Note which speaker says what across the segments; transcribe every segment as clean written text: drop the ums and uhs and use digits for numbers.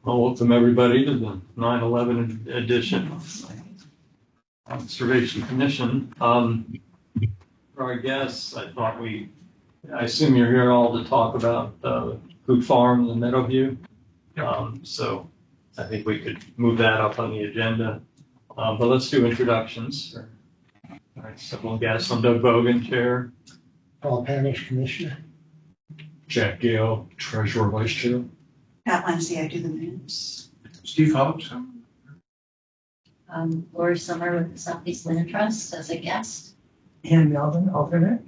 Speaker 1: I'll welcome everybody to the 9/11 edition of the Conservation Commission. For our guests, I assume you're here all to talk about Food Farm and Meadowview. So I think we could move that up on the agenda. But let's do introductions. All right, several guests. I'm Doug Bogan, Chair.
Speaker 2: Paul Panish, Commissioner.
Speaker 3: Jack Gale, Treasurer, Vice Chair.
Speaker 4: Pat Lindsay, I do the minutes.
Speaker 3: Steve Hobbs.
Speaker 5: Laura Summer with the Southeast Land Trust as a guest.
Speaker 4: Ann Melvin, alternate.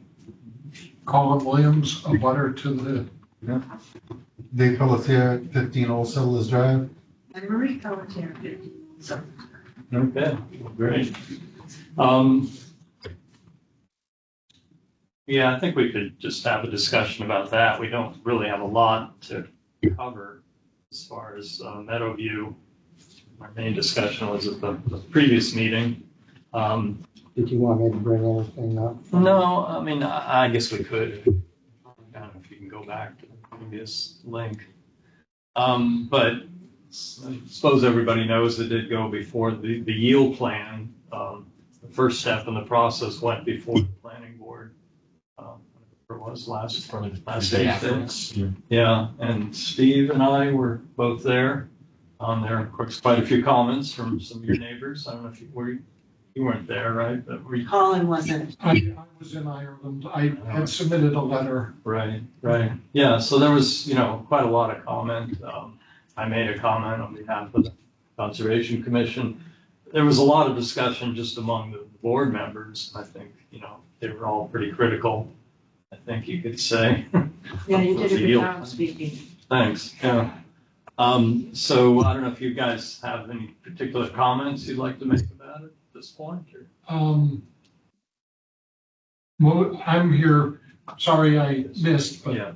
Speaker 3: Colin Williams, a butter to the.
Speaker 6: Dave Pelletier, 15 Old Settlers Drive.
Speaker 4: And Marie Pelletier, 50. So,
Speaker 1: Okay, great. Yeah, I think we could just have a discussion about that. We don't really have a lot to cover as far as Meadowview. Our main discussion was at the previous meeting.
Speaker 2: Did you want me to bring anything up?
Speaker 1: No, I mean, I guess we could. I don't know if you can go back to the previous link. But I suppose everybody knows it did go before the yield plan. The first step in the process went before the planning board. It was last Tuesday. Yeah, and Steve and I were both there. There, of course, quite a few comments from some of your neighbors. I don't know if you weren't there, right? But
Speaker 4: Colin wasn't.
Speaker 3: I was in Ireland. I had submitted a letter.
Speaker 1: Right. Yeah, so there was, quite a lot of comment. I made a comment on behalf of the Conservation Commission. There was a lot of discussion just among the board members. I think, they were all pretty critical, I think you could say.
Speaker 4: Yeah, you did a good job speaking.
Speaker 1: Thanks, yeah. So I don't know if you guys have any particular comments you'd like to make about it at this point? Or?
Speaker 3: Well, I'm here. Sorry I missed, but
Speaker 1: Yeah.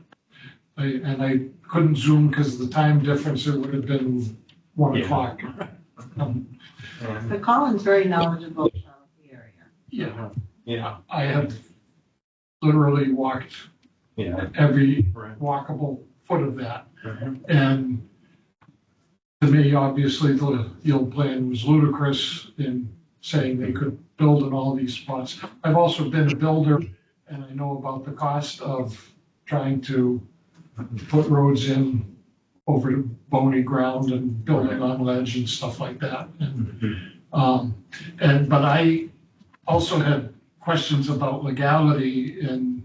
Speaker 3: I couldn't Zoom because of the time difference. It would have been 1 o'clock.
Speaker 4: But Colin's very knowledgeable about the area.
Speaker 1: Yeah.
Speaker 3: I have literally walked every walkable foot of that. And to me, obviously, the yield plan was ludicrous in saying they could build in all these spots. I've also been a builder, and I know about the cost of trying to put roads in over bony ground and building on ledge and stuff like that. But I also had questions about legality and,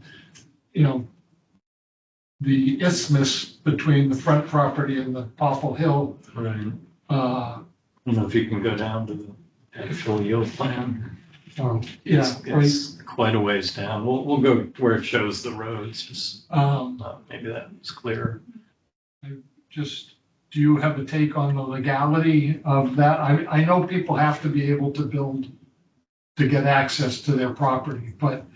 Speaker 3: the isthmus between the front property and the Popple Hill.
Speaker 1: Right. I don't know if you can go down to the actual yield plan. It's quite a ways down. We'll go to where it shows the roads. Just maybe that's clearer.
Speaker 3: Do you have a take on the legality of that? I know people have to be able to build to get access to their property, but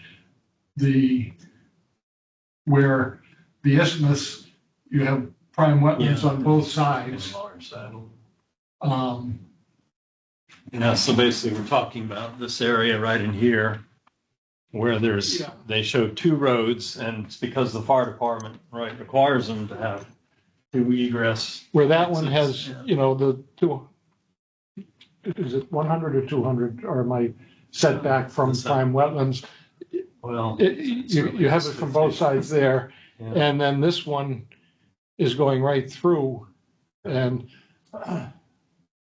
Speaker 3: where the isthmus, you have prime wetlands on both sides.
Speaker 1: So basically we're talking about this area right in here where they show two roads, and it's because the fire department, requires them to have two egress.
Speaker 3: Where that one has, the two, is it 100 or 200, or am I setback from prime wetlands?
Speaker 1: Well,
Speaker 3: you have it from both sides there. Yeah. And then this one is going right through, and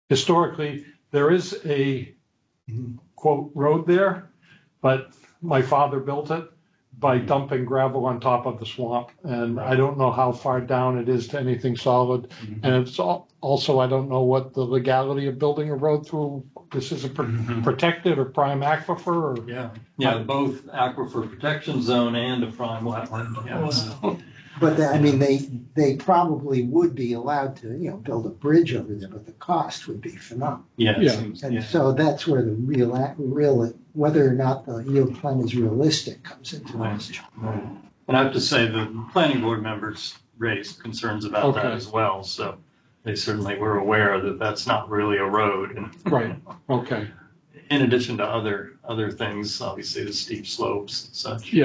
Speaker 3: historically there is a quote road there, but my father built it by dumping gravel on top of the swamp, and I don't know how far down it is to anything solid. And it's also, I don't know what the legality of building a road through. This is a protected or prime aquifer, or
Speaker 1: both aquifer protection zone and a prime wetland. Yeah.
Speaker 2: But they probably would be allowed to, build a bridge over there, but the cost would be phenomenal. So that's where the real whether or not the yield plan is realistic comes into question.
Speaker 1: Right. And I have to say the planning board members raised concerns about that as well. So they certainly were aware that that's not really a road.
Speaker 3: Right. Okay.
Speaker 1: In addition to other things, obviously the steep slopes and such.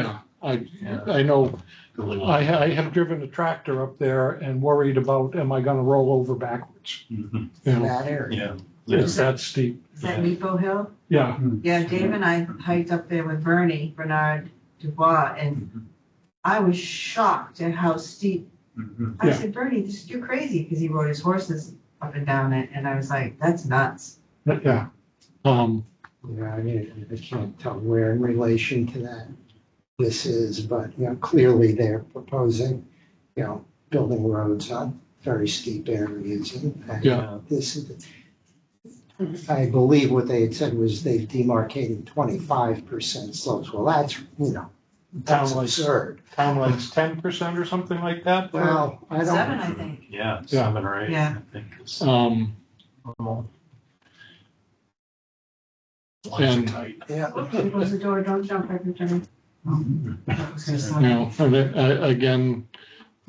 Speaker 3: I know I have driven a tractor up there and worried about, am I gonna roll over backwards?
Speaker 1: Mhm.
Speaker 3: You know,
Speaker 2: That area.
Speaker 1: Yeah.
Speaker 3: it's that steep.
Speaker 4: Is that Nepo Hill?
Speaker 3: Yeah,
Speaker 4: Yeah, Dave and I hiked up there with Bernard Dubois, and I was shocked at how steep. I
Speaker 3: Yeah.
Speaker 4: said, Bernie, you're crazy, because he rode his horses up and down it, and I was like, that's nuts.
Speaker 3: yeah.
Speaker 2: Yeah, I mean, I can't tell where in relation to that this is, but, clearly they're proposing, building roads on very steep areas. And
Speaker 3: Yeah.
Speaker 2: this is, I believe what they had said was they've demarcated 25% slopes. Well, that's, that's absurd.
Speaker 3: Town likes 10% or something like that.
Speaker 2: Well, I don't.
Speaker 4: 7, I think.
Speaker 1: Yeah, 7 or 8,
Speaker 4: Yeah.
Speaker 1: I think is
Speaker 3: And
Speaker 1: normal.
Speaker 2: Yeah.
Speaker 4: Oh, close the door, don't jump every time. I was gonna slide.
Speaker 3: and again,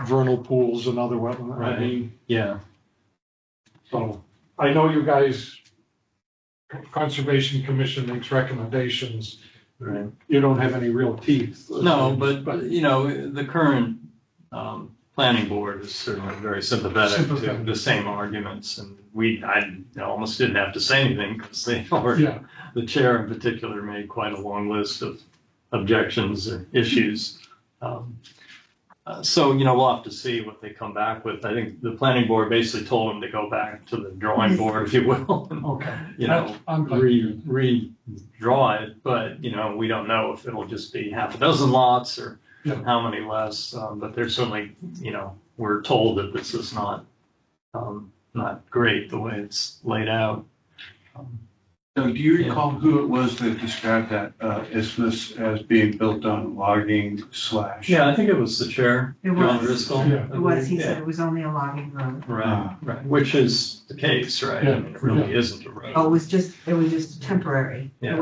Speaker 3: vernal pools and other wetland. I
Speaker 1: Right.
Speaker 3: mean,
Speaker 1: Yeah.
Speaker 3: so I know you guys, Conservation Commission makes recommendations.
Speaker 1: Right.
Speaker 3: You don't have any real teeth.
Speaker 1: No, but the current planning board is certainly very sympathetic to
Speaker 3: Sympathetic.
Speaker 1: the same arguments, and I almost didn't have to say anything because they already,
Speaker 3: Yeah,
Speaker 1: the chair in particular, made quite a long list of objections or issues. So we'll have to see what they come back with. I think the planning board basically told them to go back to the drawing board, if you will, and,
Speaker 3: okay. I'm
Speaker 1: redraw it, but, we don't know if it'll just be half a dozen lots or
Speaker 3: Yeah.
Speaker 1: how many less, but there's certainly, we're told that this is not great the way it's laid out.
Speaker 7: So do you recall who it was that described that isthmus as being built on logging /
Speaker 1: Yeah, I think it was the chair,
Speaker 4: It
Speaker 1: John
Speaker 4: was.
Speaker 1: Driscoll.
Speaker 3: Yeah.
Speaker 4: It was, he
Speaker 1: Yeah.
Speaker 4: said it was only a logging road.
Speaker 1: Right, which is the case, right? I mean, it really isn't a road.
Speaker 4: Oh, it was just temporary.
Speaker 1: Yeah.
Speaker 4: It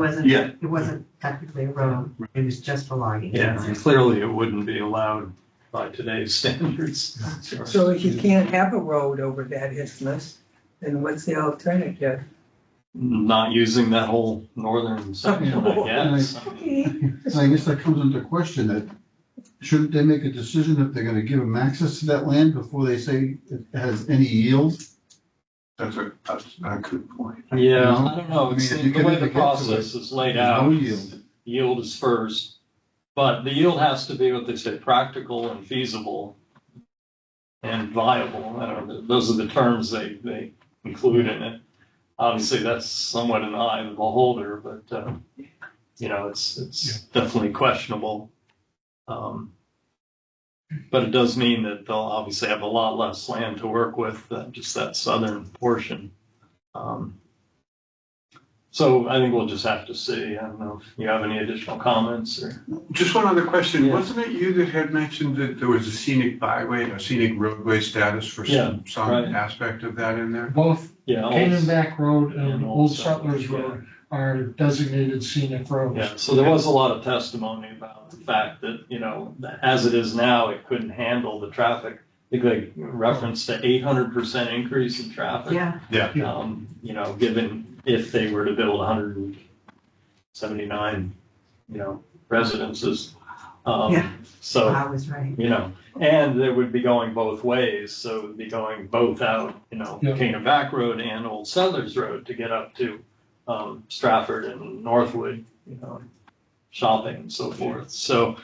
Speaker 4: wasn't technically a road, it was just for logging.
Speaker 1: Yeah, and clearly it wouldn't be allowed by today's standards.
Speaker 8: So if you can't have a road over that isthmus, then what's the alternative?
Speaker 1: Not using that whole northern section, I guess.
Speaker 6: I guess that comes into question that shouldn't they make a decision if they're gonna give them access to that land before they say it has any yield?
Speaker 7: That's a good point.
Speaker 1: Yeah, I don't know.
Speaker 6: I mean,
Speaker 1: It's
Speaker 6: if you
Speaker 1: the
Speaker 6: can
Speaker 1: way
Speaker 6: never
Speaker 1: the
Speaker 6: get to
Speaker 1: process is laid
Speaker 6: There's
Speaker 1: out.
Speaker 6: no yield.
Speaker 1: Yield is first, but the yield has to be what they say, practical and feasible and viable. I don't know, those are the terms they include in it. Obviously, that's somewhat in the eye of the beholder, but, it's definitely questionable. But it does mean that they'll obviously have a lot less land to work with than just that southern portion. So I think we'll just have to see. I don't know if you have any additional comments or.
Speaker 7: Just one other question.
Speaker 1: Yeah.
Speaker 7: Wasn't it you that had mentioned that there was a scenic byway, or scenic roadway status for some
Speaker 1: right.
Speaker 7: aspect of that in there?
Speaker 3: Both
Speaker 1: Yeah.
Speaker 3: Canonback Road and
Speaker 1: And
Speaker 3: Old
Speaker 1: Old
Speaker 3: Settlers
Speaker 1: Settlers,
Speaker 3: Road are designated scenic roads.
Speaker 1: Yeah, so there was a lot of testimony about the fact that, as it is now, it couldn't handle the traffic. I think they referenced the 800% increase in traffic.
Speaker 4: Yeah,
Speaker 1: Given if they were to build 179, residences.
Speaker 4: Yeah.
Speaker 1: So,
Speaker 4: I was right.
Speaker 1: and it would be going both ways. So it would be going both out, Canaan Road and Old Settlers Road to get up to Stratford and Northwood, shopping and so forth. So,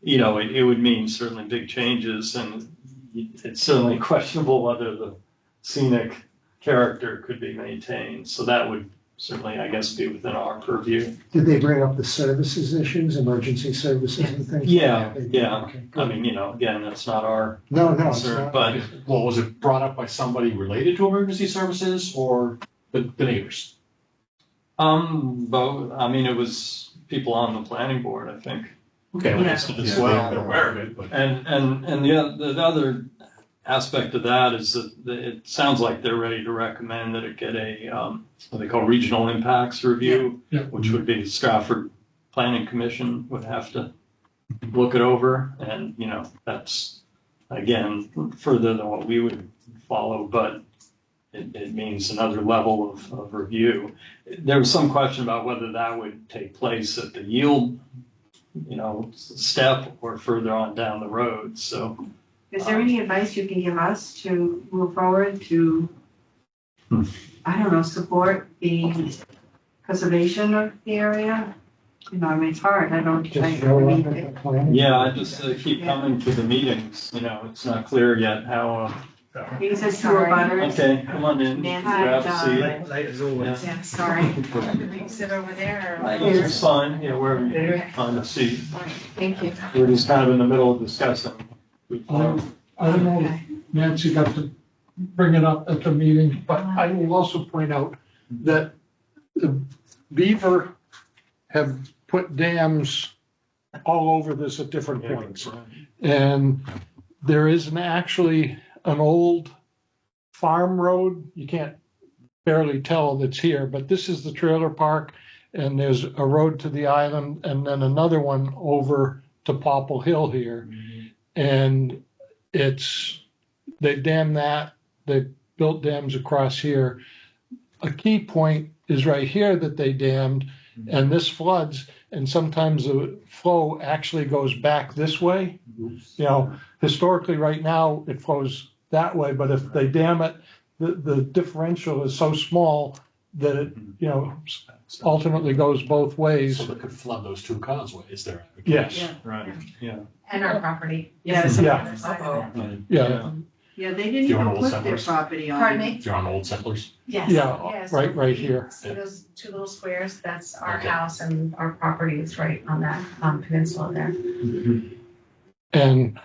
Speaker 1: it would mean certainly big changes, and it's certainly questionable whether the scenic character could be maintained. So that would certainly, I guess, be within our purview.
Speaker 2: Did they bring up the services issues, emergency services and things?
Speaker 1: Yeah.
Speaker 2: Okay,
Speaker 1: I mean, again, that's not our
Speaker 2: No, it's
Speaker 1: concern,
Speaker 2: not.
Speaker 1: but
Speaker 9: Well, was it brought up by somebody related to emergency services or the neighbors?
Speaker 1: both. I mean, it was people on the planning board, I think.
Speaker 9: Okay, well,
Speaker 4: Yeah.
Speaker 9: it's
Speaker 1: As
Speaker 9: well,
Speaker 1: well.
Speaker 9: they're aware of it, but.
Speaker 1: And the other aspect of that is that it sounds like they're ready to recommend that it get a, what they call regional impacts review,
Speaker 3: Yeah.
Speaker 1: which would be the Stratford Planning Commission would have to look it over. And, that's, again, further than what we would follow, but it means another level of review. There was some question about whether that would take place at the yield step or further on down the road, so.
Speaker 4: Is there any advice you can give us to move forward to, I don't know, support the preservation of the area? I mean, it's hard, I don't.
Speaker 2: Just show up at the planning.
Speaker 1: Yeah, I just keep coming to the meetings, it's not clear yet how.
Speaker 4: He says two butters.
Speaker 1: Okay, come on in,
Speaker 4: Nancy,
Speaker 1: grab a seat.
Speaker 8: Late as always.
Speaker 4: Yeah, sorry. You can sit over there.
Speaker 1: It's fine, wherever you find a seat.
Speaker 4: Thank you.
Speaker 1: We're just kind of in the middle of discussing.
Speaker 3: I don't know if Nancy got to bring it up at the meeting, but I will also point out that the beaver have put dams all over this at different points. And there is actually an old farm road. You can't barely tell that's here, but this is the trailer park, and there's a road to the island, and then another one over to Popple Hill here. And they dammed that, they built dams across here. A key point is right here that they dammed, and this floods, and sometimes the flow actually goes back this way. Historically, right now, it flows that way, but if they dam it, the differential is so small that it, ultimately goes both ways.
Speaker 9: So it could flood those two causeways there.
Speaker 3: Yes.
Speaker 4: Yeah.
Speaker 1: Right, yeah.
Speaker 5: And our property.
Speaker 4: Yes.
Speaker 3: Yeah. Yeah,
Speaker 4: Yeah, they didn't
Speaker 9: You're on
Speaker 4: even
Speaker 9: Old
Speaker 4: put their
Speaker 9: Settlers?
Speaker 4: property on.
Speaker 5: Pardon me?
Speaker 9: If you're on Old Settlers,
Speaker 5: Yes.
Speaker 3: yeah,
Speaker 5: So
Speaker 3: right here.
Speaker 5: See those two little squares? That's our
Speaker 9: Okay.
Speaker 5: house and our property is right on that peninsula there.
Speaker 3: And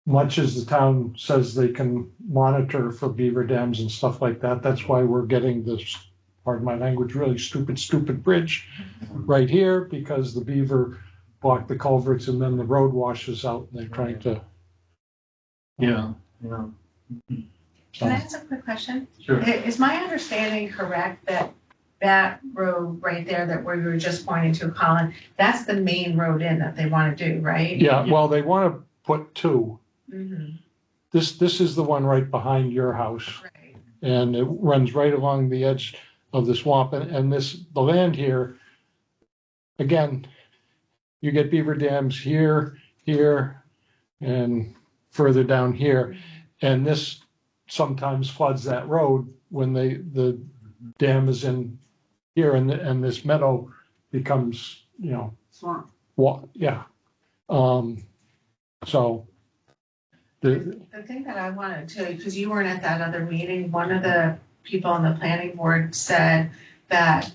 Speaker 3: much as the town says they can monitor for beaver dams and stuff like that, that's why we're getting this, pardon my language, really stupid bridge right here, because the beaver block the culverts and then the road washes out and they're trying to.
Speaker 1: Yeah.
Speaker 5: Can I ask a quick question?
Speaker 1: Sure.
Speaker 5: Is my understanding correct that that road right there that where you were just pointing to, Colin, that's the main road in that they want to do, right?
Speaker 3: Yeah, well, they want to put two.
Speaker 5: Mhm.
Speaker 3: This is the one right behind your house,
Speaker 5: Right.
Speaker 3: and it runs right along the edge of the swamp, and the land here, again, you get beaver dams here, and further down here, and this sometimes floods that road when the dam is in here, and this meadow becomes,
Speaker 4: Swamp.
Speaker 3: yeah. So the
Speaker 5: The thing that I wanted to, because you weren't at that other meeting, one of the people on the planning board said that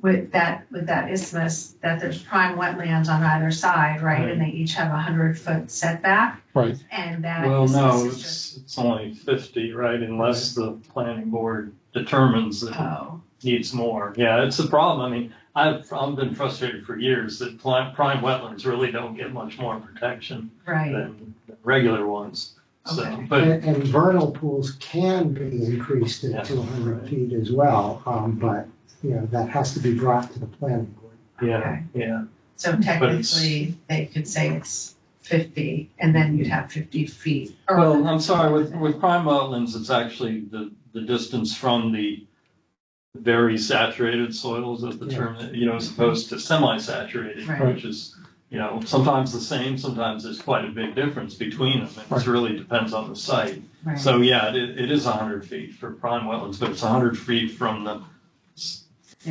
Speaker 5: with that isthmus, that there's prime wetlands on either side, right? And they each have 100-foot setback,
Speaker 3: right.
Speaker 5: and that
Speaker 1: Well, no,
Speaker 5: isthmus is just.
Speaker 1: it's only 50, right, unless the planning board determines that
Speaker 5: Oh,
Speaker 1: it needs more. Yeah, it's a problem. I mean, I've been frustrated for years that prime wetlands really don't get much more protection
Speaker 5: right.
Speaker 1: than regular ones. So,
Speaker 5: Okay.
Speaker 1: but
Speaker 2: And vernal pools can be increased
Speaker 1: Yeah.
Speaker 2: to 200 feet as well, but, that has to be brought to the planning board.
Speaker 1: yeah, yeah.
Speaker 5: So
Speaker 1: it's-
Speaker 5: technically, they could say it's 50, and then you'd have 50 feet. Or-
Speaker 1: Well, I'm sorry, with prime wetlands, it's actually the distance from the very saturated soils is the term, as opposed to semi-saturated,
Speaker 5: Right.
Speaker 1: which is, sometimes the same, sometimes there's quite a big difference between them. It
Speaker 3: Right.
Speaker 1: really depends on the site.
Speaker 5: Right.
Speaker 1: So, yeah, it is 100 feet for prime wetlands, but it's 100 feet from the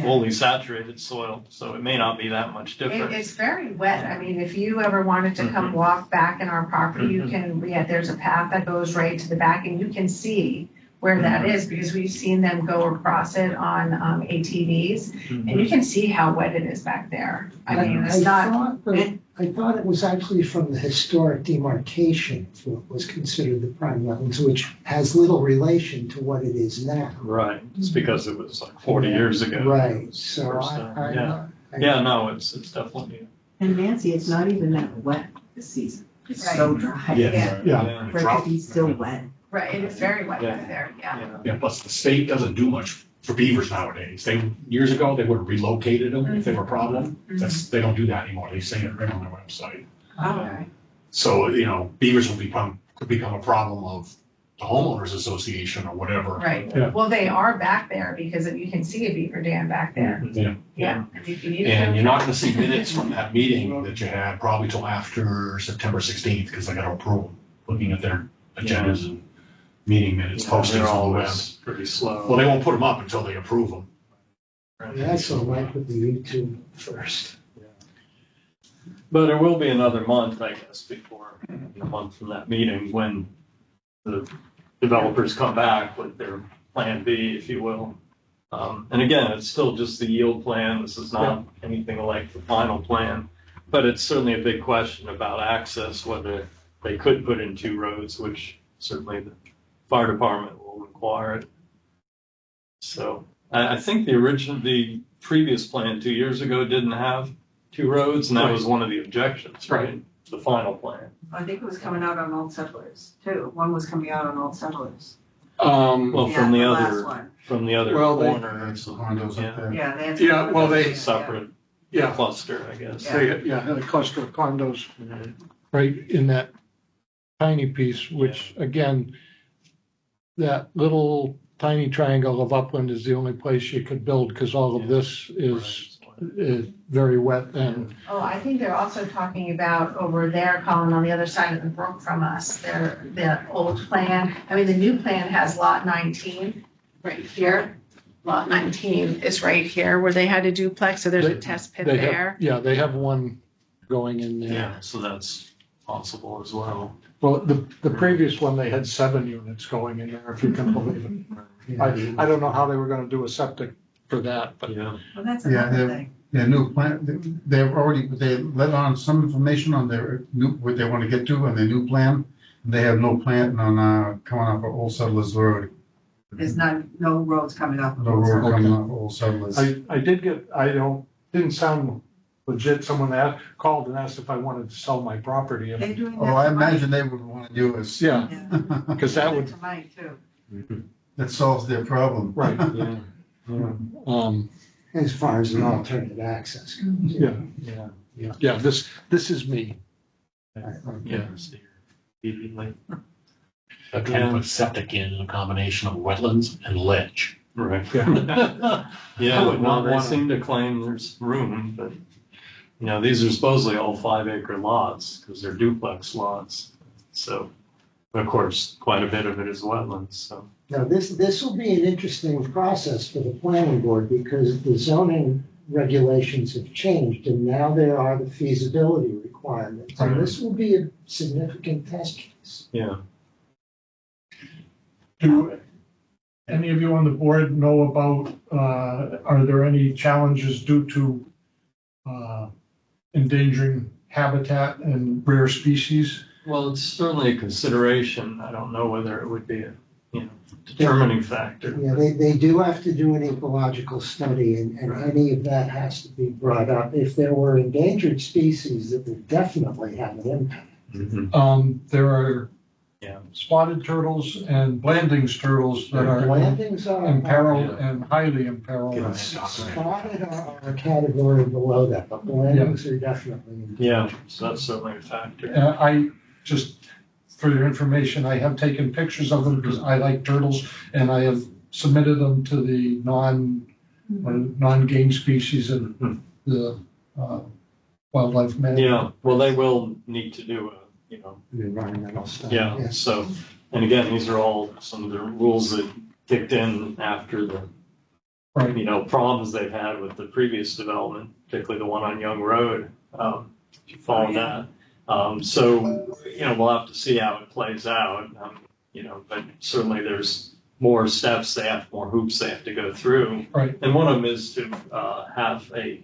Speaker 1: fully saturated soil, so it may not be that much different.
Speaker 5: It's very wet. I mean, if you ever wanted to come walk back in our property, you can, there's a path that goes right to the back, and you can see where that is, because we've seen them go across it on ATVs, and you can see how wet it is back there. I mean, it's not.
Speaker 2: I thought it was actually from the historic demarcation what was considered the prime wetlands, which has little relation to what it is now.
Speaker 1: Right, it's because it was like 40 years ago.
Speaker 2: Right, so
Speaker 1: First
Speaker 2: I.
Speaker 1: time, yeah. Yeah, no, it's definitely.
Speaker 4: And Nancy, it's not even that wet this season. It's so dry.
Speaker 5: Yeah.
Speaker 3: Yeah.
Speaker 4: For it to be still wet.
Speaker 5: Right, it is very wet
Speaker 1: Yeah.
Speaker 5: back there, yeah.
Speaker 9: yeah, plus the state doesn't do much for beavers nowadays. Years ago, they would have relocated them if they were a problem. They don't do that anymore. They say it right on their website.
Speaker 5: Okay.
Speaker 9: So, beavers could become a problem of the homeowners association or whatever.
Speaker 5: Right,
Speaker 3: Yeah.
Speaker 5: well, they are back there because you can see a beaver dam back there.
Speaker 9: Yeah.
Speaker 5: Yeah. And if you need
Speaker 9: And
Speaker 5: to-
Speaker 9: you're not gonna see minutes from that meeting that you had probably till after September 16th, because I gotta approve them, looking at their agendas and meeting minutes,
Speaker 1: Yeah,
Speaker 9: posted
Speaker 1: they're
Speaker 9: on the web.
Speaker 1: always pretty slow.
Speaker 9: Well, they won't put them up until they approve them.
Speaker 2: Yeah, so like with the YouTube first.
Speaker 1: But it will be another month, I guess, before, a month from that meeting, when the developers come back with their plan B, if you will. And again, it's still just the yield plan. This is not anything like the final plan. But it's certainly a big question about access, whether they could put in 2 roads, which certainly the fire department will require it. So I think the previous plan 2 years ago didn't have 2 roads, and that was one of the objections, right? The final plan.
Speaker 4: I think it was coming out on Old Settlers too. One was coming out on Old Settlers.
Speaker 1: Well,
Speaker 4: Yeah,
Speaker 1: from the
Speaker 4: last
Speaker 1: other,
Speaker 4: one.
Speaker 1: from the other
Speaker 3: Well, they-
Speaker 1: corner.
Speaker 6: There's the condos up there.
Speaker 4: Yeah, they had.
Speaker 3: Yeah, well, they-
Speaker 1: Separate
Speaker 3: Yeah,
Speaker 1: cluster, I guess.
Speaker 4: Yeah.
Speaker 3: they, had a cluster of condos right in that tiny piece, which again, that little tiny triangle of upland is the only place you could build, because all of this is very wet and,
Speaker 5: Oh, I think they're also talking about over there, Colin, on the other side of the brook from us, the old plan. I mean, the new plan has lot 19 right here. Lot 19 is right here where they had a duplex, so there's a test pit
Speaker 3: they
Speaker 5: there.
Speaker 3: have, they have one going in there.
Speaker 1: Yeah, so that's possible as well.
Speaker 3: Well, the previous one, they had 7 units going in there, if you can believe it. I don't know how they were gonna do a septic for that, but
Speaker 1: Yeah.
Speaker 4: Well, that's
Speaker 6: Yeah,
Speaker 4: another thing.
Speaker 6: Their new plan, they've already, they let on some information on their new, what they want to get to on their new plan. They have no plan on, coming off of Old Settlers Road.
Speaker 4: There's no roads coming up.
Speaker 6: No road coming off of Old Settlers.
Speaker 3: I did get, didn't sound legit. Someone called and asked if I wanted to sell my property. And-
Speaker 4: They're doing that.
Speaker 6: Oh, I
Speaker 4: to mine.
Speaker 6: imagine they would want to do is.
Speaker 3: Yeah,
Speaker 4: Yeah.
Speaker 3: because that would,
Speaker 4: To mine too.
Speaker 6: That solves their problem.
Speaker 3: right.
Speaker 1: Yeah.
Speaker 2: As far as an alternate access goes.
Speaker 3: Yeah, this is me.
Speaker 1: Yeah. so you're immediately-
Speaker 9: I can put septic in a combination of wetlands and ledge.
Speaker 1: Right.
Speaker 3: I
Speaker 1: Yeah,
Speaker 3: would
Speaker 1: well,
Speaker 3: not
Speaker 1: they
Speaker 3: wanna-
Speaker 1: seem to claim there's room, but, these are supposedly all 5-acre lots, because they're duplex lots. So, of course, quite a bit of it is wetlands, so.
Speaker 2: Now, this will be an interesting process for the planning board, because the zoning regulations have changed, and now there are the feasibility requirements. And this will be a significant test case.
Speaker 1: Yeah.
Speaker 3: Do any of you on the board know about, are there any challenges due to endangering habitat and rare species?
Speaker 1: Well, it's certainly a consideration. I don't know whether it would be a, determining factor.
Speaker 2: Yeah, they do have to do an ecological study, and any of that has to be brought up. If there were endangered species, it would definitely have an impact.
Speaker 1: Mhm.
Speaker 3: There are
Speaker 1: Yeah.
Speaker 3: spotted turtles and Blanding's turtles that are
Speaker 2: Landings are.
Speaker 3: imperiled and highly imperiled.
Speaker 1: Yeah.
Speaker 2: Spotted are a category below that, but landings are definitely.
Speaker 1: Yeah, so that's certainly a factor.
Speaker 3: I just, for your information, I have taken pictures of them because I like turtles, and I have submitted them to the non-game species and the wildlife management.
Speaker 1: Yeah, well, they will need to do
Speaker 2: Environmental study.
Speaker 1: yeah, so, and again, these are all some of the rules that kicked in after the,
Speaker 3: Right.
Speaker 1: problems they've had with the previous development, particularly the one on Young Road, if you follow that. So, we'll have to see how it plays out, but certainly there's more steps more hoops they have to go through.
Speaker 3: Right.
Speaker 1: And one of them is to have a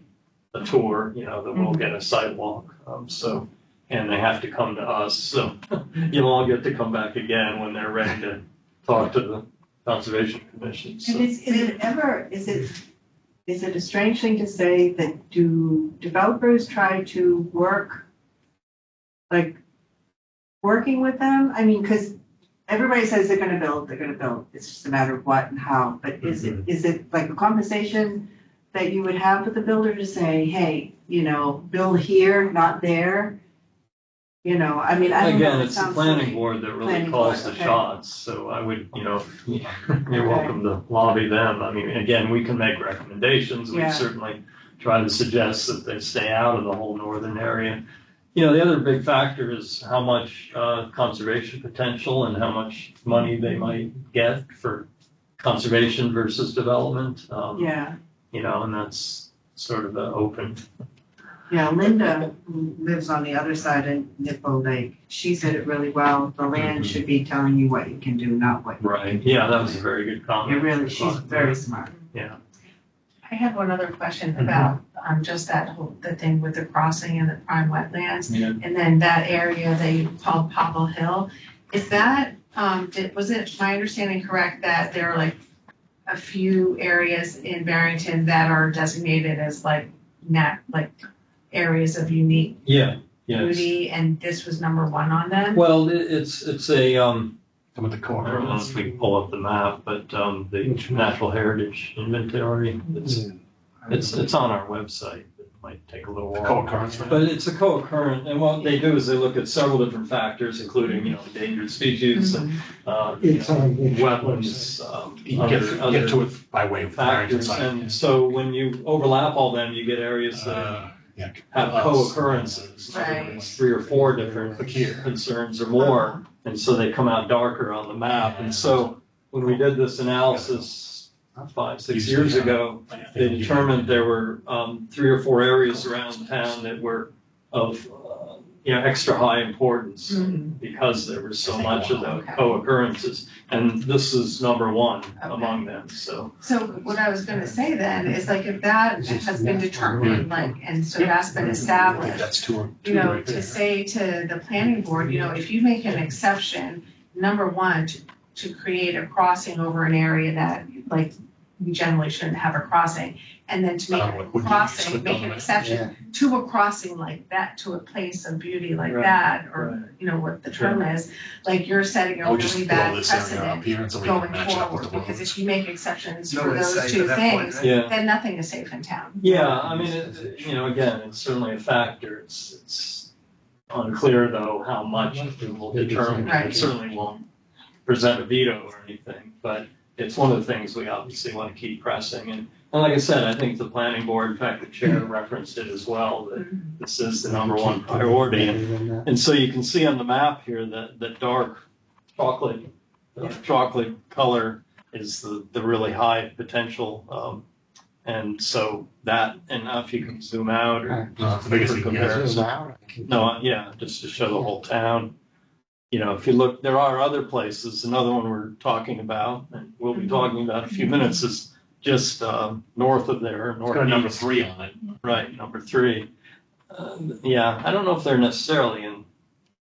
Speaker 1: tour, that we'll get a sidewalk, and they have to come to us, so you'll all get to come back again when they're ready to talk to the Conservation Commission. So.
Speaker 4: And is it a strange thing to say that do developers try to working with them? I mean, because everybody says they're gonna build, it's just a matter of what and how, but is it like a conversation that you would have with the builder to say, hey, build here, not there? You know, I mean, I don't know.
Speaker 1: Again,
Speaker 4: it
Speaker 1: it's the
Speaker 4: sounds
Speaker 1: planning
Speaker 4: silly.
Speaker 1: board that really
Speaker 4: Planning
Speaker 1: calls
Speaker 4: board,
Speaker 1: the
Speaker 4: okay.
Speaker 1: shots, so I would, you're welcome to lobby them. I mean, again, we can make recommendations, we
Speaker 4: Yeah.
Speaker 1: certainly try to suggest that they stay out of the whole northern area. The other big factor is how much conservation potential and how much money they might get for conservation versus development.
Speaker 4: Yeah,
Speaker 1: And that's sort of an open.
Speaker 4: yeah, Linda, who lives on the other side of Nippo Lake, she said it really well. The land should be telling you what you can do, not what.
Speaker 1: Right, yeah, that was a very good
Speaker 4: It
Speaker 1: comment.
Speaker 4: really, she's very smart.
Speaker 1: Yeah.
Speaker 5: I have one other question about, just the thing with the crossing and the prime wetlands.
Speaker 1: Yeah.
Speaker 5: And then that area they called Popple Hill. Is that, was it my understanding correct that there are like a few areas in Barrington that are designated as like areas of unique
Speaker 1: Yeah, yes.
Speaker 5: beauty, and this was number one on them?
Speaker 1: Well, it's a,
Speaker 9: Some of the
Speaker 1: I don't know
Speaker 9: corners.
Speaker 1: if we can pull up the map, but the Natural Heritage Inventory, it's on our website. It might take a little while.
Speaker 9: Co-occurrence, right?
Speaker 1: But it's a co-occurrent, and what they do is they look at several different factors, including, endangered species,
Speaker 2: It's on the
Speaker 1: wetlands,
Speaker 9: You can get
Speaker 1: other
Speaker 9: to it by way of Barrington
Speaker 1: factors.
Speaker 9: side.
Speaker 1: And so when you overlap all them, you get areas that
Speaker 9: Yeah.
Speaker 1: have co-occurrences. In other
Speaker 5: Right.
Speaker 1: words, 3 or 4 different concerns or more, and so they come out darker on the map. And so when we did this analysis 5, 6 years ago, they determined there were 3 or 4 areas around town that were of extra high importance because there was so much of the co-occurrences, and this is number 1 among them. So
Speaker 5: what I was gonna say then is like if that has been determined, like, and so that's been established,
Speaker 9: That's two
Speaker 5: to
Speaker 9: right there.
Speaker 5: say to the planning board, if you make an exception, number one, to create a crossing over an area that, like, we generally shouldn't have a crossing, and then to make a crossing, make an exception to a crossing like that, to a place of beauty like
Speaker 1: Right.
Speaker 5: that, or, what the term is, like, you're setting a
Speaker 9: I'll just
Speaker 5: really
Speaker 9: blow
Speaker 5: bad
Speaker 9: this area
Speaker 5: precedent
Speaker 9: up here and so we can
Speaker 5: going
Speaker 9: match up with
Speaker 5: forward,
Speaker 9: the
Speaker 5: because
Speaker 9: roads.
Speaker 5: if you make exceptions
Speaker 8: No
Speaker 5: for
Speaker 8: one's
Speaker 5: those
Speaker 8: safe
Speaker 5: two
Speaker 8: at that point,
Speaker 5: things,
Speaker 8: right?
Speaker 1: yeah.
Speaker 5: then nothing is safe in town.
Speaker 1: Yeah, I mean, again, it's certainly a factor. It's unclear, though, how much it will determine. It
Speaker 5: Right.
Speaker 1: certainly won't present a veto or anything, but it's one of the things we obviously want to keep pressing. And like I said, I think the planning board, in fact, the chair referenced it as well, that this is the number 1 priority. And so you can see on the map here that the dark chocolate color is the really high potential. And so that, and now if you can zoom out or
Speaker 9: The biggest
Speaker 1: for
Speaker 9: thing, yeah.
Speaker 1: comparison. No, yeah, just to show the whole town. If you look, there are other places. Another one we're talking about, and we'll be talking about in a few minutes, is just north of there,
Speaker 9: It's got a
Speaker 1: northeast.
Speaker 9: number 3 on it.
Speaker 1: Right, number 3. Yeah, I don't know if they're necessarily in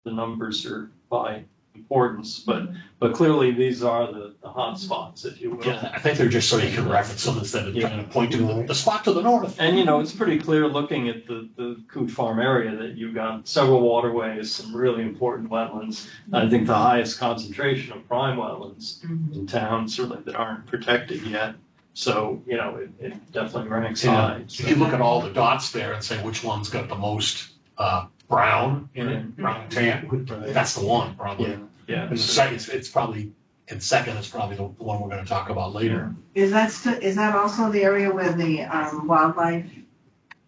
Speaker 1: the numbers or by importance, but clearly these are the hot spots, if you will.
Speaker 9: Yeah, I think they're just so you can reference them instead of trying to point to the spot to the north.
Speaker 1: And it's pretty clear looking at the Coot Farm area that you've got several waterways, some really important wetlands. I think the highest concentration of prime wetlands in town, certainly that aren't protected yet. So, it definitely ranks high.
Speaker 9: If you look at all the dots there and say which one's got the most brown in it, brown and tan, that's the one probably.
Speaker 1: Yeah.
Speaker 9: And the second, it's probably, and second is probably the one we're gonna talk about later.
Speaker 4: Is that also the area where the wildlife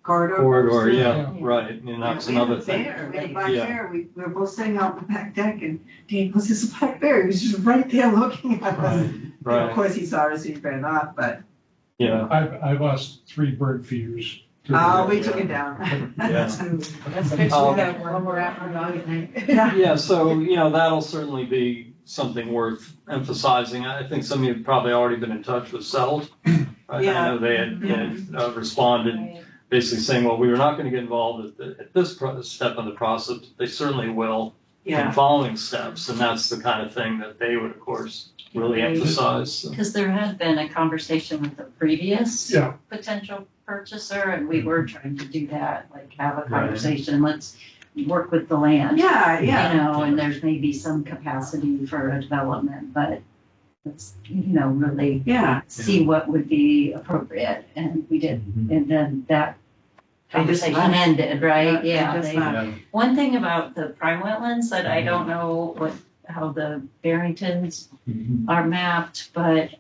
Speaker 4: corridor?
Speaker 1: Corridor,
Speaker 4: goes through?
Speaker 1: yeah, right. And that's another thing.
Speaker 4: We had a black
Speaker 1: Yeah.
Speaker 4: bear. We were both sitting out on the back deck, and Dave goes, "There's a black bear." He was just right there looking at us. And of
Speaker 1: Right,
Speaker 4: course, he saw us, he ran off, but,
Speaker 1: yeah.
Speaker 3: I lost 3 bird feeders.
Speaker 4: we took it down.
Speaker 5: That's good to have one more after dog at night.
Speaker 1: Yeah, so, that'll certainly be something worth emphasizing. I think some of you have probably already been in touch with Settled. Right? I
Speaker 4: Yeah.
Speaker 1: know they had responded, basically saying, well, we were not gonna get involved at this step of the process. They certainly will in
Speaker 4: Yeah,
Speaker 1: following steps, and that's the kind of thing that they would, of course, really emphasize. So.
Speaker 10: Because there had been a conversation with the previous
Speaker 3: Yeah.
Speaker 10: potential purchaser, and we were trying to do that, like have a conversation, let's work with the land.
Speaker 4: yeah, yeah.
Speaker 10: And there's maybe some capacity for a development, but let's, really
Speaker 4: Yeah,
Speaker 10: see what would be appropriate, and we did. And then that conversation ended, right?
Speaker 4: Yeah,
Speaker 10: Yeah.
Speaker 4: just not.
Speaker 1: Yeah.
Speaker 10: One thing about the prime wetlands that I don't know how the Barringtons are mapped, but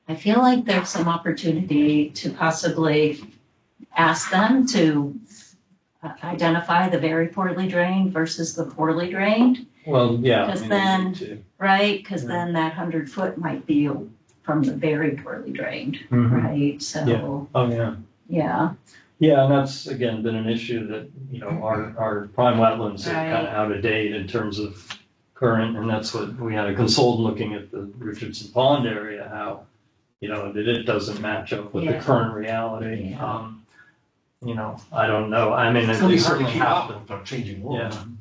Speaker 10: I feel like there's some opportunity to possibly ask them to identify the very poorly drained versus the poorly drained,
Speaker 1: Well, yeah. I
Speaker 10: Because
Speaker 1: mean,
Speaker 10: then-
Speaker 1: they need to.
Speaker 10: right? Because
Speaker 1: Yeah.
Speaker 10: then that 100 foot might be from the very poorly drained,
Speaker 1: Mhm.
Speaker 10: right? So,
Speaker 1: Oh, yeah.
Speaker 10: yeah.
Speaker 1: Yeah, and that's, again, been an issue that, you know, our prime wetlands are
Speaker 10: Right.
Speaker 1: kind of out of date in terms of current, and that's what, we had a consultant looking at the Richardson Pond area, how, you know, that it doesn't match up with the
Speaker 10: Yeah.
Speaker 1: current reality.
Speaker 10: Yeah.
Speaker 1: You know, I don't know, I mean,
Speaker 9: It's gonna
Speaker 1: they
Speaker 9: be hard to
Speaker 1: certainly
Speaker 9: keep
Speaker 1: have
Speaker 9: up
Speaker 1: to,
Speaker 9: with the changing world.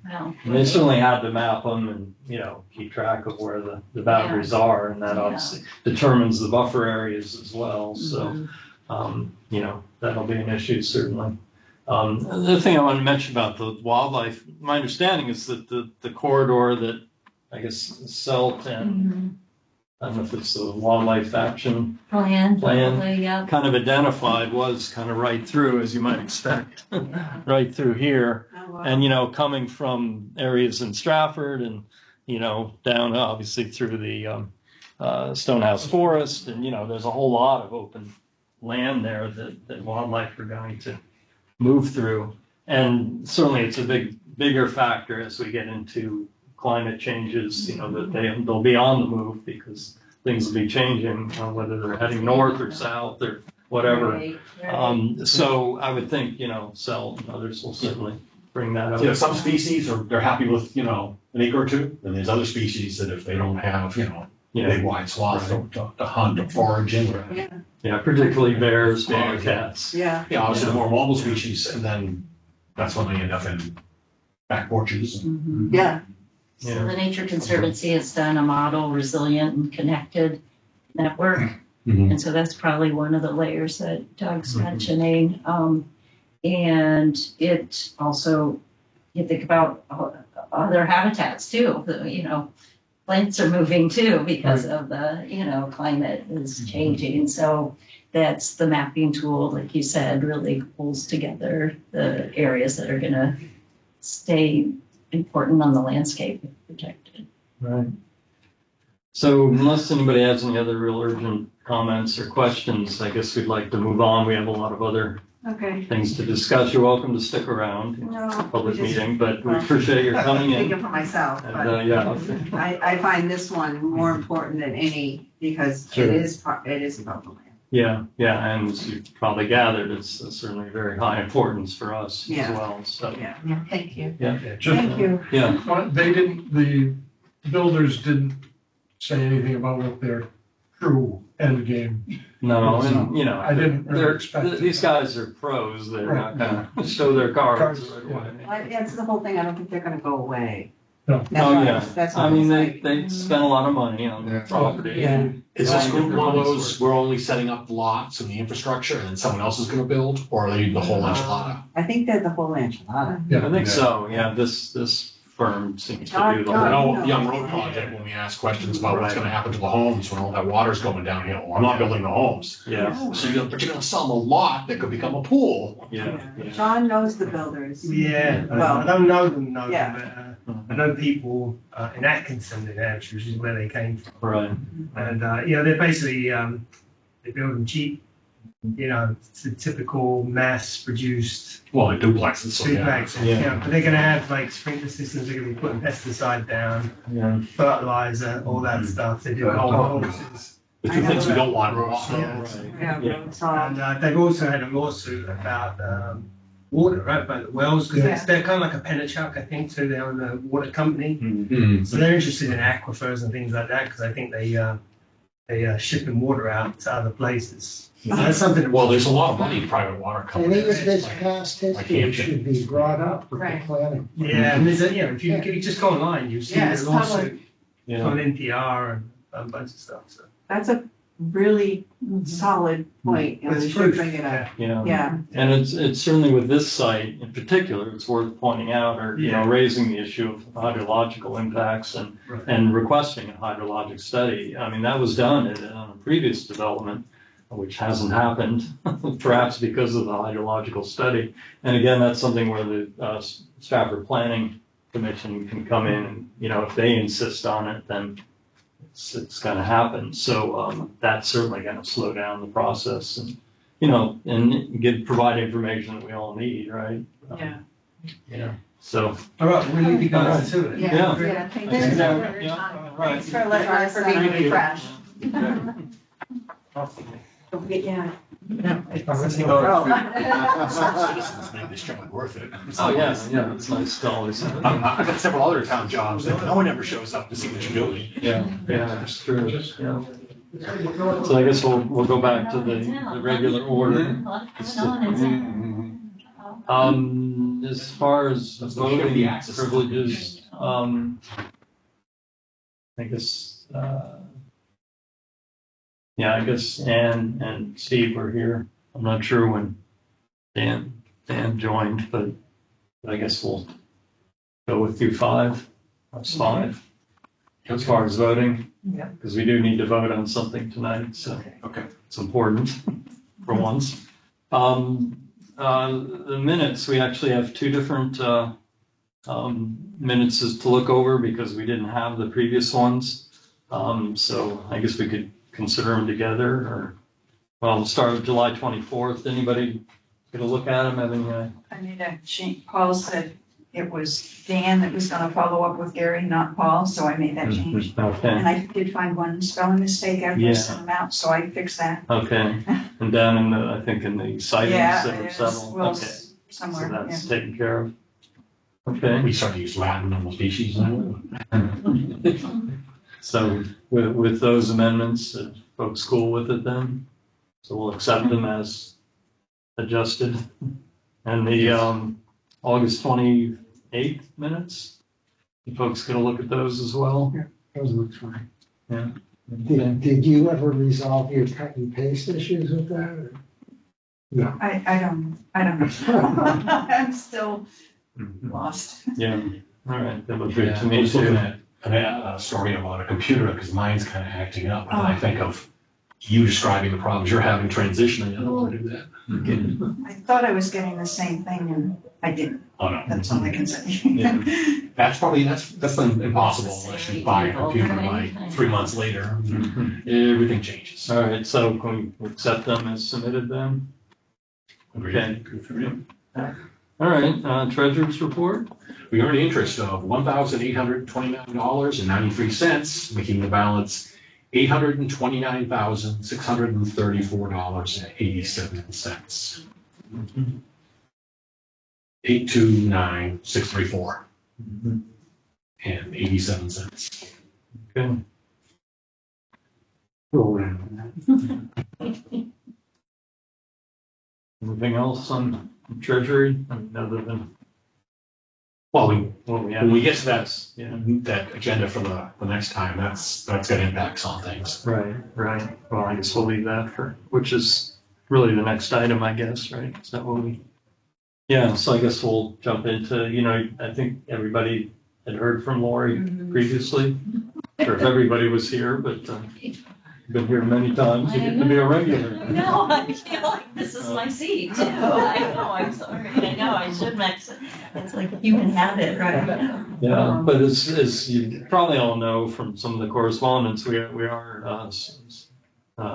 Speaker 1: yeah.
Speaker 10: Well,
Speaker 1: And they certainly have to map them and, you know, keep track of where the boundaries are, and that
Speaker 10: Yeah.
Speaker 1: obviously determines the buffer areas as well, so.
Speaker 10: mhm.
Speaker 1: You know, that'll be an issue certainly. The other thing I want to mention about the wildlife, my understanding is that the corridor that, I guess, CELT and,
Speaker 10: Mhm.
Speaker 1: I don't know if it's the wildlife action
Speaker 10: Plan,
Speaker 1: Plan.
Speaker 10: probably, yeah.
Speaker 1: kind of identified was kind of right through, as you might expect, right through here.
Speaker 4: Oh, wow.
Speaker 1: And, you know, coming from areas in Stratford and, you know, down obviously through the Stonehouse Forest. And, you know, there's a whole lot of open land there that wildlife are going to move through. And certainly it's a bigger factor as we get into climate changes, you know, that they'll be on the move because things will be changing, whether they're heading north or south or whatever.
Speaker 10: Right, right.
Speaker 1: So I would think, you know, CELT and others will certainly bring that up.
Speaker 9: You know, some species they're happy with, you know, an acre or two, and there's other species that if they don't have, you know, big wide swaths to hunt or forage in.
Speaker 4: Yeah,
Speaker 1: Yeah, particularly bears, bear cats.
Speaker 4: yeah.
Speaker 9: Yeah, obviously the more mobile species, and then that's when they end up in back porches.
Speaker 10: Mhm.
Speaker 4: Yeah,
Speaker 10: So the Nature Conservancy has done a model resilient and connected network.
Speaker 9: Mhm.
Speaker 10: And so that's probably one of the layers that Doug's
Speaker 1: Mhm.
Speaker 10: mentioning. And it also, you think about other habitats too, you know, plants are moving too because of the, you know, climate is changing. So that's the mapping tool, like you said, really pulls together the areas that are gonna stay important on the landscape if protected.
Speaker 1: Right. So unless anybody has any other real urgent comments or questions, I guess we'd like to move on. We have a lot of other
Speaker 4: okay.
Speaker 1: things to discuss. You're welcome to stick around. It's
Speaker 4: No,
Speaker 1: a public
Speaker 4: we just-
Speaker 1: meeting, but we appreciate your coming in.
Speaker 4: Thinking for myself,
Speaker 1: And,
Speaker 4: but
Speaker 1: yeah,
Speaker 4: I find this one more important than any because
Speaker 1: Sure.
Speaker 4: it is about the land.
Speaker 1: yeah, and as you probably gathered, it's certainly very high importance for us as
Speaker 4: Yeah.
Speaker 1: well, so.
Speaker 4: Yeah, thank you.
Speaker 3: Just,
Speaker 4: Thank you.
Speaker 1: Yeah,
Speaker 3: the builders didn't say anything about what their true end game.
Speaker 1: no, and, you know.
Speaker 3: I didn't really
Speaker 1: they're-
Speaker 3: expect it.
Speaker 1: These guys are pros. They're
Speaker 3: Right.
Speaker 1: not gonna show their cards
Speaker 3: Cards,
Speaker 1: right
Speaker 3: yeah.
Speaker 1: away.
Speaker 4: That's the whole thing. I don't think they're gonna go away.
Speaker 3: No.
Speaker 4: That's
Speaker 1: Oh,
Speaker 4: why-
Speaker 1: yeah.
Speaker 4: That's
Speaker 1: I
Speaker 4: what
Speaker 1: mean,
Speaker 4: it's
Speaker 1: they
Speaker 4: like.
Speaker 1: spent a lot of money on the
Speaker 6: Yeah.
Speaker 1: property.
Speaker 4: Yeah.
Speaker 9: Is this
Speaker 1: Right.
Speaker 9: one of those, we're only setting up lots and the infrastructure, and then someone else is gonna build, or are they the whole enchilada?
Speaker 4: I think they're the whole enchilada.
Speaker 1: I think so, yeah, this firm seems to do the
Speaker 9: I
Speaker 1: whole.
Speaker 9: know the Young Road project, when we ask questions about what's gonna happen to the homes when all that water's going downhill, well, I'm not building the homes.
Speaker 1: Yeah,
Speaker 9: So but you're gonna sell them a lot that could become a pool.
Speaker 1: yeah,
Speaker 4: John knows the builders.
Speaker 11: Yeah,
Speaker 4: Well,
Speaker 11: I don't know them,
Speaker 4: yeah.
Speaker 11: but I know people in Atkinson in Hampshire, which is where they came from.
Speaker 1: right,
Speaker 11: And, you know, they're basically, they build them cheap. You know, it's a typical mass-produced
Speaker 9: Well, the duplexes, so yeah.
Speaker 11: duplex.
Speaker 1: Yeah.
Speaker 11: You know, but they're going to have like sprinkler systems. They're going to be putting pesticide down,
Speaker 1: yeah.
Speaker 11: fertilizer, all that stuff. They do whole houses.
Speaker 9: The two things we don't want are water.
Speaker 11: Yeah.
Speaker 4: Yeah,
Speaker 1: Yeah.
Speaker 4: so,
Speaker 11: And they've also had a lawsuit about water, right, about the wells, because
Speaker 4: Yeah.
Speaker 11: they're kind of like a Penachuk, I think, too. They own a water company.
Speaker 9: Mhm.
Speaker 11: So they're interested in aquifers and things like that because I think they shipping water out to other places. So that's something.
Speaker 9: Well, there's a lot of money in private water
Speaker 2: Any
Speaker 9: companies.
Speaker 2: of this past history should be brought up with the
Speaker 4: Right.
Speaker 2: planning.
Speaker 11: Yeah, and there's a, you know, if you just go online, you see
Speaker 4: Yeah,
Speaker 11: there's
Speaker 4: it's
Speaker 11: a lawsuit
Speaker 1: Yeah.
Speaker 11: on NPR and a bunch of stuff. So
Speaker 4: that's a really solid point, and we
Speaker 11: It's
Speaker 4: should
Speaker 11: proof,
Speaker 4: bring it up.
Speaker 1: Yeah,
Speaker 4: Yeah,
Speaker 1: and it's certainly with this site in particular, it's worth pointing out, or, you know,
Speaker 11: Yeah.
Speaker 1: raising the issue of hydrological impacts and,
Speaker 11: Right.
Speaker 1: and requesting a hydrologic study. I mean, that was done on a previous development, which hasn't happened, perhaps because of the hydrological study. And again, that's something where the Stafford Planning Commission can come in and, if they insist on it, then it's going to happen. So that's certainly going to slow down the process and, and provide information that we all need, right?
Speaker 4: Yeah.
Speaker 1: So.
Speaker 11: All right, we need to go to it.
Speaker 1: Yeah.
Speaker 4: Yeah, thank you.
Speaker 1: Right.
Speaker 4: Thanks for letting us,
Speaker 5: being refreshed.
Speaker 4: Yeah.
Speaker 9: Citizens made this job worth it.
Speaker 1: Oh, yeah, it's nice to always.
Speaker 9: I've got several other town jobs that no one ever shows up to see what you're doing.
Speaker 1: Yeah, that's true, yeah. So I guess we'll go back to the regular order. As far as voting privileges, I guess, I guess Ann and Steve were here. I'm not sure when Dan joined, but I guess we'll go with you five. That's five. As far as voting, because we do need to vote on something tonight, so it's important for once. The minutes, we actually have two different minutes to look over because we didn't have the previous ones. So I guess we could consider them together, or we'll start with July 24th. Anybody gonna look at them?
Speaker 12: I need a change. Paul said it was Dan that was gonna follow up with Gary, not Paul, so I made that change.
Speaker 1: Okay.
Speaker 12: And I did find one spelling mistake after I sent them out, so I fixed that.
Speaker 1: Okay. And down in I think in the sightings there were several.
Speaker 12: Well,
Speaker 1: Okay.
Speaker 12: somewhere,
Speaker 1: So that's taken care of. Okay.
Speaker 9: We started to use Latin on the species now.
Speaker 1: So with those amendments, folks cool with it then? So we'll accept them as adjusted. And the August 28th minutes, you folks gonna look at those as well?
Speaker 2: Yeah, those look fine.
Speaker 1: Yeah.
Speaker 2: Did you ever resolve your cut and paste issues with that? Or? No.
Speaker 12: I don't know. I'm still lost.
Speaker 1: Yeah, all right, that looked
Speaker 9: Yeah,
Speaker 1: good to
Speaker 9: I
Speaker 1: me
Speaker 9: was looking
Speaker 1: too.
Speaker 9: at a story about a computer because mine's kind of acting up. And I think of you describing the problems you're having transitioning. I don't want to do that.
Speaker 12: I thought I was getting the same thing and I didn't.
Speaker 9: Oh, no.
Speaker 12: That's all I can say.
Speaker 9: Yeah. That's impossible unless you buy a computer by 3 months later. Everything changes.
Speaker 1: All right, so can we accept them as submitted then? Okay. All right, treasurer's report?
Speaker 9: We earned interest of $1,829.93, making the balance $829,634.87. 829,634 and 87 cents.
Speaker 1: Okay.
Speaker 2: Go around that.
Speaker 1: Anything else on treasury, other than
Speaker 9: Well,
Speaker 1: what we have?
Speaker 9: when we get to that,
Speaker 1: Yeah.
Speaker 9: that agenda for the next time, that's got impacts on things.
Speaker 1: Right. Well, I guess we'll leave that which is really the next item, I guess, right? Is that what yeah, so I guess we'll jump into, I think everybody had heard from Lori previously. Sure if everybody was here, but been here many times. You get to be a regular.
Speaker 10: No, I feel like this is my seat too. I know, I'm sorry. I know, I should mention. It's like a human habit, right?
Speaker 1: Yeah, but as you probably all know from some of the correspondence, we are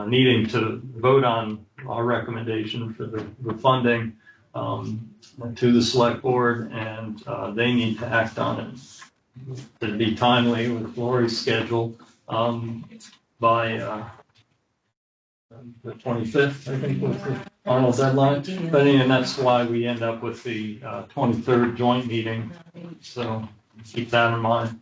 Speaker 1: needing to vote on our recommendation for the funding to the select board, and they need to act on it to be timely with Lori's schedule by the 25th, I think was the final deadline. But anyway, that's why we end up with the 23rd joint meeting. So keep that in mind.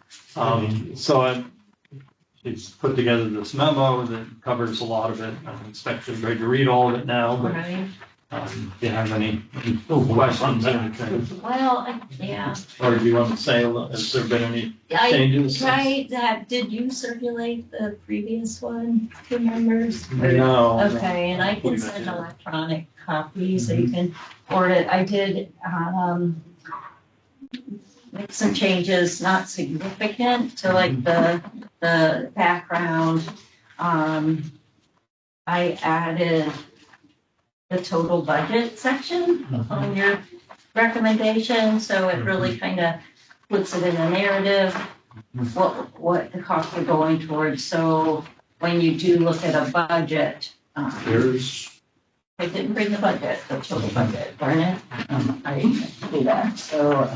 Speaker 1: She's put together this memo that covers a lot of it. I expect everybody to read all of it now, but if you have any questions or anything,
Speaker 10: Well, yeah.
Speaker 1: or do you want to say, has there been any changes?
Speaker 10: Did you circulate the previous one to members?
Speaker 1: No.
Speaker 10: Okay, and I can send electronic copies so you can forward it. I did, make some changes, not significant, to like the background. I added the total budget section on your recommendation, so it really kind of puts it in a narrative, what the costs are going towards. So when you do look at a budget, I didn't bring the budget, the total budget, darn it. I didn't do that, so,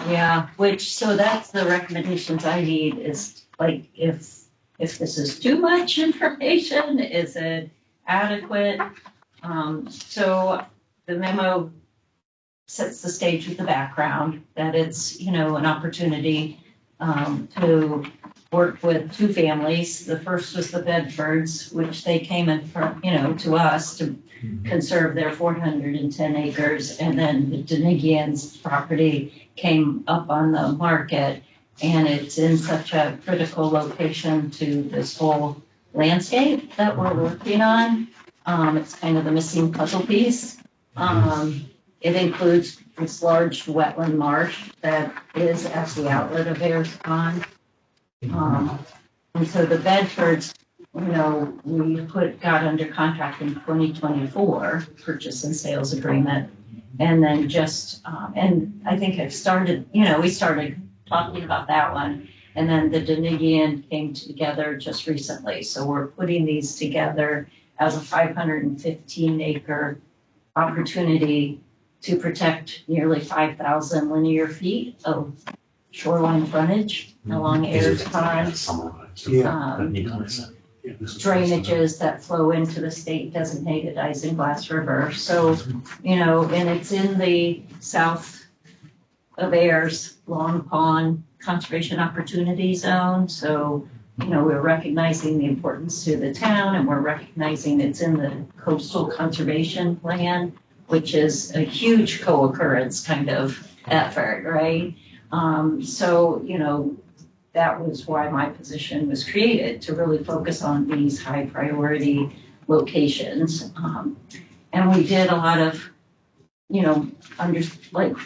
Speaker 10: yeah, so that's the recommendations I need is like, if this is too much information, is it adequate? So the memo sets the stage with the background, that it's, an opportunity to work with two families. The first was the Bedfords, which they came in from, to us to conserve their 410 acres. And then the Denigian's property came up on the market, and it's in such a critical location to this whole landscape that we're working on. It's kind of the missing puzzle piece. It includes this large wetland marsh that is at the outlet of Ayers Pond. And so the Bedfords, we got under contract in 2024, purchase and sales agreement. And then and I think we started talking about that one. And then the Denigian came together just recently. So we're putting these together as a 515 acre opportunity to protect nearly 5,000 linear feet of shoreline frontage along Ayers Pond. Drainages that flow into the state designated Isinglass River. So, and it's in the south of Ayers Long Pond Conservation Opportunity Zone. So, we're recognizing the importance to the town, and we're recognizing it's in the coastal conservation plan, which is a huge co-occurrence kind of effort, right? So, that was why my position was created, to really focus on these high priority locations. And we did a lot of,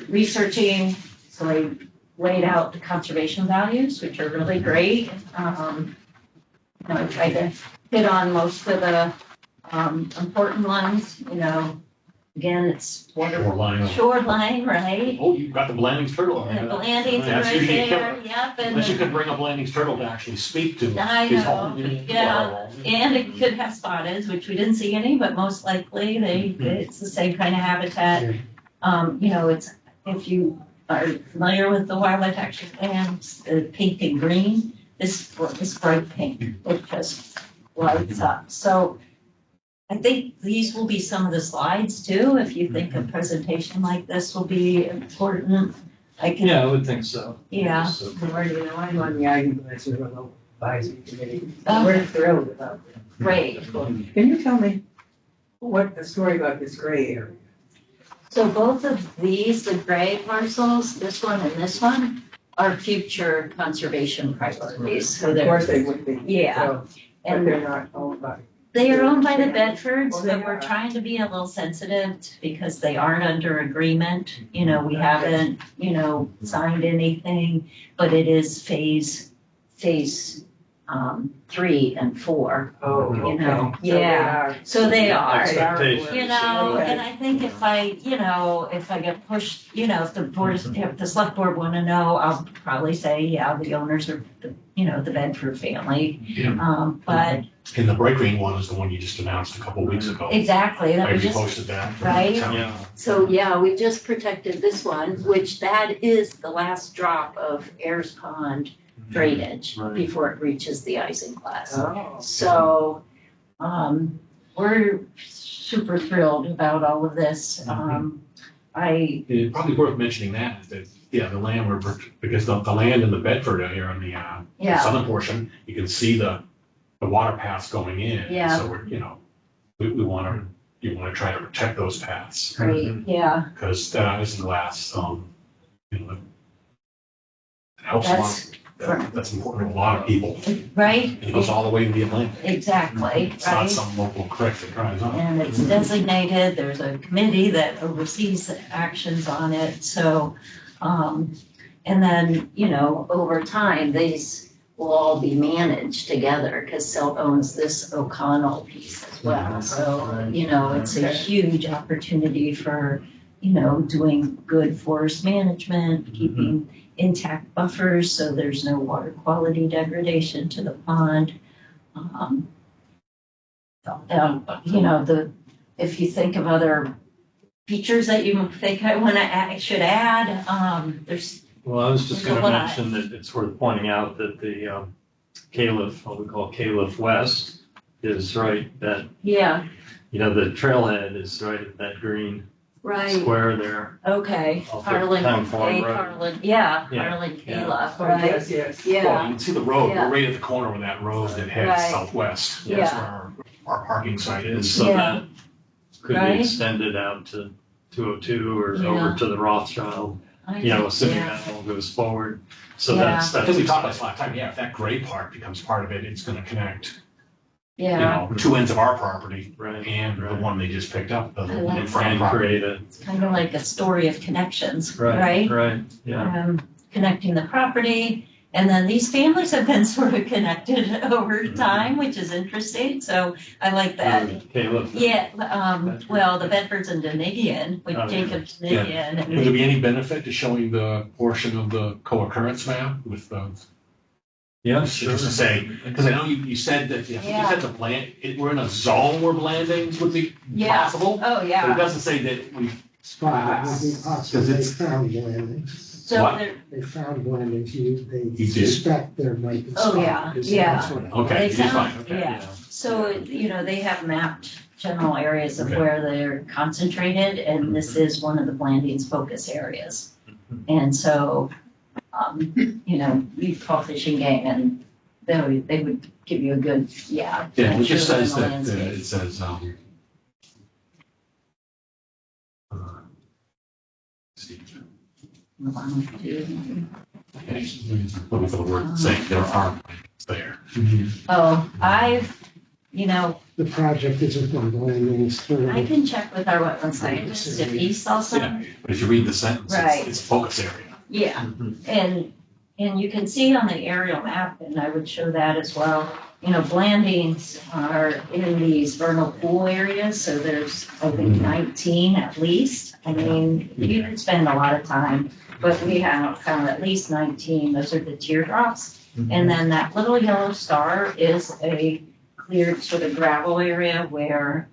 Speaker 10: researching. So I laid out the conservation values, which are really great. I tried to hit on most of the important ones, Again, it's shoreline, right?
Speaker 9: Oh, you've got the Blandings turtle.
Speaker 10: The Blandings are right there, yep.
Speaker 9: Unless you could bring a Blandings turtle to actually speak to.
Speaker 10: I know, yeah. And it could have spotters, which we didn't see any, but most likely it's the same kind of habitat. If you are familiar with the wildlife action plans, the pink and green, this bright pink, it just lights up. So I think these will be some of the slides too. If you think a presentation like this will be important,
Speaker 1: I would think so.
Speaker 10: Yeah.
Speaker 8: I'm on the Isinglass River Advisory Committee. We're thrilled about it.
Speaker 10: Great.
Speaker 8: Can you tell me what the story about this gray area?
Speaker 10: So both of these, the gray parcels, this one and this one, are future conservation priorities. So
Speaker 8: of course they would be.
Speaker 10: Yeah.
Speaker 8: So, but they're not owned by.
Speaker 10: They are owned by the Bedfords, but we're trying to be a little sensitive because they aren't under agreement. We haven't, signed anything, but it is phase 3 and 4.
Speaker 8: Oh, okay.
Speaker 10: Yeah. So they are.
Speaker 1: Expectations.
Speaker 10: And I think if I get pushed, if the select board want to know, I'll probably say, yeah, the owners are, the Bedford family.
Speaker 9: Yeah.
Speaker 10: But.
Speaker 9: And the bright green one is the one you just announced a couple of weeks ago.
Speaker 10: Exactly.
Speaker 9: I reposted that.
Speaker 10: Right?
Speaker 1: Yeah.
Speaker 10: So, we just protected this one, which that is the last drop of Ayers Pond drainage before it reaches the Isinglass.
Speaker 8: Oh.
Speaker 10: So, we're super thrilled about all of this.
Speaker 9: It's probably worth mentioning that the land because the land in the Bedford area on the southern portion, you can see the water paths going in.
Speaker 10: Yeah.
Speaker 9: So we want to try to protect those paths.
Speaker 10: Great. Yeah.
Speaker 9: Because that Isinglass, it helps a lot. That's important to a lot of people.
Speaker 10: Right.
Speaker 9: It goes all the way to the Atlantic.
Speaker 10: Exactly.
Speaker 9: It's not some local creek that dries up.
Speaker 10: And it's designated. There's a committee that oversees the actions on it. So, and then over time these will all be managed together because Selt owns this O'Connell piece as well. So, you know, it's a huge opportunity for, you know, doing good forest management, keeping intact buffers so there's no water quality degradation to the pond. You know, if you think of other features that you think I want to add, should add, there's.
Speaker 1: Well, I was just going to mention that it's worth pointing out that the Caliph, what we call Caliph West, is right that.
Speaker 10: Yeah.
Speaker 1: You know, the trailhead is right at that green square there.
Speaker 10: Okay. Harlan, yeah, Harlan Caliph, right?
Speaker 8: Yes, yes.
Speaker 9: Well,
Speaker 10: Yeah.
Speaker 9: you can see the road, we're right at the corner of that road that heads southwest.
Speaker 10: Yeah.
Speaker 9: That's where our parking site is.
Speaker 1: So that could
Speaker 10: Right.
Speaker 1: be extended out to 202 or over to the Rothschild, you know, assuming that all goes forward. So that's.
Speaker 9: I think we talked about this last time, if that gray part becomes part of it, it's gonna connect, you
Speaker 10: Yeah.
Speaker 9: know, two ends of our property
Speaker 1: Right.
Speaker 9: and the one they just picked up, the
Speaker 10: like
Speaker 9: in front of
Speaker 1: And
Speaker 9: the property.
Speaker 1: create a.
Speaker 10: It's kind of like a story of connections, right?
Speaker 1: Right, yeah.
Speaker 10: Connecting the property. And then these families have been sort of connected over time, which is interesting. So I like that.
Speaker 1: Caleb.
Speaker 10: Yeah, well, the Bedfords and Danigian, with Jacob Danigian.
Speaker 9: Would there be any benefit to showing the portion of the co-occurrence map with the?
Speaker 1: Yeah,
Speaker 9: Just to say, because I know you said that, you said the we're in a zone where blandings would be possible.
Speaker 10: Oh,
Speaker 9: But it
Speaker 10: yeah.
Speaker 9: doesn't say that we.
Speaker 2: Spot would be possible, they found landings.
Speaker 10: So
Speaker 9: What?
Speaker 10: there,
Speaker 2: They found landings, they
Speaker 9: You did?
Speaker 2: suspect there might be.
Speaker 10: Oh,
Speaker 2: spot.
Speaker 10: yeah,
Speaker 2: That's
Speaker 10: yeah.
Speaker 2: what I-
Speaker 9: Okay,
Speaker 10: They
Speaker 9: it is
Speaker 10: found-
Speaker 9: fine, okay.
Speaker 10: yeah. So, you know, they have mapped general areas of
Speaker 9: Okay.
Speaker 10: where they're concentrated, and this is one of the Blandings focus areas. And so, you know, you call fishing game and they would give you a good,
Speaker 9: Yeah, it
Speaker 10: picture
Speaker 9: just
Speaker 10: of
Speaker 9: says
Speaker 10: the
Speaker 9: that,
Speaker 10: landscape.
Speaker 9: it says, looking for the word saying there are there.
Speaker 10: Oh, you know,
Speaker 2: The project is within landings through.
Speaker 10: I can check with our wetland scientist if he saw some.
Speaker 9: Yeah, but if you read the sentence,
Speaker 10: Right.
Speaker 9: it's a focus area.
Speaker 10: Yeah, and you can see on the aerial map, and I would show that as well, you know, Blandings are in these vernal pool areas, so there's, I think, 19 at least. I mean, you could spend a lot of time, but we have found at least 19, those are the teardrops. And then that little yellow star is a cleared sort of gravel area where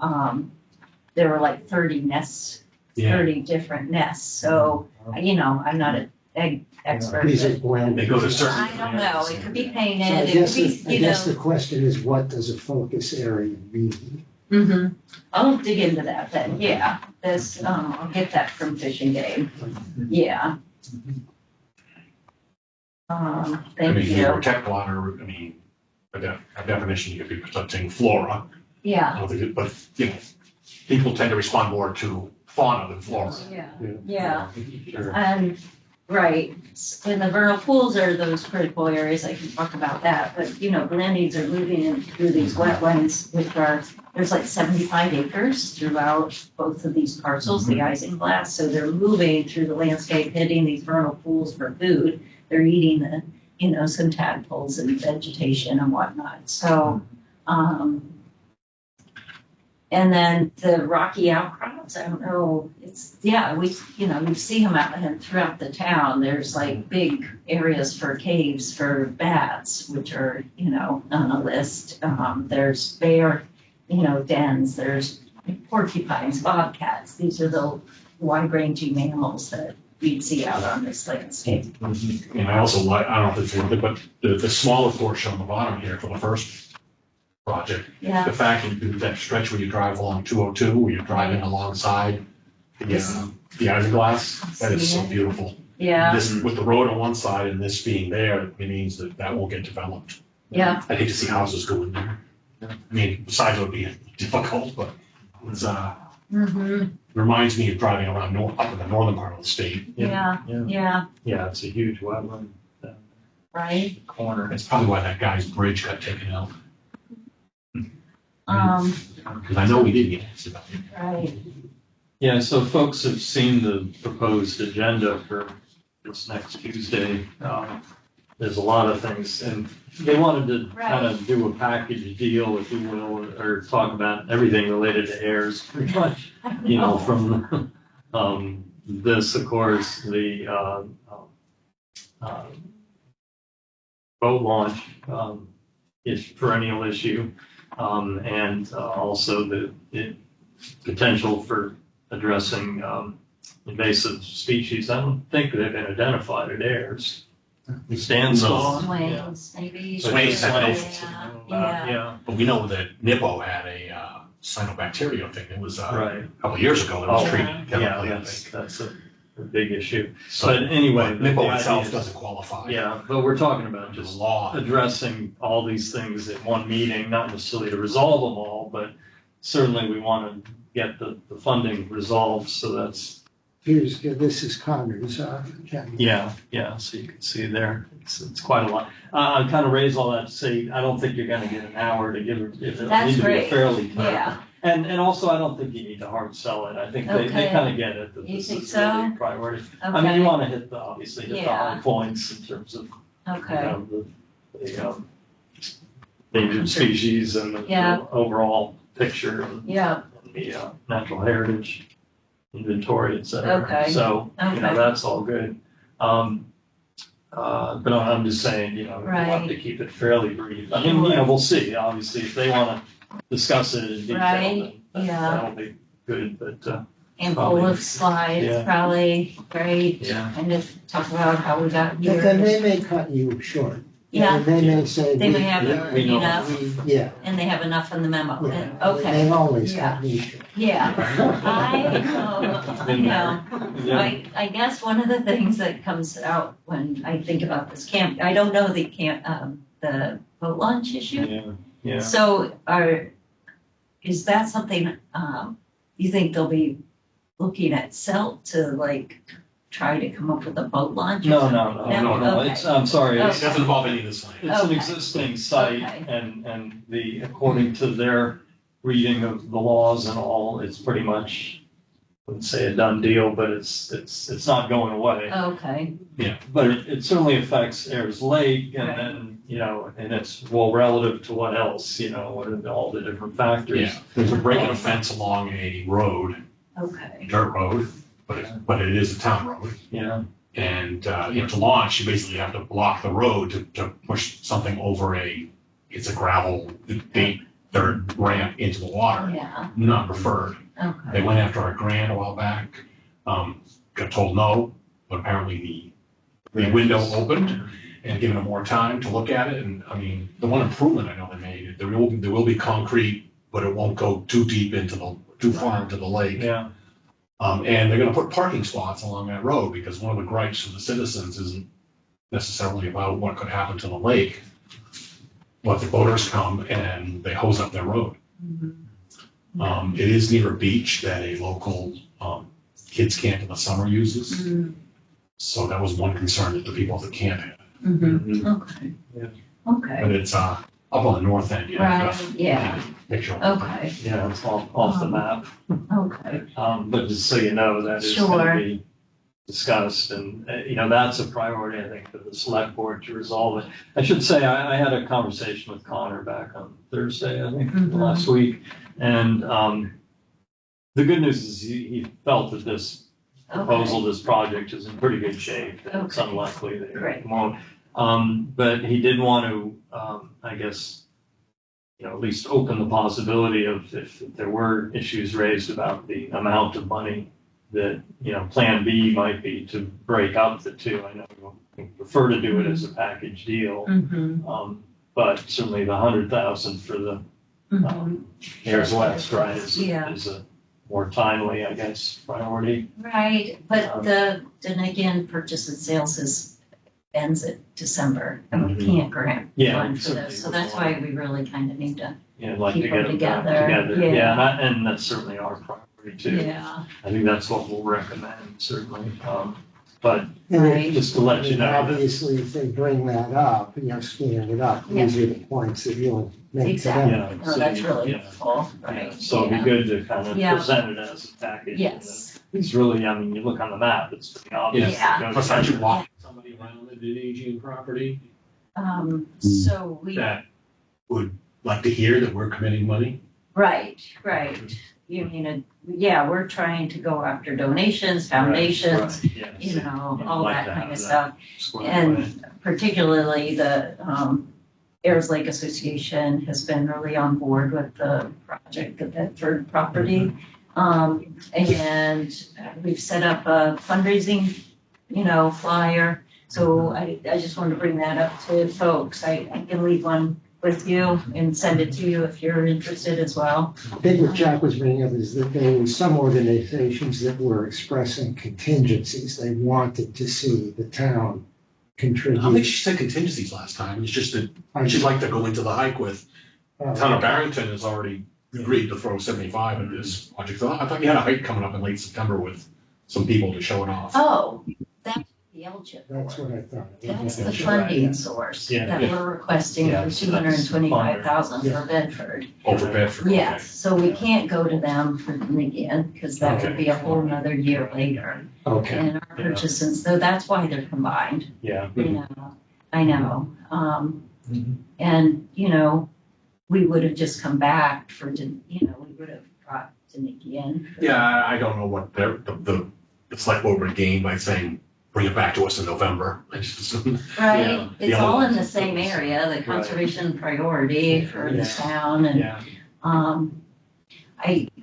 Speaker 10: there were like 30 nests, 30 different nests. So, you know, I'm not an egg expert.
Speaker 2: These are
Speaker 10: but
Speaker 2: blandings.
Speaker 9: They go to certain.
Speaker 10: I don't know, it could be
Speaker 2: So
Speaker 10: painted,
Speaker 2: I
Speaker 10: it could
Speaker 2: guess,
Speaker 10: be,
Speaker 2: I
Speaker 10: you
Speaker 2: guess
Speaker 10: know.
Speaker 2: the question is, what does a focus area mean?
Speaker 10: I'll dig into that then, yeah. This, I'll get that from Fish and Game, yeah.
Speaker 9: I
Speaker 10: Thank
Speaker 9: mean, you
Speaker 10: you,
Speaker 9: protect water, I mean, a definition, you could be protecting flora.
Speaker 10: yeah,
Speaker 9: I don't think but, you know, people tend to respond more to fauna than flora.
Speaker 10: yeah.
Speaker 1: Sure.
Speaker 10: And, right, and the vernal pools are those critical areas, I can talk about that, but, you know, Blandings are moving in through these wetlands, which are, there's like 75 acres throughout both of these parcels, the isinglass, so they're moving through the landscape, hitting these vernal pools for food, they're eating the, you know, some tadpoles and vegetation and whatnot, so, and then the rocky outcrops, I don't know, it's, yeah, we see them out and throughout the town. There's like big areas for caves for bats, which are, you know, on a list. There's bear, you know, dens, there's porcupines, bobcats. These are the wide-ranging mammals that we'd see out on this landscape.
Speaker 9: And I also like, I don't know if it's worth it, but the smaller portion on the bottom here for the first project.
Speaker 10: Yeah,
Speaker 9: The fact that you do that stretch where you drive along 202, where you're driving alongside the isinglass, that is so beautiful.
Speaker 10: yeah,
Speaker 9: This, with the road on one side and this being there, it means that that will get developed.
Speaker 10: yeah,
Speaker 9: I'd hate to see houses go in there. I mean, besides it would be difficult, but it's, reminds me of driving around up in the northern part of the state.
Speaker 10: yeah,
Speaker 1: Yeah, it's a huge wetland,
Speaker 10: right.
Speaker 1: corner.
Speaker 9: That's probably why that guy's bridge got taken out, because I know we did get asked about it.
Speaker 10: Right.
Speaker 1: Yeah, so folks have seen the proposed agenda for this next Tuesday. there's a lot of things, and they wanted to kind of do a package deal, if you will, or talk about everything related to airs, pretty much, from, this, of course, the, boat launch, is perennial issue, and also the potential for addressing, invasive species. I don't think they've been identified at airs. Standstill.
Speaker 10: Swains, maybe.
Speaker 9: Swains,
Speaker 1: Yeah.
Speaker 9: But we know that Nippo had a cyanobacteria thing. It was
Speaker 1: Right.
Speaker 9: a couple of years ago. It was treated chemically, I think.
Speaker 1: That's a big issue.
Speaker 9: So,
Speaker 1: But anyway,
Speaker 9: Nippo
Speaker 1: the
Speaker 9: itself
Speaker 1: idea is-
Speaker 9: doesn't qualify.
Speaker 1: Yeah, but we're talking about
Speaker 9: The
Speaker 1: just
Speaker 9: law.
Speaker 1: addressing all these things at one meeting, not necessarily to resolve them all, but certainly we want to get the funding resolved, so that's,
Speaker 2: This is Connor's, Ken.
Speaker 1: yeah, so you can see there, it's quite a lot. I kind of raise all that to say, I don't think you're gonna get an hour to give it, it'll
Speaker 10: That's
Speaker 1: need to be
Speaker 10: great.
Speaker 1: fairly tight.
Speaker 10: Yeah,
Speaker 1: And also, I don't think you need to hard sell it, I think they
Speaker 10: Okay.
Speaker 1: kind of get it, that
Speaker 10: You
Speaker 1: this
Speaker 10: think
Speaker 1: is really a
Speaker 10: so?
Speaker 1: priority. I mean, you
Speaker 10: okay,
Speaker 1: want to obviously hit the
Speaker 10: Yeah.
Speaker 1: high points in terms of
Speaker 10: okay,
Speaker 1: the endangered species and the
Speaker 10: Yeah.
Speaker 1: overall picture and
Speaker 10: yeah,
Speaker 1: the natural heritage inventory, et cetera.
Speaker 10: Okay.
Speaker 1: So,
Speaker 10: Okay.
Speaker 1: that's all good. But I'm just saying, we want
Speaker 10: Right.
Speaker 1: to keep it fairly brief. I mean,
Speaker 10: Sure.
Speaker 1: we'll see, obviously, if they want to discuss it in detail,
Speaker 10: Right.
Speaker 1: then
Speaker 10: Yeah.
Speaker 1: that'll be good, but,
Speaker 10: and
Speaker 1: Probably.
Speaker 10: full of slides,
Speaker 1: Yeah.
Speaker 10: probably, great,
Speaker 1: yeah.
Speaker 10: and just talk about how we got
Speaker 2: And then
Speaker 10: here.
Speaker 2: they may cut you short.
Speaker 10: Yeah.
Speaker 2: And they may say.
Speaker 10: They may
Speaker 2: we-
Speaker 10: have
Speaker 1: we know.
Speaker 10: enough,
Speaker 2: Yeah.
Speaker 10: and they have enough in the memo,
Speaker 2: Yeah.
Speaker 10: and, okay,
Speaker 2: They always
Speaker 10: Yeah.
Speaker 2: cut me short.
Speaker 10: yeah.
Speaker 1: Been there. Yeah.
Speaker 10: I guess one of the things that comes out when I think about this camp, I don't know the boat launch issue.
Speaker 1: Yeah, yeah.
Speaker 10: So is that something, you think they'll be looking at SELT to try to come up with a boat launch? or
Speaker 1: No,
Speaker 10: something?
Speaker 1: no,
Speaker 10: Okay.
Speaker 1: I'm sorry,
Speaker 9: It
Speaker 1: it's,
Speaker 9: doesn't involve any of this land.
Speaker 1: it's an
Speaker 10: Okay.
Speaker 1: existing site
Speaker 10: Okay.
Speaker 1: and according to their reading of the laws and all, it's pretty much, I wouldn't say a done deal, but it's not going away.
Speaker 10: Okay,
Speaker 1: But it certainly affects Ayers Lake and
Speaker 10: Right.
Speaker 1: then, and it's relative to what else, what are all the different factors.
Speaker 9: Yeah, there's a break in a fence along a road,
Speaker 10: okay,
Speaker 9: dirt road, but it is a town road.
Speaker 1: Yeah,
Speaker 9: And, to launch, you basically have to block the road to push something over it's a gravel, deep dirt ramp into the water,
Speaker 10: yeah,
Speaker 9: not preferred. They
Speaker 10: okay,
Speaker 9: went after our grant a while back, got told no, but apparently the window opened and given them more time to look at it. And I mean, the one improvement I know they made, there will be concrete, but it won't go too deep too far into the lake.
Speaker 1: yeah,
Speaker 9: And they're gonna put parking spots along that road, because one of the gripes from the citizens isn't necessarily about what could happen to the lake. But the boaters come and they hose up their road. It is near a beach that a local, kids camp in the summer uses.
Speaker 10: Mhm.
Speaker 9: So that was one concern that the people at the camp had.
Speaker 10: Mhm. Okay,
Speaker 1: Yeah.
Speaker 10: okay,
Speaker 9: But it's, up on the north end,
Speaker 10: right, yeah,
Speaker 9: Picture.
Speaker 10: okay,
Speaker 1: yeah, it's off the map.
Speaker 10: okay,
Speaker 1: But just so you know, that is
Speaker 10: Sure.
Speaker 1: going to be discussed, and, that's a priority, I think, for the select board to resolve it. I should say, I had a conversation with Connor back on Thursday, I think,
Speaker 10: Mhm.
Speaker 1: last week, and the good news is he felt that this proposal, this project is in pretty good shape, and it's
Speaker 10: Okay.
Speaker 1: unlikely that
Speaker 10: Great.
Speaker 1: it won't. But he did want to, I guess, at least open the possibility of if there were issues raised about the amount of money that, Plan B might be to break up the two. I know we prefer to do it as a package deal,
Speaker 10: mhm,
Speaker 1: but certainly the 100,000 for the
Speaker 10: mhm.
Speaker 1: Ayers West, right,
Speaker 10: Yeah.
Speaker 1: is a more timely, I guess, priority.
Speaker 10: Right, but then again, purchase and sales ends at December, and we
Speaker 1: Mhm.
Speaker 10: can't grant
Speaker 1: Yeah,
Speaker 10: one for
Speaker 1: certainly
Speaker 10: this, so that's why we really kind of need to,
Speaker 1: Like to
Speaker 10: Keep
Speaker 1: get
Speaker 10: them
Speaker 1: them
Speaker 10: together,
Speaker 1: together.
Speaker 10: yeah.
Speaker 1: Yeah, and that's certainly our priority too.
Speaker 10: yeah,
Speaker 1: I think that's what we'll recommend, certainly. But
Speaker 2: And
Speaker 10: Right.
Speaker 1: just to let you know that,
Speaker 2: Obviously, if they bring that up, scaling it up, these are the points that you'll make to
Speaker 10: exactly,
Speaker 2: them.
Speaker 1: Yeah,
Speaker 10: no,
Speaker 1: so
Speaker 10: that's
Speaker 1: you-
Speaker 10: really
Speaker 1: yeah.
Speaker 10: helpful,
Speaker 1: yeah,
Speaker 10: right?
Speaker 1: so it'd be
Speaker 10: Yeah.
Speaker 1: good to kind of
Speaker 10: Yeah.
Speaker 1: present it as a package.
Speaker 10: Yes,
Speaker 1: It's really, you look on the map, it's pretty obvious.
Speaker 10: Yeah.
Speaker 1: It goes
Speaker 9: Plus, aren't you
Speaker 1: everywhere.
Speaker 9: walking somebody around the Danagian property
Speaker 10: So we,
Speaker 9: that would like to hear that we're committing money?
Speaker 10: right. You mean, yeah, we're trying to go after donations, foundations,
Speaker 1: Right, yes.
Speaker 10: you know, all
Speaker 1: Like
Speaker 10: that
Speaker 1: to
Speaker 10: kind
Speaker 1: have
Speaker 10: of
Speaker 1: that
Speaker 10: stuff.
Speaker 1: squared away.
Speaker 10: And particularly the Ayers Lake Association has been really on board with the project, the Bedford property. And we've set up a fundraising, you know, flyer. So I just wanted to bring that up to folks. I can leave one with you and send it to you if you're interested as well.
Speaker 2: I think what Jack was bringing up is that there were some organizations that were expressing contingencies. They wanted to see the town
Speaker 9: I think
Speaker 2: contribute.
Speaker 9: she said contingencies last time. It's just that she'd like to go into the hike with. Town of Barrington has already agreed to throw 75 in this project. So I thought you had a hike coming up in late September with some people to show it off.
Speaker 10: Oh, that's the LGIP.
Speaker 2: That's what I thought.
Speaker 10: That's the
Speaker 1: Right,
Speaker 10: funding
Speaker 1: yeah.
Speaker 10: source
Speaker 1: Yeah.
Speaker 10: that we're requesting
Speaker 1: Yeah,
Speaker 10: for
Speaker 1: so
Speaker 10: two hundred and
Speaker 1: that's
Speaker 10: twenty-five thousand for Bedford.
Speaker 9: Over Bedford. okay.
Speaker 10: Yes, so we can't go to them for them again, because that would be a whole nother year later.
Speaker 1: Okay,
Speaker 10: And our purchases, so that's why they're combined,
Speaker 1: yeah.
Speaker 10: you know, I know.
Speaker 1: Mhm.
Speaker 10: And, you know, we would have just come back for, you know, we would have brought Nikki in.
Speaker 9: Yeah, I don't know what the select board would gain by saying, bring it back to us in November. I just assumed.
Speaker 10: Right,
Speaker 1: Yeah.
Speaker 10: it's
Speaker 9: The
Speaker 10: all
Speaker 9: other
Speaker 10: in the
Speaker 9: ones.
Speaker 10: same area, the conservation priority for the town and,
Speaker 1: Yeah,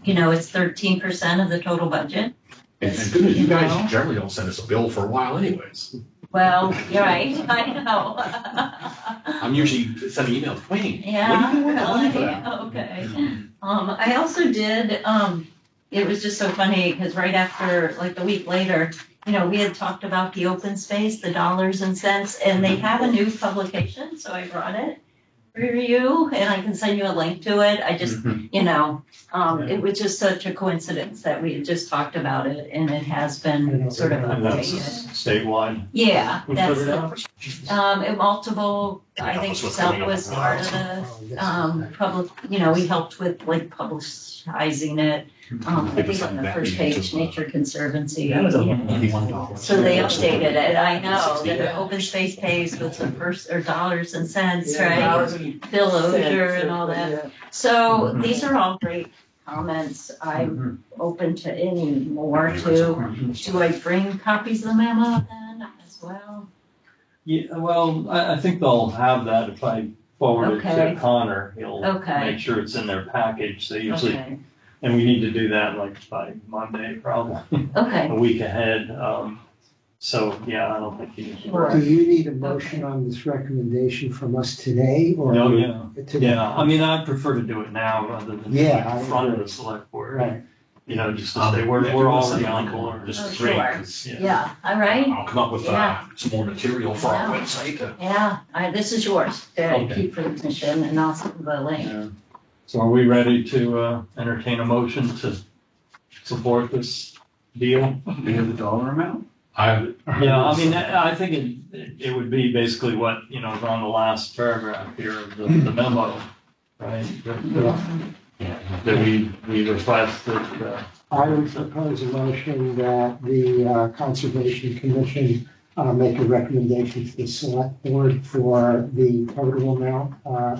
Speaker 10: you know, it's 13% of the total budget.
Speaker 9: And good news, you
Speaker 10: You know?
Speaker 9: guys generally don't send us a bill for a while anyways.
Speaker 10: Well, you're right, I know.
Speaker 9: I'm usually sending emails, Wayne,
Speaker 10: Yeah,
Speaker 9: when are you doing the money for
Speaker 10: really,
Speaker 9: that?
Speaker 10: okay. I also did, it was just so funny, because right after, like the week later, you know, we had talked about the open space, the dollars and cents, and they have a new publication, so I brought it for you, and I can send you a link to it. I just, you know, it was just such a coincidence that we had just talked about it, and it has been sort of
Speaker 1: and that's
Speaker 10: updated.
Speaker 1: statewide.
Speaker 10: Yeah,
Speaker 1: Who
Speaker 10: that's,
Speaker 1: put it out?
Speaker 10: in multiple, I think South was part of the, public, you know, we helped with like publicizing it. I think on the first page, Nature Conservancy.
Speaker 9: That was a
Speaker 10: you know.
Speaker 9: $91.
Speaker 10: So they updated it, I know, the open space pays with the first, or dollars and cents, right? Phil Ozier and all that. So these are all great comments. I'm open to any more too. Do I bring copies of the memo then as well?
Speaker 1: Yeah, well, I think they'll have that if I forward it
Speaker 10: Okay.
Speaker 1: to Connor. He'll
Speaker 10: Okay.
Speaker 1: make sure it's in their package. They usually,
Speaker 10: Okay,
Speaker 1: and we need to do that like by Monday, probably,
Speaker 10: okay.
Speaker 1: a week ahead. So, yeah, I don't think you need to.
Speaker 10: Sure.
Speaker 2: Do you need a motion on this recommendation from us today or?
Speaker 1: No, yeah.
Speaker 2: Today?
Speaker 1: Yeah, I mean, I prefer to do it now rather than
Speaker 2: Yeah,
Speaker 1: in
Speaker 2: I
Speaker 1: front of
Speaker 2: agree.
Speaker 1: the select board.
Speaker 2: Right.
Speaker 1: You know, just to say, we're already on board.
Speaker 9: This
Speaker 10: Oh,
Speaker 9: is great,
Speaker 10: sure.
Speaker 9: 'cause
Speaker 10: Yeah, all right.
Speaker 9: I'll come up with
Speaker 10: Yeah.
Speaker 9: some more material for our
Speaker 10: Yeah.
Speaker 9: website.
Speaker 10: Yeah, this is yours to
Speaker 1: Okay.
Speaker 10: keep for the commission and I'll send the link.
Speaker 1: Yeah. So are we ready to entertain a motion to support this deal?
Speaker 7: Do you have the dollar amount?
Speaker 1: Yeah, I mean, I think it would be basically what, you know, is on the last paragraph here of the memo, right? That we requested,
Speaker 2: I would propose a motion that the Conservation Commission make a recommendation to the Select Board for the total amount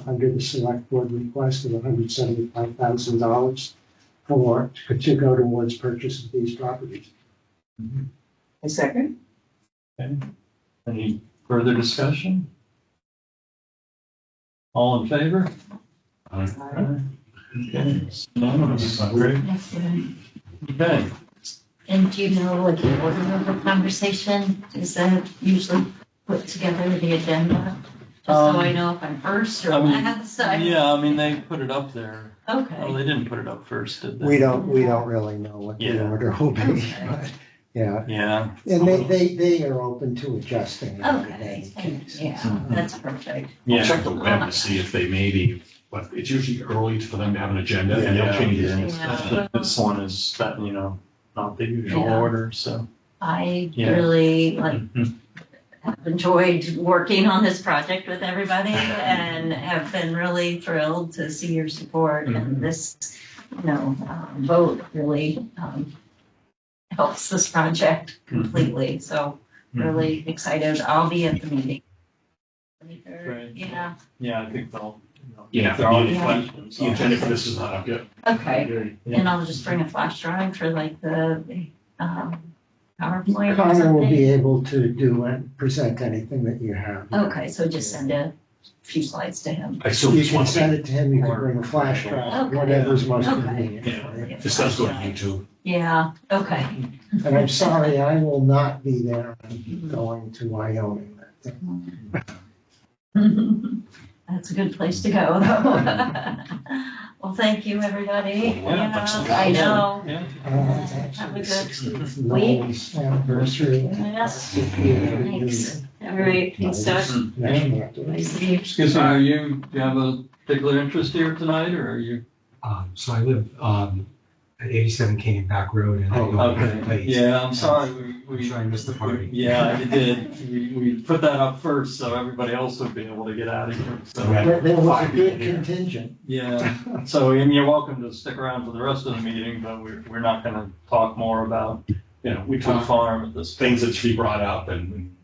Speaker 2: under the Select Board request of $175,000 to go towards purchase of these properties.
Speaker 8: A second?
Speaker 1: any further discussion? All in favor? Okay. Unanimous. Great.
Speaker 10: That's good.
Speaker 1: Okay.
Speaker 10: And do you know what the order of the conversation is that usually put together the agenda? Just so I know if I'm first or
Speaker 1: I mean,
Speaker 10: last.
Speaker 1: Yeah, I mean, they put it up there. Oh,
Speaker 10: Okay,
Speaker 1: they didn't put it up first, did they?
Speaker 2: We don't really know what the
Speaker 1: Yeah.
Speaker 2: order will be,
Speaker 10: Okay.
Speaker 2: but, yeah.
Speaker 1: Yeah.
Speaker 2: And they are open to adjusting it in
Speaker 10: okay,
Speaker 2: any case.
Speaker 10: yeah, that's perfect.
Speaker 9: I'll
Speaker 1: Yeah.
Speaker 9: check the web to see if they maybe, but it's usually early for them to have an agenda and they'll change it.
Speaker 10: Yeah.
Speaker 1: This one is, that, you know, not the usual
Speaker 10: Yeah.
Speaker 1: order, so.
Speaker 10: I
Speaker 1: Yeah.
Speaker 10: really
Speaker 1: Mhm.
Speaker 10: have enjoyed working on this project with everybody and have been really thrilled to see your support and this, you know, vote really helps this project completely. So really excited. I'll be at the meeting.
Speaker 1: Right.
Speaker 10: Yeah,
Speaker 1: Yeah, I think they'll,
Speaker 9: Yeah,
Speaker 1: if there are any
Speaker 10: yeah.
Speaker 1: questions.
Speaker 9: The agenda for this is not up yet.
Speaker 10: okay.
Speaker 1: Yeah.
Speaker 10: And I'll just bring a flash drive for like the, PowerPoint or
Speaker 2: Connor will be
Speaker 10: something.
Speaker 2: able to do and present anything that you have.
Speaker 10: Okay, so just send a few slides to him.
Speaker 9: I assume
Speaker 2: You
Speaker 9: this
Speaker 2: can
Speaker 9: one,
Speaker 2: send it to him, you can bring a flash drive,
Speaker 10: Okay.
Speaker 2: whatever's most
Speaker 10: Okay.
Speaker 2: convenient for you.
Speaker 9: this does go to YouTube.
Speaker 10: Yeah, okay.
Speaker 2: And I'm sorry, I will not be there. I'm going to Wyoming that day.
Speaker 10: That's a good place to go, though. Well, thank you, everybody.
Speaker 1: Yeah,
Speaker 9: thanks.
Speaker 10: I know.
Speaker 1: Yeah.
Speaker 2: It's
Speaker 10: Have a
Speaker 2: actually
Speaker 10: good
Speaker 2: 60th Noel's anniversary.
Speaker 10: Yes.
Speaker 2: Thanks.
Speaker 10: All right, thanks, Doug. Nice to meet you.
Speaker 1: Excuse me, do you have a particular interest here tonight, or are you?
Speaker 13: So I live at 87 Canyon Back Road, and I go to the place.
Speaker 1: Yeah, I'm sorry,
Speaker 13: I'm sure I missed the party.
Speaker 1: Yeah, you did. We put that up first, so everybody else would be able to get out of here, so.
Speaker 2: There was a good contingent.
Speaker 1: Yeah, so, and you're welcome to stick around for the rest of the meeting, but we're not gonna talk more about
Speaker 9: You know, we
Speaker 1: the
Speaker 9: talk
Speaker 1: farm at this point.
Speaker 9: things that should be brought up, and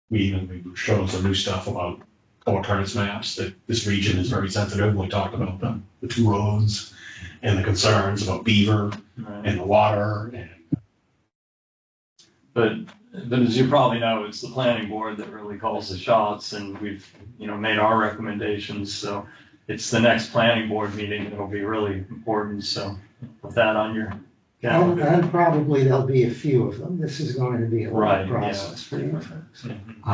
Speaker 9: we showed some new stuff about co-occurrence maps, that this region is very sensitive. We talked about the two roads and the concerns about beaver
Speaker 1: Right.
Speaker 9: and the water, and
Speaker 1: But as you probably know, it's the planning board that really calls the shots, and we've, made our recommendations, so it's the next planning board meeting that'll be really important, so put that on your calendar.
Speaker 2: And probably there'll be a few of them. This is going to be a
Speaker 1: Right,
Speaker 2: long
Speaker 1: yeah.
Speaker 2: process for you folks.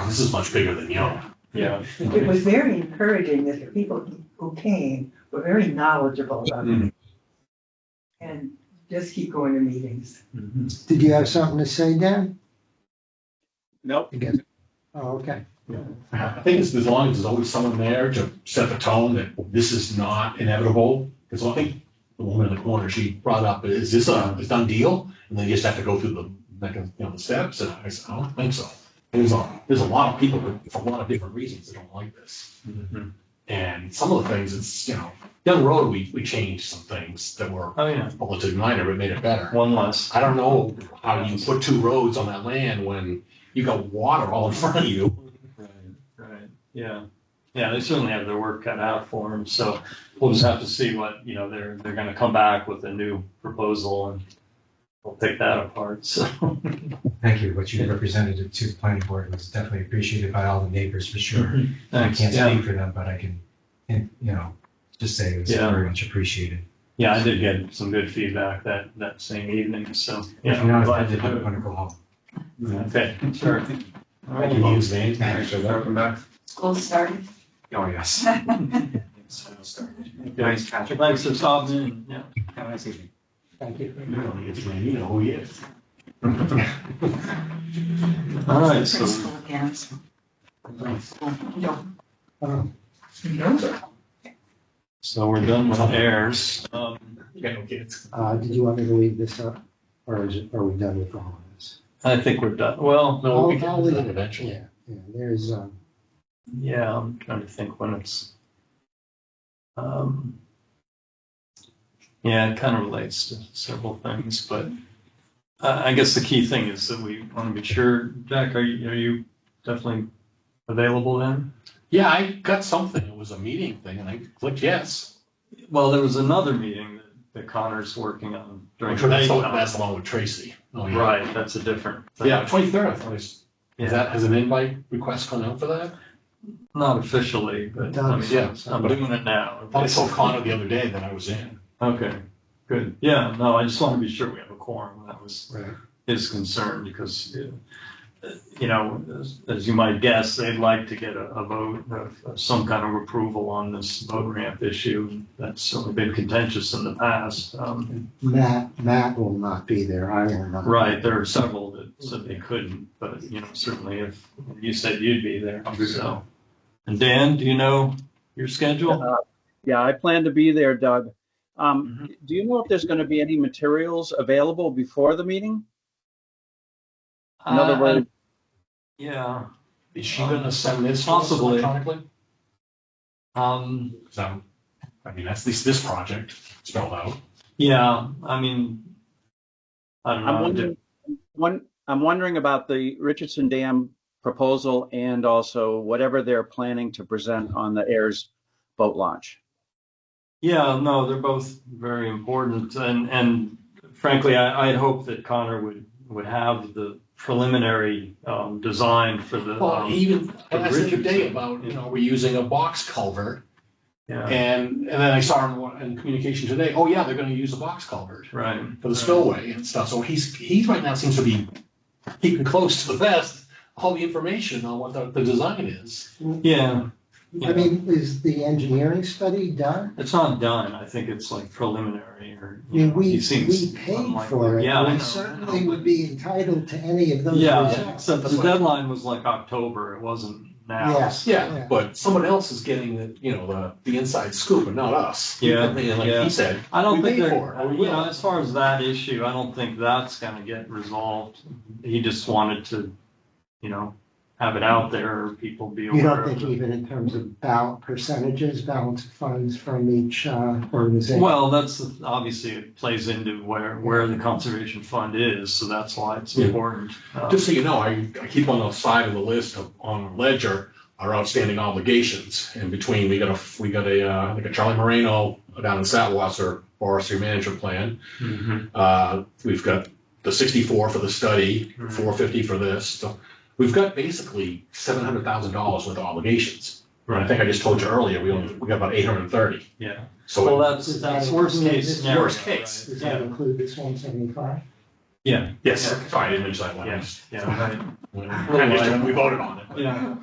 Speaker 9: this is much bigger than Young.
Speaker 1: Yeah.
Speaker 8: It was very encouraging that the people who came were very knowledgeable about
Speaker 1: Mhm.
Speaker 8: it. And just keep going to meetings.
Speaker 2: Did you have something to say, Dan?
Speaker 7: Nope.
Speaker 2: Oh, okay.
Speaker 9: I think it's as long as there's always someone there to set the tone that this is not inevitable. Because I think the woman in the corner, she brought up, is this a done deal? And then you just have to go through the steps. And I said, I don't think so. There's a lot of people for a lot of different reasons that don't like this.
Speaker 1: Mhm.
Speaker 9: And some of the things, it's, down the road, we changed some things that were
Speaker 1: Oh, yeah,
Speaker 9: relatively minor, but made it better.
Speaker 1: one less.
Speaker 9: I don't know how you put two roads on that land when you got water all in front of you.
Speaker 1: Right, yeah. Yeah, they certainly have their work cut out for them, so we'll just have to see what, they're gonna come back with a new proposal, and we'll pick that apart, so.
Speaker 13: Thank you. What you represented to the planning board was definitely appreciated by all the neighbors, for sure. I
Speaker 1: Thanks,
Speaker 13: can't
Speaker 1: yeah.
Speaker 13: speak for them, but I can, just say it was
Speaker 1: Yeah.
Speaker 13: very much appreciated.
Speaker 1: Yeah, I did get some good feedback that same evening, so.
Speaker 13: If
Speaker 1: yeah,
Speaker 13: you're not
Speaker 1: glad to
Speaker 13: offended,
Speaker 1: do
Speaker 13: I'm
Speaker 1: it.
Speaker 13: going to go home.
Speaker 1: Okay, sure. All
Speaker 9: I
Speaker 1: right.
Speaker 9: can use names.
Speaker 7: Welcome back.
Speaker 12: School started.
Speaker 13: Oh, yes.
Speaker 1: Thanks, Patrick. Thanks for stopping in, yeah.
Speaker 13: Have a nice evening.
Speaker 2: Thank you.
Speaker 9: You don't need his name, you know who he is.
Speaker 1: All right, so.
Speaker 12: Principal again.
Speaker 2: Um,
Speaker 1: So we're done with heirs.
Speaker 9: You got no kids.
Speaker 2: Did you want me to leave this up, or are we done with all of this?
Speaker 1: I think we're done. Well,
Speaker 9: No, we
Speaker 2: I'll
Speaker 9: can do
Speaker 2: leave
Speaker 9: that
Speaker 2: it.
Speaker 9: eventually.
Speaker 2: Yeah, there's,
Speaker 1: yeah, I'm trying to think when it's, yeah, it kind of relates to several things, but I guess the key thing is that we want to be sure, Jack, are you definitely available then?
Speaker 9: Yeah, I got something. It was a meeting thing and I clicked yes.
Speaker 1: Well, there was another meeting that Connor's working on during
Speaker 9: I'm
Speaker 1: the
Speaker 9: sure that's
Speaker 1: daytime.
Speaker 9: the one with Tracy. Oh, yeah.
Speaker 1: Right, that's a different thing.
Speaker 9: Yeah, 23rd, I thought
Speaker 1: Yeah.
Speaker 9: has an invite request gone out for that?
Speaker 1: Not officially, but I mean,
Speaker 9: Yeah.
Speaker 1: I'm doing it now.
Speaker 9: I told Connor the other day that I was in.
Speaker 1: Okay, good. Yeah, no, I just want to be sure we have a quorum. That was
Speaker 2: right.
Speaker 1: his concern because, as you might guess, they'd like to get a vote of some kind of approval on this boat ramp issue. That's certainly been contentious in the past.
Speaker 2: Matt will not be there. I will not.
Speaker 1: Right, there are several that said they couldn't, but, certainly if you said you'd be there, so. And Dan, do you know your schedule?
Speaker 14: Yeah, I plan to be there, Doug. Do you know if there's going to be any materials available before the meeting? In other words,
Speaker 1: Yeah.
Speaker 9: Is she gonna send this
Speaker 1: Possibly.
Speaker 9: electronically? 'Cause that's at least this project spelled out.
Speaker 1: Yeah, I mean, I don't know.
Speaker 14: I'm wondering I'm wondering about the Richardson Dam proposal and also whatever they're planning to present on the Ayers boat launch.
Speaker 1: Yeah, no, they're both very important, and frankly, I had hoped that Connor would have the preliminary design for the.
Speaker 9: Well, even I said today about, we're using a box culvert.
Speaker 1: Yeah.
Speaker 9: And then I saw in communication today, oh yeah, they're gonna use a box culvert.
Speaker 1: Right.
Speaker 9: For the spillway and stuff. So he's right now seems to be keeping close to the vest all the information on what the design is.
Speaker 1: Yeah.
Speaker 2: I mean, is the engineering study done?
Speaker 1: It's not done. I think it's like preliminary or.
Speaker 2: I mean, we
Speaker 1: seems
Speaker 2: paid
Speaker 1: unlikely.
Speaker 2: for it.
Speaker 1: Yeah, I
Speaker 2: We
Speaker 1: know.
Speaker 2: certainly would be entitled to any of those
Speaker 1: Yeah,
Speaker 2: results.
Speaker 1: so the deadline was like October. It wasn't now.
Speaker 2: Yes.
Speaker 9: Yeah, but someone else is getting the inside scoop and not us.
Speaker 1: Yeah,
Speaker 9: And like
Speaker 1: yeah.
Speaker 9: he said,
Speaker 1: I don't
Speaker 9: we
Speaker 1: think
Speaker 9: paid
Speaker 1: they're,
Speaker 9: for it, or we will.
Speaker 1: as far as that issue, I don't think that's going to get resolved. He just wanted to, have it out there, or people be aware.
Speaker 2: You don't
Speaker 1: of
Speaker 2: think
Speaker 1: it.
Speaker 2: even in terms of percentages, balance of funds from each organization?
Speaker 1: Well, that's obviously it plays into where the conservation fund is, so that's why it's important.
Speaker 9: Just so you know, I keep on the side of the list on Ledger our outstanding obligations. In between, we got a like a Charlie Moreno down in Satwasser forestry management plan.
Speaker 1: Mm-hmm.
Speaker 9: We've got the 64 for the study, 450 for this. So we've got basically $700,000 worth of obligations. Right. I think I just told you earlier we got about 830.
Speaker 1: Yeah.
Speaker 9: So
Speaker 1: that's worst case scenario.
Speaker 9: Worst case.
Speaker 2: Does that include this 175?
Speaker 1: Yeah.
Speaker 9: Yes.
Speaker 1: Yeah.
Speaker 9: Sorry, I didn't mention that one.
Speaker 1: Right.
Speaker 9: We voted on it.
Speaker 1: Yeah.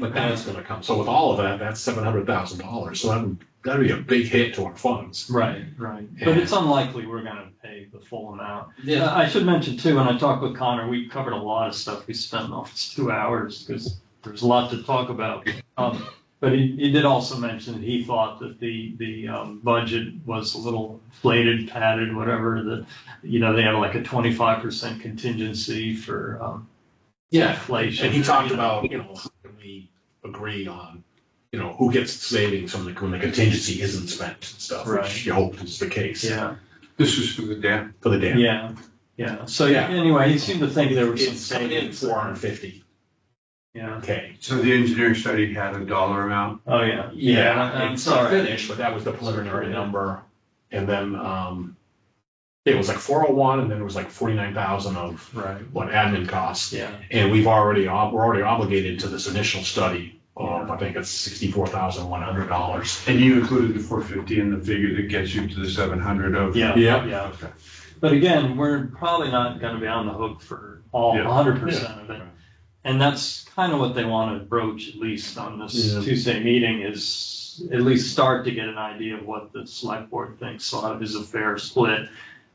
Speaker 9: But that's going to come. So with all of that, that's $700,000. So that'd be a big hit to our funds.
Speaker 1: Right. But it's unlikely we're going to pay the full amount.
Speaker 9: Yeah.
Speaker 1: I should mention too, when I talked with Connor, we covered a lot of stuff. We spent almost 2 hours because there's a lot to talk about. But he did also mention that he thought that the budget was a little inflated, padded, whatever. That they have like a 25% contingency for inflation.
Speaker 9: And he talked about when we agree on who gets savings when the contingency isn't spent and stuff, which you hope is the case.
Speaker 1: Yeah.
Speaker 7: This is for the dam?
Speaker 9: For the dam.
Speaker 1: Yeah. So anyway, he seemed to think there was some
Speaker 9: It's coming in
Speaker 1: savings.
Speaker 9: 450.
Speaker 1: Yeah.
Speaker 9: Okay.
Speaker 7: So the engineering study had a dollar amount?
Speaker 1: Oh, yeah. I'm
Speaker 9: It's not
Speaker 1: sorry.
Speaker 9: finished, but that was the preliminary number. And then it was like 401, and then it was like 49,000 of what admin costs.
Speaker 1: Yeah.
Speaker 9: And we're already obligated to this initial study of I think it's $64,100.
Speaker 7: And you included the 450 in the figure that gets you to the 700 of?
Speaker 1: Yeah.
Speaker 7: Okay.
Speaker 1: But again, we're probably not going to be on the hook for all 100% of it. And that's kind of what they want to broach, at least on this Tuesday meeting, is at least start to get an idea of what the select board thinks is a fair split.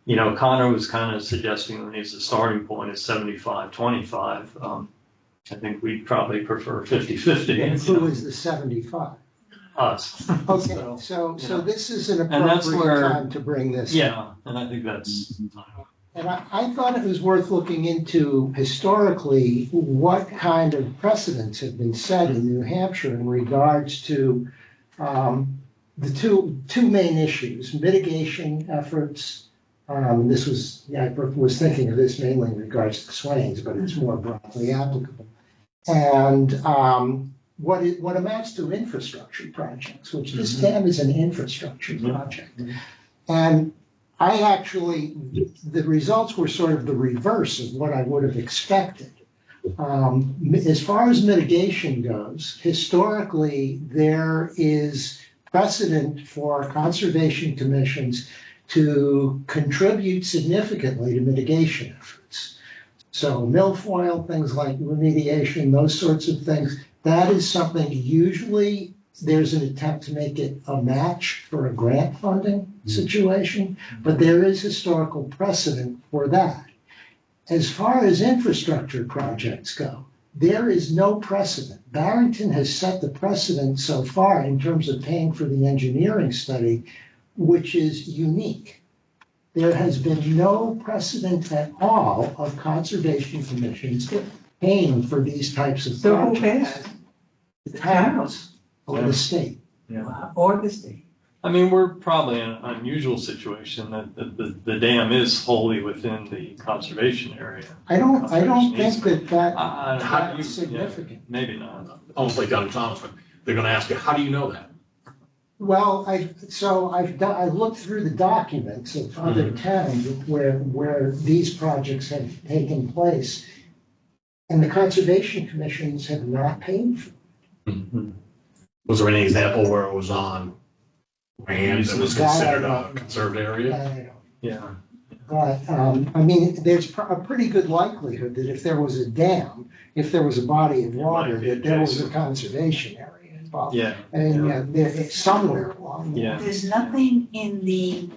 Speaker 1: Connor was kind of suggesting that he's the starting point is 75-25. I think we'd probably prefer 50-50.
Speaker 2: And who is the 75?
Speaker 1: Us.
Speaker 2: Okay, so this is an appropriate time to bring this.
Speaker 1: Yeah, and I think that's.
Speaker 2: And I thought it was worth looking into historically what kind of precedents have been set in New Hampshire in regards to the two main issues, mitigation efforts. I was thinking of this mainly in regards to swings, but it's more broadly applicable. And what amounts to infrastructure projects, which this dam is an infrastructure project. And the results were sort of the reverse of what I would have expected. As far as mitigation goes, historically, there is precedent for conservation commissions to contribute significantly to mitigation efforts. So milfoil, things like remediation, those sorts of things, that is something usually there's an attempt to make it a match for a grant funding situation, but there is historical precedent for that. As far as infrastructure projects go, there is no precedent. Barrington has set the precedent so far in terms of paying for the engineering study, which is unique. There has been no precedent at all of conservation commissions paying for these types of projects.
Speaker 8: So who has?
Speaker 2: The towns or the state.
Speaker 8: Or the state.
Speaker 1: I mean, we're probably in an unusual situation that the dam is wholly within the conservation area.
Speaker 2: I don't think that
Speaker 1: How do you,
Speaker 2: that's significant.
Speaker 1: maybe not.
Speaker 9: Almost like down in Thomas, but they're gonna ask you, how do you know that?
Speaker 2: Well, I've looked through the documents of other towns where these projects have taken place, and the conservation commissions have not paid for it.
Speaker 9: Was there any example where it was on land that was considered a conserved area?
Speaker 2: I don't know.
Speaker 1: Yeah.
Speaker 2: But, I mean, there's a pretty good likelihood that if there was a dam, if there was a body of water, that there was a conservation area involved.
Speaker 1: Yeah.
Speaker 2: And it's somewhere along there.
Speaker 1: Yeah.
Speaker 12: There's nothing in the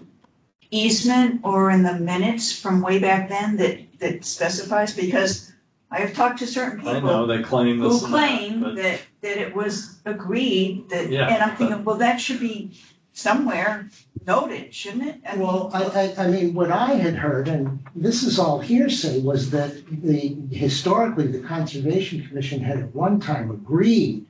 Speaker 12: easement or in the minutes from way back then that specifies, because I have talked to certain
Speaker 1: I know,
Speaker 12: people
Speaker 1: they claim
Speaker 12: who
Speaker 1: this and that,
Speaker 12: claim
Speaker 1: but
Speaker 12: that it was agreed that,
Speaker 1: Yeah,
Speaker 12: and I'm thinking, well, that should be somewhere noted, shouldn't it? I mean,
Speaker 2: Well, I mean, what I had heard, and this is all hearsay, was that historically, the Conservation Commission had at one time agreed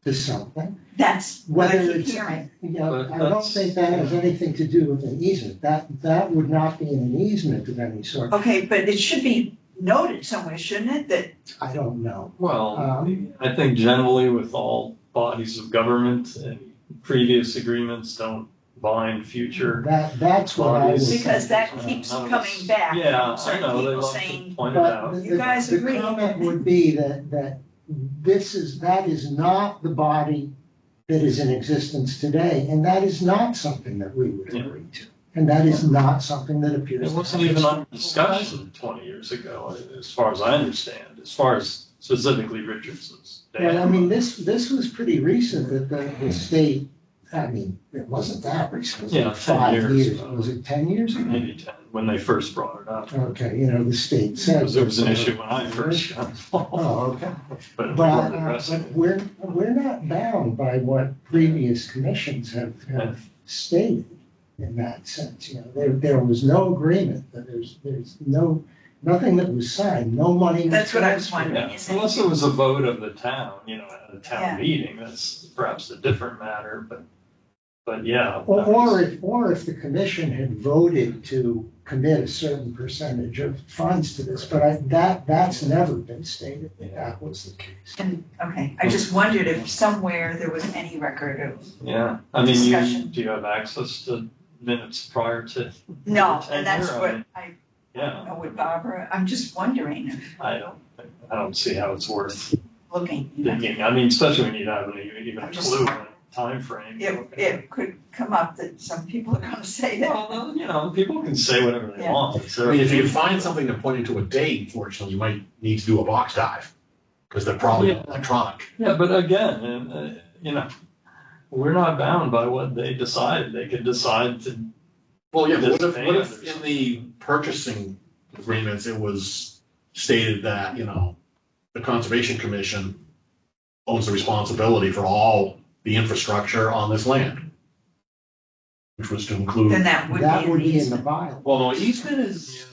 Speaker 2: to something.
Speaker 12: That's what I
Speaker 2: Whether
Speaker 12: keep
Speaker 2: it's,
Speaker 12: hearing.
Speaker 2: you know,
Speaker 1: But
Speaker 2: I don't
Speaker 1: that's-
Speaker 2: think that has anything to do with an easement. That would not be an easement of any sort.
Speaker 12: Okay, but it should be noted somewhere, shouldn't it, that,
Speaker 2: I don't know.
Speaker 1: well, I think generally with all bodies of government and previous agreements don't bind future.
Speaker 2: That's what I was.
Speaker 12: because that keeps coming back
Speaker 1: Yeah,
Speaker 12: from
Speaker 1: I
Speaker 12: certain
Speaker 1: know, they
Speaker 12: people
Speaker 1: love to
Speaker 12: saying,
Speaker 1: point it
Speaker 2: But
Speaker 1: out.
Speaker 2: the-
Speaker 12: You guys
Speaker 2: the
Speaker 12: agree.
Speaker 2: comment would be that that is not the body that is in existence today, and that is not something that we would agree to. And that is not something that appears.
Speaker 1: It wasn't even under discussion 20 years ago, as far as I understand, as far as specifically Richardson's
Speaker 2: Well, I
Speaker 1: dam.
Speaker 2: mean, this was pretty recent that the state, I mean, it wasn't that recent. It was
Speaker 1: Yeah,
Speaker 2: like
Speaker 1: 10
Speaker 2: 5
Speaker 1: years.
Speaker 2: years. Was it 10 years?
Speaker 1: Maybe 10, when they first brought it up.
Speaker 2: Okay, the state said.
Speaker 1: Because it was an issue when I first got involved.
Speaker 2: Oh, okay.
Speaker 1: But we
Speaker 2: But,
Speaker 1: weren't addressing it.
Speaker 2: we're not bound by what previous commissions have stated in that sense. There was no agreement, that there's nothing that was signed, no money was
Speaker 12: that's what I was
Speaker 2: transferred.
Speaker 12: wondering,
Speaker 1: Yeah,
Speaker 12: is it?
Speaker 1: unless it was a vote of the town, at a
Speaker 12: Yeah.
Speaker 1: town meeting, that's perhaps a different matter, but yeah.
Speaker 2: Or if the commission had voted to commit a certain percentage of funds to this, but that's never been stated that was the case.
Speaker 12: And, okay, I just wondered if somewhere there was any record of,
Speaker 1: Yeah, I mean,
Speaker 12: Discussion.
Speaker 1: do you have access to minutes prior to?
Speaker 12: no,
Speaker 1: your
Speaker 12: and that's
Speaker 1: tenure? I
Speaker 12: what
Speaker 1: mean,
Speaker 12: I
Speaker 1: Yeah,
Speaker 12: don't know with Barbara, I'm just wondering, if
Speaker 1: I don't see how it's worth
Speaker 12: looking.
Speaker 1: digging. I mean, especially when you don't have even a
Speaker 12: I'm just-
Speaker 1: clue on timeframe.
Speaker 12: It could come up that some people are gonna say that.
Speaker 1: Well, people can say whatever they
Speaker 12: Yeah.
Speaker 1: want. It's
Speaker 9: I
Speaker 1: their
Speaker 9: mean, if you
Speaker 1: opinion.
Speaker 9: find something to point to a date, unfortunately, you might need to do a box dive, because they're probably
Speaker 1: Yeah.
Speaker 9: electronic.
Speaker 1: Yeah, but again, we're not bound by what they decided. They could decide to.
Speaker 9: Well, yeah, but what
Speaker 1: Disband
Speaker 9: if in the purchasing agreements, it was stated that, the Conservation Commission owns the responsibility for all the infrastructure on this land? Which was to include,
Speaker 12: Then that would be
Speaker 2: That
Speaker 12: in
Speaker 2: would
Speaker 12: the
Speaker 2: be in the
Speaker 12: easement.
Speaker 2: bylaw.
Speaker 9: well, no, easement is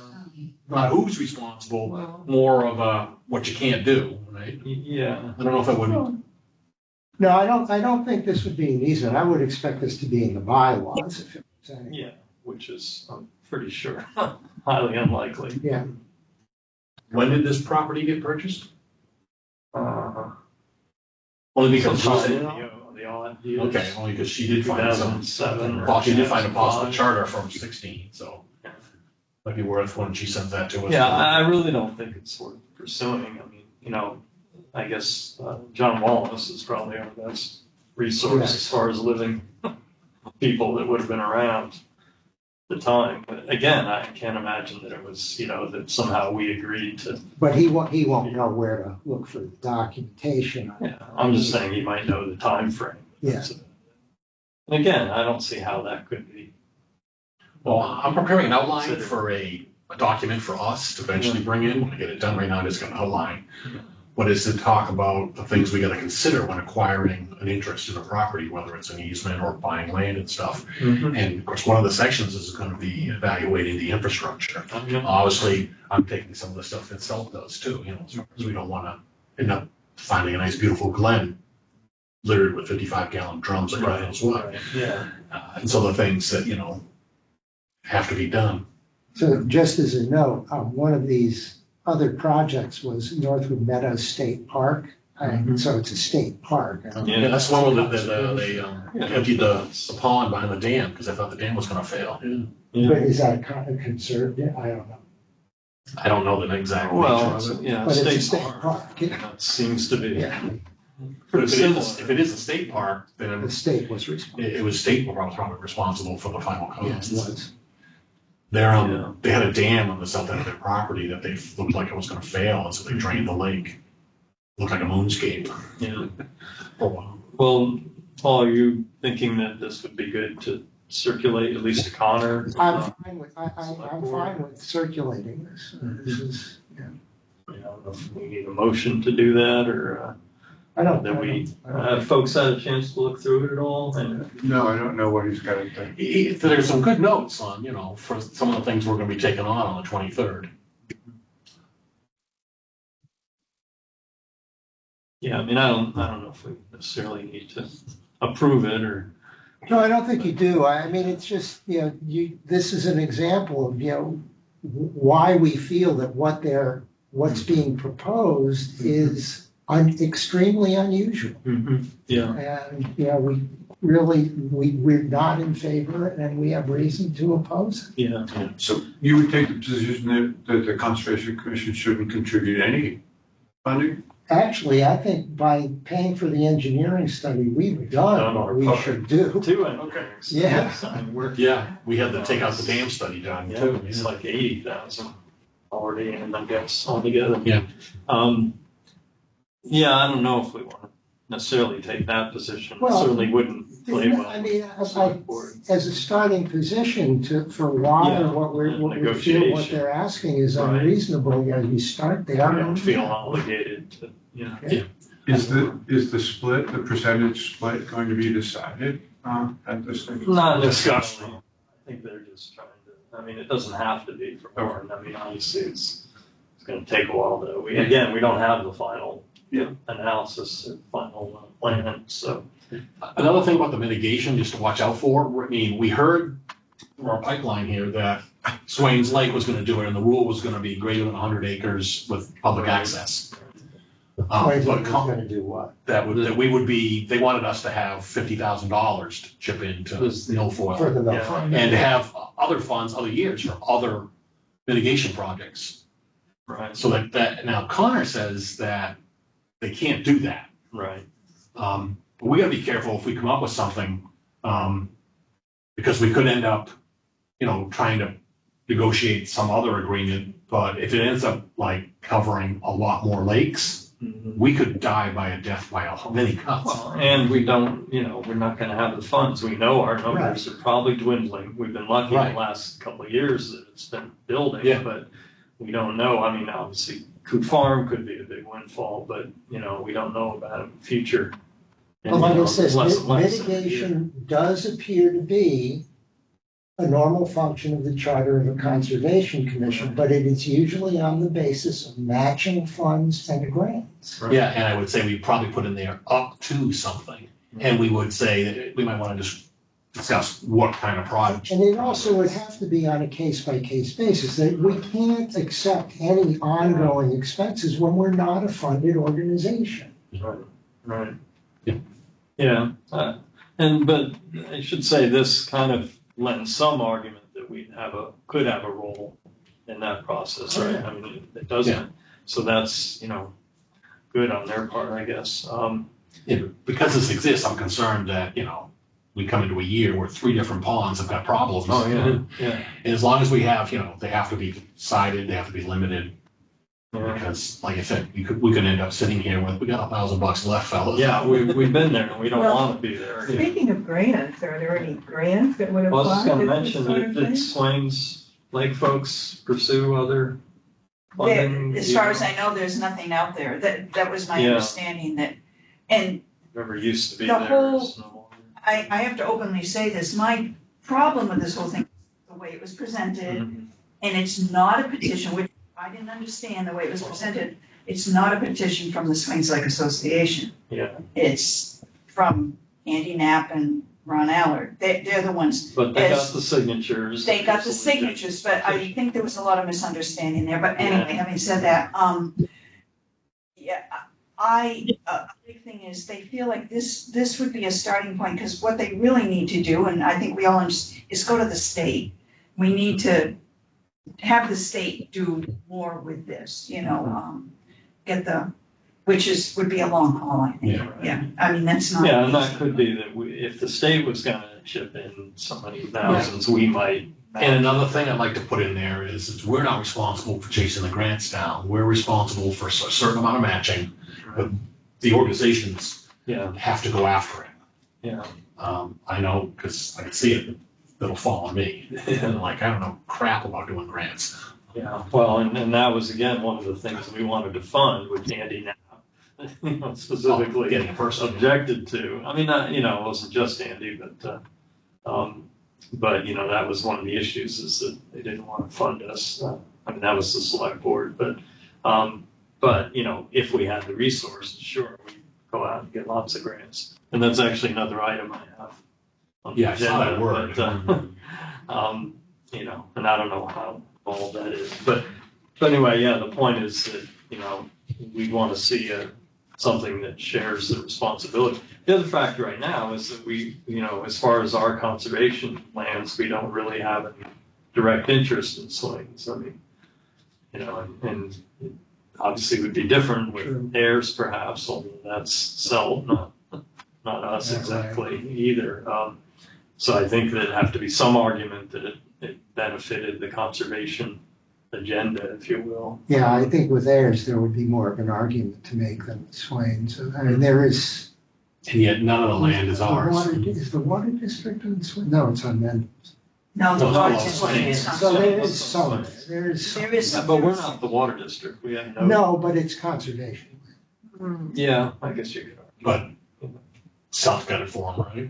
Speaker 9: not who's responsible, more of a, what you can't do, right?
Speaker 1: Yeah.
Speaker 9: I don't know if that would,
Speaker 2: No, I don't think this would be an easement. I would expect this to be in the bylaws if it was any.
Speaker 1: Yeah, which is, I'm pretty sure, highly unlikely.
Speaker 2: Yeah,
Speaker 9: when did this property get purchased?
Speaker 1: Uh,
Speaker 9: Only because she
Speaker 1: sometime
Speaker 9: said,
Speaker 1: in the odd years.
Speaker 9: okay, only because she did find some,
Speaker 1: 2007. or
Speaker 9: well, she did find a possible
Speaker 1: 2005.
Speaker 9: charter from 16, so might be worth when she sends that to us.
Speaker 1: Yeah, I really don't think it's worth pursuing. I mean, I guess John Wallace is probably our best resource
Speaker 2: Yes.
Speaker 1: as far as living people that would have been around at the time. But again, I can't imagine that it was, that somehow we agreed to.
Speaker 2: but he won't know where to look for the documentation.
Speaker 1: Yeah, I'm just saying he might know the time frame.
Speaker 2: Yeah.
Speaker 1: And again, I don't see how that could be.
Speaker 9: Well, I'm preparing an outline for a document for us to eventually bring in. When I get it done right now, I'm just gonna outline what is to talk about the things we gotta consider when acquiring an interest in a property, whether it's an easement or buying land and stuff. And of course, one of the sections is gonna be evaluating the infrastructure. Obviously, I'm taking some of the stuff that Salt does too, as far as we don't wanna end up finding a nice beautiful glen littered with 55-gallon drums or God knows what.
Speaker 1: Right. Yeah.
Speaker 9: And so the things that, have to be done.
Speaker 2: So just as a note, one of these other projects was Northwood Meadows State Park. So it's a state park.
Speaker 9: Yeah, that's one where they emptied the pond behind the dam because they thought the dam was going to fail.
Speaker 2: But is that kind of conserved? I don't know.
Speaker 9: I don't know the exact nature
Speaker 1: Well,
Speaker 9: of it.
Speaker 1: yeah,
Speaker 2: But it's a
Speaker 1: state
Speaker 2: state
Speaker 1: park.
Speaker 2: park.
Speaker 1: That seems to be.
Speaker 2: Yeah,
Speaker 9: But if it is a state park, then
Speaker 2: the state was responsible.
Speaker 9: it was state probably responsible for the final
Speaker 2: Yeah,
Speaker 9: cost.
Speaker 2: it was.
Speaker 9: They had a dam on the south end of their property that they looked like it was going to fail, and so they drained the lake. Looked like a moonscape.
Speaker 1: Yeah.
Speaker 9: For a while.
Speaker 1: Well, Paul, are you thinking that this would be good to circulate at least to Connor?
Speaker 2: I'm fine with circulating this. This is,
Speaker 1: I don't know if we need a motion to do that, or
Speaker 2: I don't.
Speaker 1: that we folks had a chance to look through it at all. And
Speaker 7: No, I don't know what he's got to do.
Speaker 9: There's some good notes on, for some of the things we're going to be taking on the 23rd.
Speaker 1: yeah, I mean, I don't know if we necessarily need to approve it or.
Speaker 2: No, I don't think you do. I mean, it's just, this is an example of, why we feel that what's being proposed is extremely unusual.
Speaker 1: Yeah.
Speaker 2: And, we're not in favor and we have reason to oppose it.
Speaker 1: Yeah.
Speaker 7: So you would take the position that the Conservation Commission shouldn't contribute any funding?
Speaker 2: Actually, I think by paying for the engineering study, we've done what we should do.
Speaker 1: Okay.
Speaker 2: Yeah.
Speaker 9: Yeah, we had to take out the dam study done
Speaker 1: Yeah,
Speaker 9: too.
Speaker 1: it's like 80,000 already, and I guess altogether.
Speaker 9: Yeah.
Speaker 1: Yeah, I don't know if we want to necessarily take that position.
Speaker 2: Well,
Speaker 1: Certainly wouldn't play well.
Speaker 2: I mean, as a starting position for why what we feel what they're asking is unreasonable, you start there.
Speaker 1: We don't feel obligated to,
Speaker 7: Is the split, the percentage split going to be decided at this thing?
Speaker 1: Not discussion. I think they're just trying to, it doesn't have to be for Warren. Obviously it's going to take a while to, we don't have the final analysis and final plan, so.
Speaker 9: Another thing about the mitigation, just to watch out for, we heard from our pipeline here that Swains Lake was going to do it, and the rule was going to be greater than 100 acres with public access.
Speaker 2: Going to do what?
Speaker 9: That we would be, they wanted us to have $50,000 to chip into milfoil.
Speaker 2: For the milfoil.
Speaker 9: And to have other funds, other years for other mitigation projects.
Speaker 1: Right.
Speaker 9: So that now Connor says that they can't do that.
Speaker 1: Right.
Speaker 9: But we gotta be careful if we come up with something, because we could end up, trying to negotiate some other agreement, but if it ends up like covering a lot more lakes, we could die by a death by many cuts.
Speaker 1: Well, and we don't, we're not going to have the funds. We know our numbers are probably dwindling. We've been lucky in the last couple of years that it's been building, but we don't know. Obviously, Coot Farm could be a big windfall, but, we don't know about it in the future.
Speaker 2: Well, like I said, mitigation does appear to be a normal function of the charter of a conservation commission, but it is usually on the basis of matching funds and grants.
Speaker 9: Right. Yeah, and I would say we probably put in there up to something, and we would say that we might want to just discuss what kind of project.
Speaker 2: And it also would have to be on a case-by-case basis, that we can't accept any ongoing expenses when we're not a funded organization.
Speaker 1: Right. Yeah. But I should say this kind of lends some argument that we could have a role in that process, right? It doesn't. Yeah. So that's, good on their part, I guess.
Speaker 9: Because this exists, I'm concerned that, we come into a year where 3 different ponds have got problems.
Speaker 1: Oh, yeah. Yeah.
Speaker 9: And as long as we have, they have to be sited, they have to be limited. Yeah. Because, like I said, we could end up sitting here with, we got $1,000 left, fellas.
Speaker 1: Yeah, we've been there, and we don't want to be there.
Speaker 8: Speaking of grants, are there any grants that would apply?
Speaker 1: Well, I was just going to mention, did Swains Lake folks pursue other funding?
Speaker 12: As far as I know, there's nothing out there. That was my understanding and
Speaker 1: never used to be
Speaker 12: the
Speaker 1: there.
Speaker 12: Whole, I have to openly say this. My problem with this whole thing, the way it was presented, and it's not a petition, which I didn't understand the way it was presented. It's not a petition from the Swains Lake Association.
Speaker 1: Yeah.
Speaker 12: It's from Andy Knapp and Ron Allard. They're the ones.
Speaker 1: But they got the signatures.
Speaker 12: They got the signatures, but I think there was a lot of misunderstanding there. But anyway, having said that, yeah, a big thing is they feel like this would be a starting point, because what they really need to do, and I think we all understand, is go to the state. We need to have the state do more with this, would be a long haul, I think. Yeah, I mean, that's not.
Speaker 1: Yeah, and that could be that if the state was gonna chip in so many thousands, we might.
Speaker 9: And another thing I'd like to put in there is we're not responsible for chasing the grants down. We're responsible for a certain amount of matching, but the organizations have to go after it.
Speaker 1: Yeah.
Speaker 9: I know, because I can see it, it'll fall on me. And like, I don't know crap about doing grants.
Speaker 1: Yeah, well, and that was, again, one of the things we wanted to fund, which Andy Knapp specifically
Speaker 9: getting a person
Speaker 1: objected to. I mean, it wasn't just Andy, but that was one of the issues, is that they didn't want to fund us. I mean, that was the select board, but if we had the resources, sure, we'd go out and get lots of grants. And that's actually another item I have on the agenda.
Speaker 9: I saw that word.
Speaker 1: And I don't know how all that is, but anyway, the point is that, we want to see something that shares the responsibility. The other factor right now is that we, as far as our conservation lands, we don't really have any direct interest in swings. I mean, and it obviously would be different with heirs perhaps, although that's Seld, not us exactly either. So I think there'd have to be some argument that it benefited the conservation agenda, if you will.
Speaker 2: Yeah, I think with heirs, there would be more of an argument to make than with Swains. I mean, there is.
Speaker 9: And yet none of the land is ours.
Speaker 2: Is the water district on Swains? No, it's on Mendels.
Speaker 12: No, the water district
Speaker 1: is
Speaker 12: is
Speaker 2: So
Speaker 12: not.
Speaker 2: there is some, there is.
Speaker 1: But we're not the water district. We have no.
Speaker 2: No, but it's conservation.
Speaker 1: Yeah, I guess you could argue.
Speaker 9: But South got it for them, right?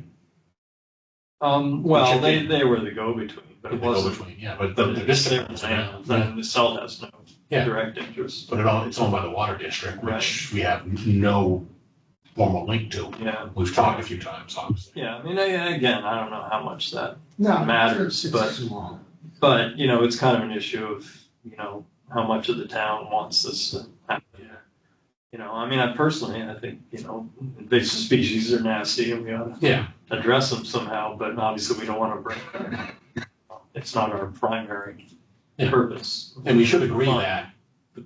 Speaker 1: Well, they were the go-between, but it wasn't.
Speaker 9: Yeah, but the district was
Speaker 1: then the Seld has no direct interest.
Speaker 9: But it's owned by the water district, which we have no formal link to.
Speaker 1: Yeah.
Speaker 9: We've talked a few times, obviously.
Speaker 1: Yeah, I mean, again, I don't know how much that
Speaker 2: No,
Speaker 1: matters,
Speaker 2: it's
Speaker 1: but
Speaker 2: small.
Speaker 1: It's kind of an issue of, how much of the town wants this to happen. I mean, I think, invasive species are nasty and we ought to address them somehow, but obviously we don't want to bring them. It's not our primary purpose.
Speaker 9: And we should agree that,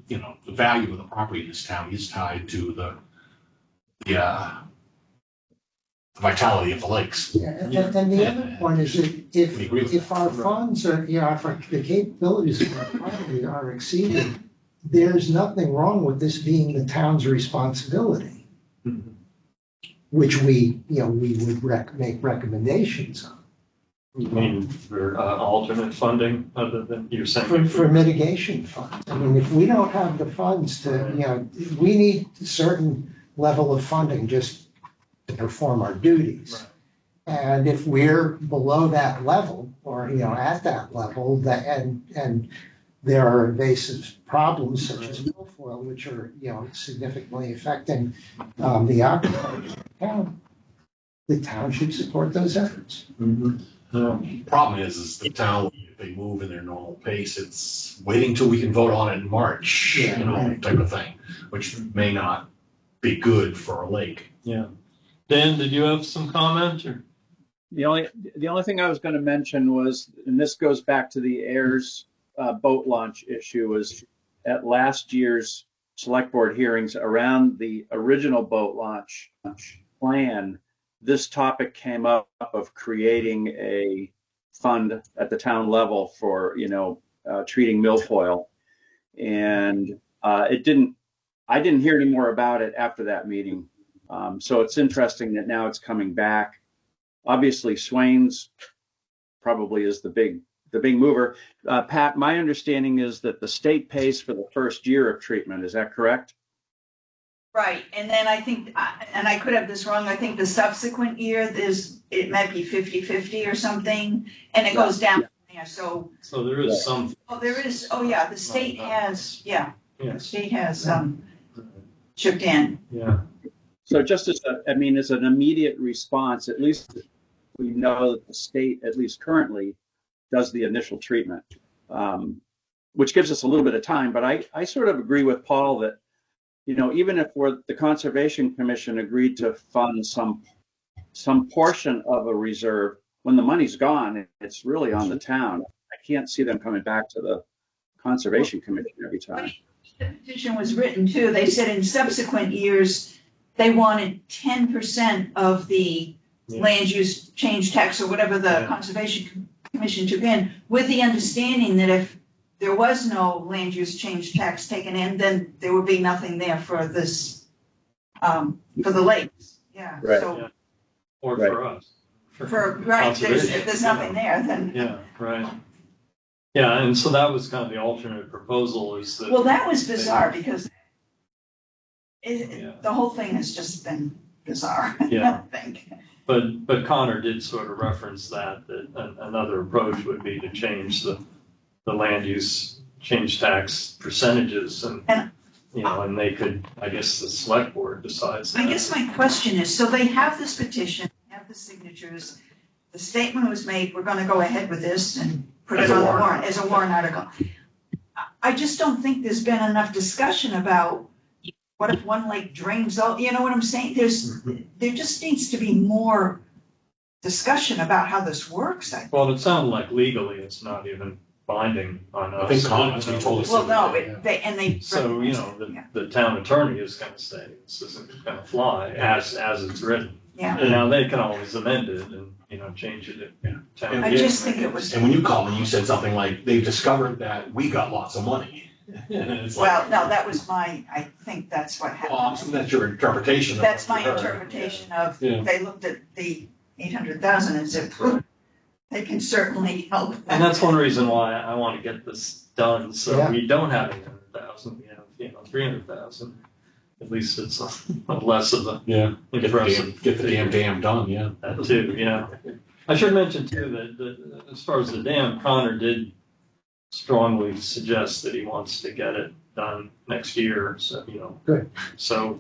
Speaker 9: the value of the property in this town is tied to the vitality of the lakes.
Speaker 2: Yeah, and the other point is that if our funds are, if the capabilities of our property are exceeded, there's nothing wrong with this being the town's responsibility, which we would make recommendations on.
Speaker 1: You mean for alternate funding other than you're saying?
Speaker 2: For mitigation funds. I mean, if we don't have the funds to, we need a certain level of funding just to perform our duties.
Speaker 1: Right.
Speaker 2: And if we're below that level or, at that level, and there are invasive problems such as milfoil, which are, significantly affecting the aquifers of the town should support those efforts.
Speaker 9: The problem is the town, if they move in their normal pace, it's waiting till we can vote on it in March, type of thing, which may not be good for a lake.
Speaker 1: Yeah. Dan, did you have some comment or?
Speaker 14: The only thing I was going to mention was, and this goes back to the heirs boat launch issue, was at last year's select board hearings around the original boat launch plan, this topic came up of creating a fund at the town level for, treating milfoil. And I didn't hear any more about it after that meeting. So it's interesting that now it's coming back. Obviously, Swains probably is the big mover. Pat, my understanding is that the state pays for the first year of treatment. Is that correct?
Speaker 12: Right, and then I think, and I could have this wrong, I think the subsequent year, it might be 50-50 or something, and it goes down from there, so.
Speaker 1: So there is some.
Speaker 12: Oh, there is, the state has, the state has chipped in.
Speaker 1: Yeah.
Speaker 14: So just as as an immediate response, at least we know that the state, at least currently, does the initial treatment, which gives us a little bit of time. But I sort of agree with Paul that, even if the Conservation Commission agreed to fund some portion of a reserve, when the money's gone, it's really on the town. I can't see them coming back to the Conservation Commission every time.
Speaker 12: The petition was written too, they said in subsequent years, they wanted 10% of the land use change tax or whatever the Conservation Commission took in, with the understanding that if there was no land use change tax taken in, then there would be nothing there for this, for the lakes. Yeah.
Speaker 14: Right.
Speaker 12: So,
Speaker 1: Or
Speaker 14: Right.
Speaker 1: for us.
Speaker 12: if there's nothing there, then.
Speaker 1: Yeah, right. Yeah, and so that was kind of the alternate proposal is that.
Speaker 12: Well, that was bizarre because the whole thing has just been bizarre,
Speaker 1: Yeah.
Speaker 12: I think.
Speaker 1: But Connor did sort of reference that another approach would be to change the land use change tax percentages and they could, I guess the select board decides that.
Speaker 12: I guess my question is, so they have this petition, have the signatures, the statement was made, we're gonna go ahead with this and put it on the warrant, as a warrant article. I just don't think there's been enough discussion about what if one lake drains out, you know what I'm saying? There just needs to be more discussion about how this works, I think.
Speaker 1: Well, it sounded like legally it's not even binding on us.
Speaker 9: I think Connor told us.
Speaker 12: Well, no,
Speaker 1: So, the town attorney is gonna say this isn't gonna fly as it's written.
Speaker 12: Yeah.
Speaker 1: And now they can always amend it and, change it at town.
Speaker 12: I just think it was.
Speaker 9: And when you called me, you said something like, they've discovered that we got lots of money. And it's like,
Speaker 12: Well, no, that was I think that's what
Speaker 9: well, I'm
Speaker 12: happened.
Speaker 9: assuming that's your interpretation. of
Speaker 12: That's
Speaker 9: what
Speaker 12: my
Speaker 9: you heard.
Speaker 12: interpretation of,
Speaker 9: Yeah.
Speaker 12: they looked at the 800,000 and said, they can certainly help.
Speaker 1: And that's one reason why I want to get this done, so
Speaker 2: Yeah.
Speaker 1: we don't have 800,000, we have, 300,000. At least it's less of a
Speaker 9: Yeah.
Speaker 1: impressive.
Speaker 9: Get the damn dam done, yeah.
Speaker 1: That too, yeah. I should mention too that as far as the dam, Connor did strongly suggest that he wants to get it done next year, so,
Speaker 2: Good.
Speaker 1: So,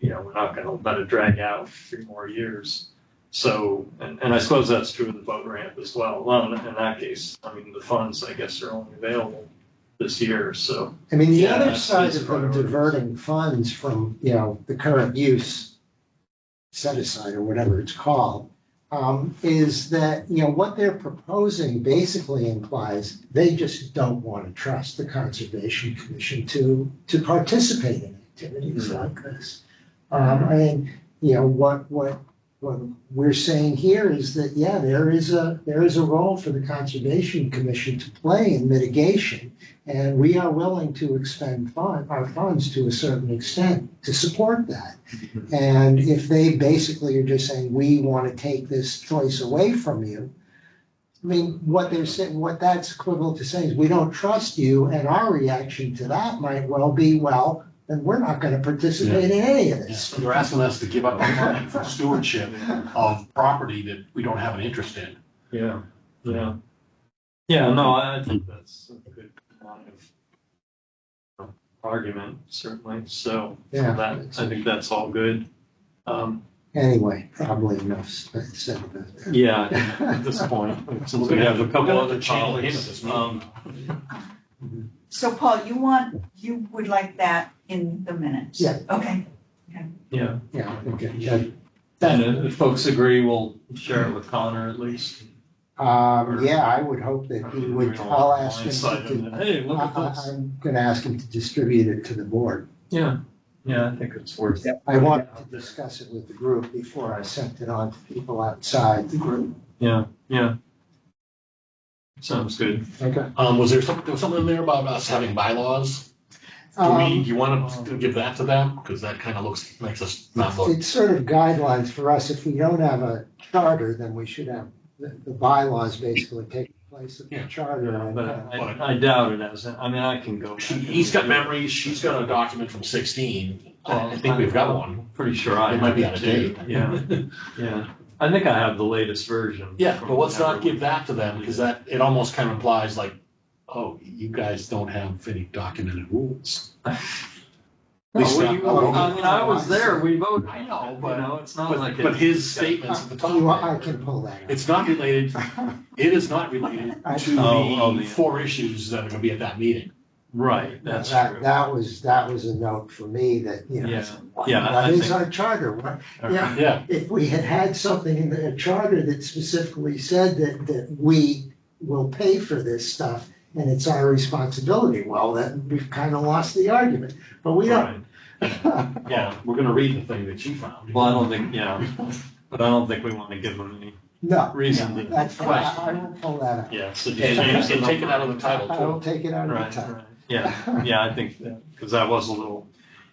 Speaker 1: we're not gonna let it drag out 3 more years. So, and I suppose that's true of the boat ramp as well. Well, in that case, the funds, I guess, are only available this year, so.
Speaker 2: The other
Speaker 1: that's
Speaker 2: side
Speaker 1: his
Speaker 2: of them
Speaker 1: priority.
Speaker 2: diverting funds from, the current use set aside or whatever it's called, is that, what they're proposing basically implies they just don't want to trust the Conservation Commission to participate in activities like this. What we're saying here is that, there is a role for the Conservation Commission to play in mitigation, and we are willing to expend our funds to a certain extent to support that. And if they basically are just saying, we want to take this choice away from you, what they're saying, what that's equivalent to saying is, we don't trust you, and our reaction to that might well be, well, then we're not going to participate in any of this.
Speaker 9: They're asking us to give up our money for stewardship of property that we don't have an interest in.
Speaker 1: Yeah, no, I think that's a good line of argument, certainly, so I think that's all good.
Speaker 2: Anyway, probably enough said about that.
Speaker 1: Yeah, at this point, since we have a couple other
Speaker 9: topics.
Speaker 1: topics.
Speaker 12: So Paul, you would like that in the minutes?
Speaker 2: Yeah.
Speaker 12: Okay.
Speaker 1: Yeah,
Speaker 2: Okay.
Speaker 1: and if folks agree, we'll share it with Connor at least.
Speaker 2: I would hope that he would, I'll ask him
Speaker 1: Blindside
Speaker 2: to,
Speaker 1: Hey, look at this.
Speaker 2: I'm gonna ask him to distribute it to the board.
Speaker 1: Yeah, I think it's worth it.
Speaker 2: I wanted to discuss it with the group before I sent it on to people outside the group.
Speaker 1: Yeah. Sounds good.
Speaker 2: Okay.
Speaker 9: Was there something in there about us having bylaws? Do you want to give that to them? Because that kind of makes us not look.
Speaker 2: It's sort of guidelines for us. If we don't have a charter, then we should have the bylaws basically taking place of the charter.
Speaker 1: But I doubt it as, I can go.
Speaker 9: He's got memories, she's got a document from 16. I think we've got one.
Speaker 1: Pretty sure
Speaker 9: It might be out of date.
Speaker 1: Yeah. I think I have the latest version.
Speaker 9: Yeah, but let's not give that to them, because it almost kind of implies like, oh, you guys don't have any documented rules. At least
Speaker 1: I
Speaker 9: not-
Speaker 1: mean, I was there, we voted.
Speaker 9: I know,
Speaker 1: You
Speaker 9: but,
Speaker 1: know, it's not like.
Speaker 9: but his statements at the top.
Speaker 2: I can pull that up.
Speaker 9: It's not related, it is not related to the
Speaker 1: the-
Speaker 9: 4 issues that are gonna be at that meeting.
Speaker 1: Right, that's
Speaker 2: That,
Speaker 1: true.
Speaker 2: that was a note for me that, you know,
Speaker 1: Yeah.
Speaker 2: what
Speaker 1: Yeah, I
Speaker 2: what is
Speaker 1: think-
Speaker 2: our charter? What, yeah,
Speaker 9: Yeah,
Speaker 2: if we had something in the charter that specifically said that we will pay for this stuff and it's our responsibility, well, then we've kind of lost the argument, but we don't.
Speaker 9: yeah, we're gonna read the thing that you found.
Speaker 1: Well, I don't think, yeah, but I don't think we want to give them any
Speaker 2: No,
Speaker 1: reason to
Speaker 2: that's fine, I won't pull that up.
Speaker 1: Yeah, so
Speaker 9: And
Speaker 1: just
Speaker 9: and take it out of the title
Speaker 2: I
Speaker 9: too.
Speaker 2: will take it out of the
Speaker 1: Right,
Speaker 2: title.
Speaker 1: right. Yeah, yeah, I think, because that was a little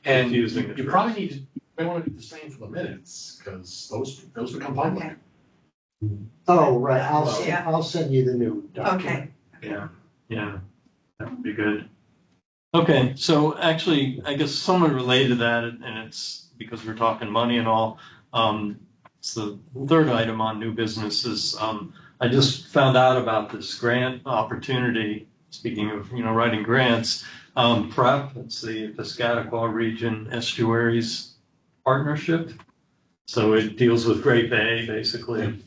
Speaker 9: And
Speaker 1: confusing. at
Speaker 9: you
Speaker 1: first.
Speaker 9: probably need to, may wanna do the same for the minutes, because those become public.
Speaker 12: Okay.
Speaker 2: Oh, right,
Speaker 12: Yeah.
Speaker 2: I'll send you the new document.
Speaker 12: Okay,
Speaker 1: Yeah, yeah, that would be good. Okay, so actually, I guess somewhat related to that, and it's because we're talking money and all. It's the third item on new business is, I just found out about this grant opportunity. Speaking of, writing grants, PREP, it's the Piscataqua Region Estuaries Partnership. So it deals with Great Bay, basically,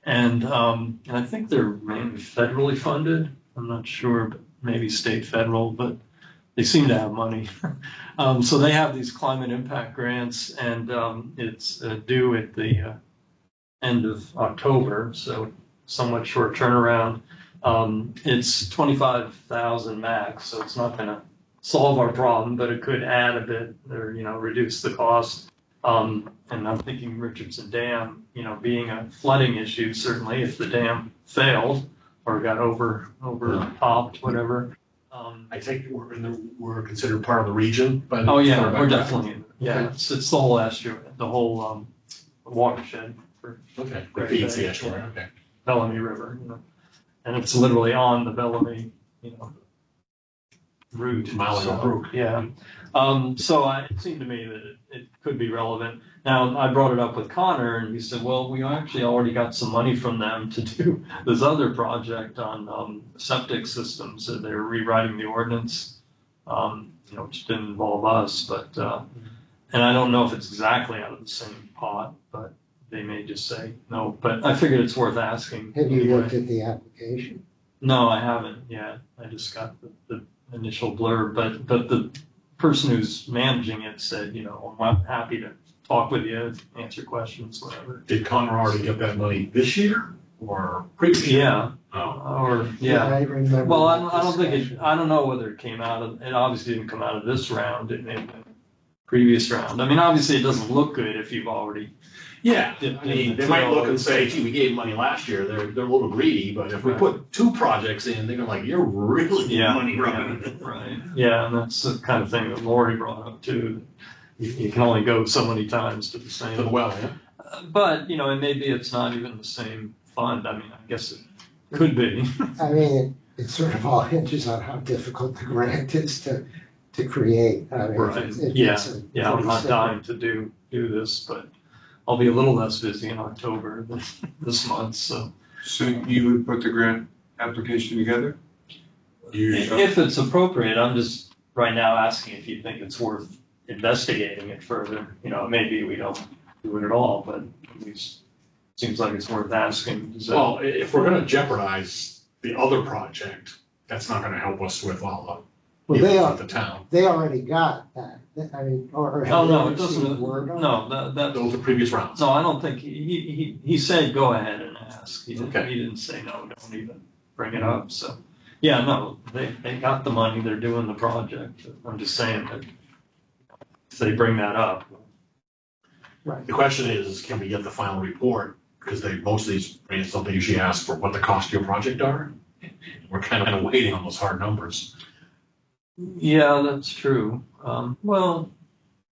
Speaker 1: and I think they're mainly federally funded. I'm not sure, but maybe state federal, but they seem to have money. So they have these climate impact grants, and it's due at the end of October, so somewhat short turnaround. It's 25,000 max, so it's not going to solve our problem, but it could add a bit or reduce the cost. And I'm thinking Richardson Dam, being a flooding issue, certainly if the dam failed or got over topped, whatever.
Speaker 9: I take it we're considered part of the region, but.
Speaker 1: Oh yeah, we're definitely it's the whole estuary, the whole watershed for
Speaker 9: Okay,
Speaker 1: Great
Speaker 9: feeds
Speaker 1: Bay,
Speaker 9: the estuary, okay.
Speaker 1: Bellamy River, and it's literally on the Bellamy, route.
Speaker 9: Mile and a brook.
Speaker 1: Yeah. So it seemed to me that it could be relevant. Now, I brought it up with Connor and he said, well, we actually already got some money from them to do this other project on septic systems. So they're rewriting the ordinance, which didn't involve us, but, and I don't know if it's exactly out of the same pot, but they may just say no, but I figured it's worth asking.
Speaker 2: Have you
Speaker 1: anyway.
Speaker 2: looked at the application?
Speaker 1: No, I haven't yet. I just got the initial blurb, but the person who's managing it said, I'm happy to talk with you, answer questions, whatever.
Speaker 9: Did Connor already get that money this year or previous year?
Speaker 1: Yeah,
Speaker 9: Oh.
Speaker 2: I remember.
Speaker 1: Well, I
Speaker 2: that
Speaker 1: don't think
Speaker 2: discussion.
Speaker 1: I don't know whether it came out of, it obviously didn't come out of this round, it may have been previous round. I mean, obviously it doesn't look good if you've already.
Speaker 9: Yeah, I mean, they might look and say, gee, we gave money last year, they're a little greedy, but if we put 2 projects in, they're gonna like, you're really money grubbing.
Speaker 1: Right, yeah, and that's the kind of thing that Lori brought up too. You can only go so many times to the same.
Speaker 9: To the well, yeah.
Speaker 1: But, and maybe it's not even the same fund. I mean, I guess it could be.
Speaker 2: I mean, it sort of all hinges on how difficult the grant is to create. I mean, if
Speaker 1: Right,
Speaker 2: it's- if
Speaker 1: yeah,
Speaker 2: it's a
Speaker 1: yeah, I'm
Speaker 2: pretty
Speaker 1: not
Speaker 2: simple-
Speaker 1: dying to do this, but I'll be a little less busy in October than this month, so.
Speaker 7: So you would put the grant application together?
Speaker 1: If it's appropriate, I'm just right now asking if you think it's worth investigating it further. Maybe we don't do it at all, but at least it seems like it's worth asking.
Speaker 9: Well, if we're gonna jeopardize the other project, that's not gonna help us with all
Speaker 2: Well,
Speaker 9: the town.
Speaker 2: they already got that. I mean, or have
Speaker 1: Oh,
Speaker 2: they
Speaker 1: no, it
Speaker 2: received
Speaker 1: doesn't,
Speaker 2: word on it?
Speaker 1: no, that,
Speaker 9: Those are previous rounds.
Speaker 1: no, I don't think, he said, go ahead and ask. He
Speaker 9: Okay.
Speaker 1: didn't say, no, don't even bring it up, so. Yeah, no, they got the money, they're doing the project. I'm just saying that if they bring that up.
Speaker 9: The question is, can we get the final report? Because most of these grants don't usually ask for what the cost of your project are. We're kind of waiting on those hard numbers.
Speaker 1: Yeah, that's true. Well,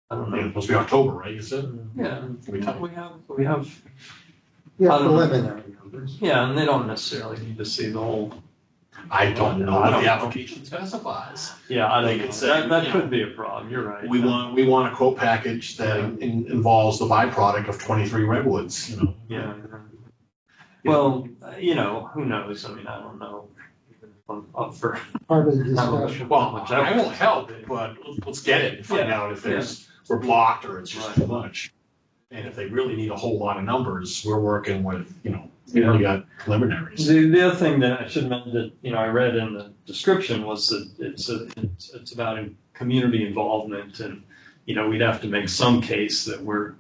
Speaker 1: I don't
Speaker 9: I mean, it's
Speaker 1: know.
Speaker 9: supposed to be October, right, you said?
Speaker 1: Yeah,
Speaker 9: We talk-
Speaker 1: we have,
Speaker 2: Yeah,
Speaker 1: I don't know.
Speaker 2: preliminary numbers.
Speaker 1: yeah, and they don't necessarily need to see the whole,
Speaker 9: I don't know
Speaker 1: I
Speaker 9: what
Speaker 1: don't
Speaker 9: the
Speaker 1: know.
Speaker 9: application specifies.
Speaker 1: yeah, I
Speaker 9: They
Speaker 1: don't
Speaker 9: could
Speaker 1: know.
Speaker 9: say,
Speaker 1: That
Speaker 9: you know,
Speaker 1: could be a problem, you're right.
Speaker 9: We want a quote package that involves the byproduct of 23 redwoods,
Speaker 1: Yeah. Well, who knows? I mean, I don't know. up for.
Speaker 2: Part of the discussion.
Speaker 9: Well, I won't help, but let's get it and find out if we're blocked or it's just too much. And if they really need a whole lot of numbers, we're working with, we only got preliminaries.
Speaker 1: The other thing that I should mention that, I read in the description was that it's about community involvement and, we'd have to make some case that we're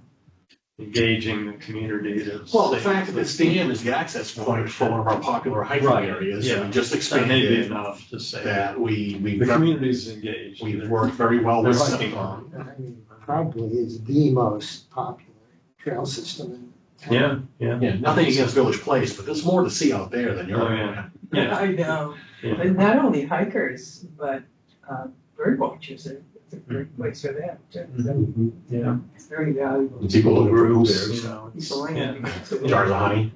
Speaker 1: engaging the community to.
Speaker 9: Well, the fact that this dam is the access point for one of our popular hiking areas, and we just
Speaker 1: That may be
Speaker 9: expanded
Speaker 1: enough to say
Speaker 9: that
Speaker 1: the community's engaged.
Speaker 9: we've worked very well with
Speaker 1: They're
Speaker 9: them.
Speaker 1: hiking.
Speaker 2: Probably is the most popular trail system in town.
Speaker 1: Yeah.
Speaker 9: Yeah, nothing against Village Place, but there's more to see out there than you're.
Speaker 1: Oh, yeah. Yeah.
Speaker 8: I know,
Speaker 1: Yeah.
Speaker 8: but not only hikers, but bird watchers, it's a great place for that.
Speaker 1: Yeah.
Speaker 8: It's very valuable.
Speaker 9: People looking for
Speaker 1: Groups,
Speaker 9: blueberries.
Speaker 8: People landing.
Speaker 9: Jars of honey.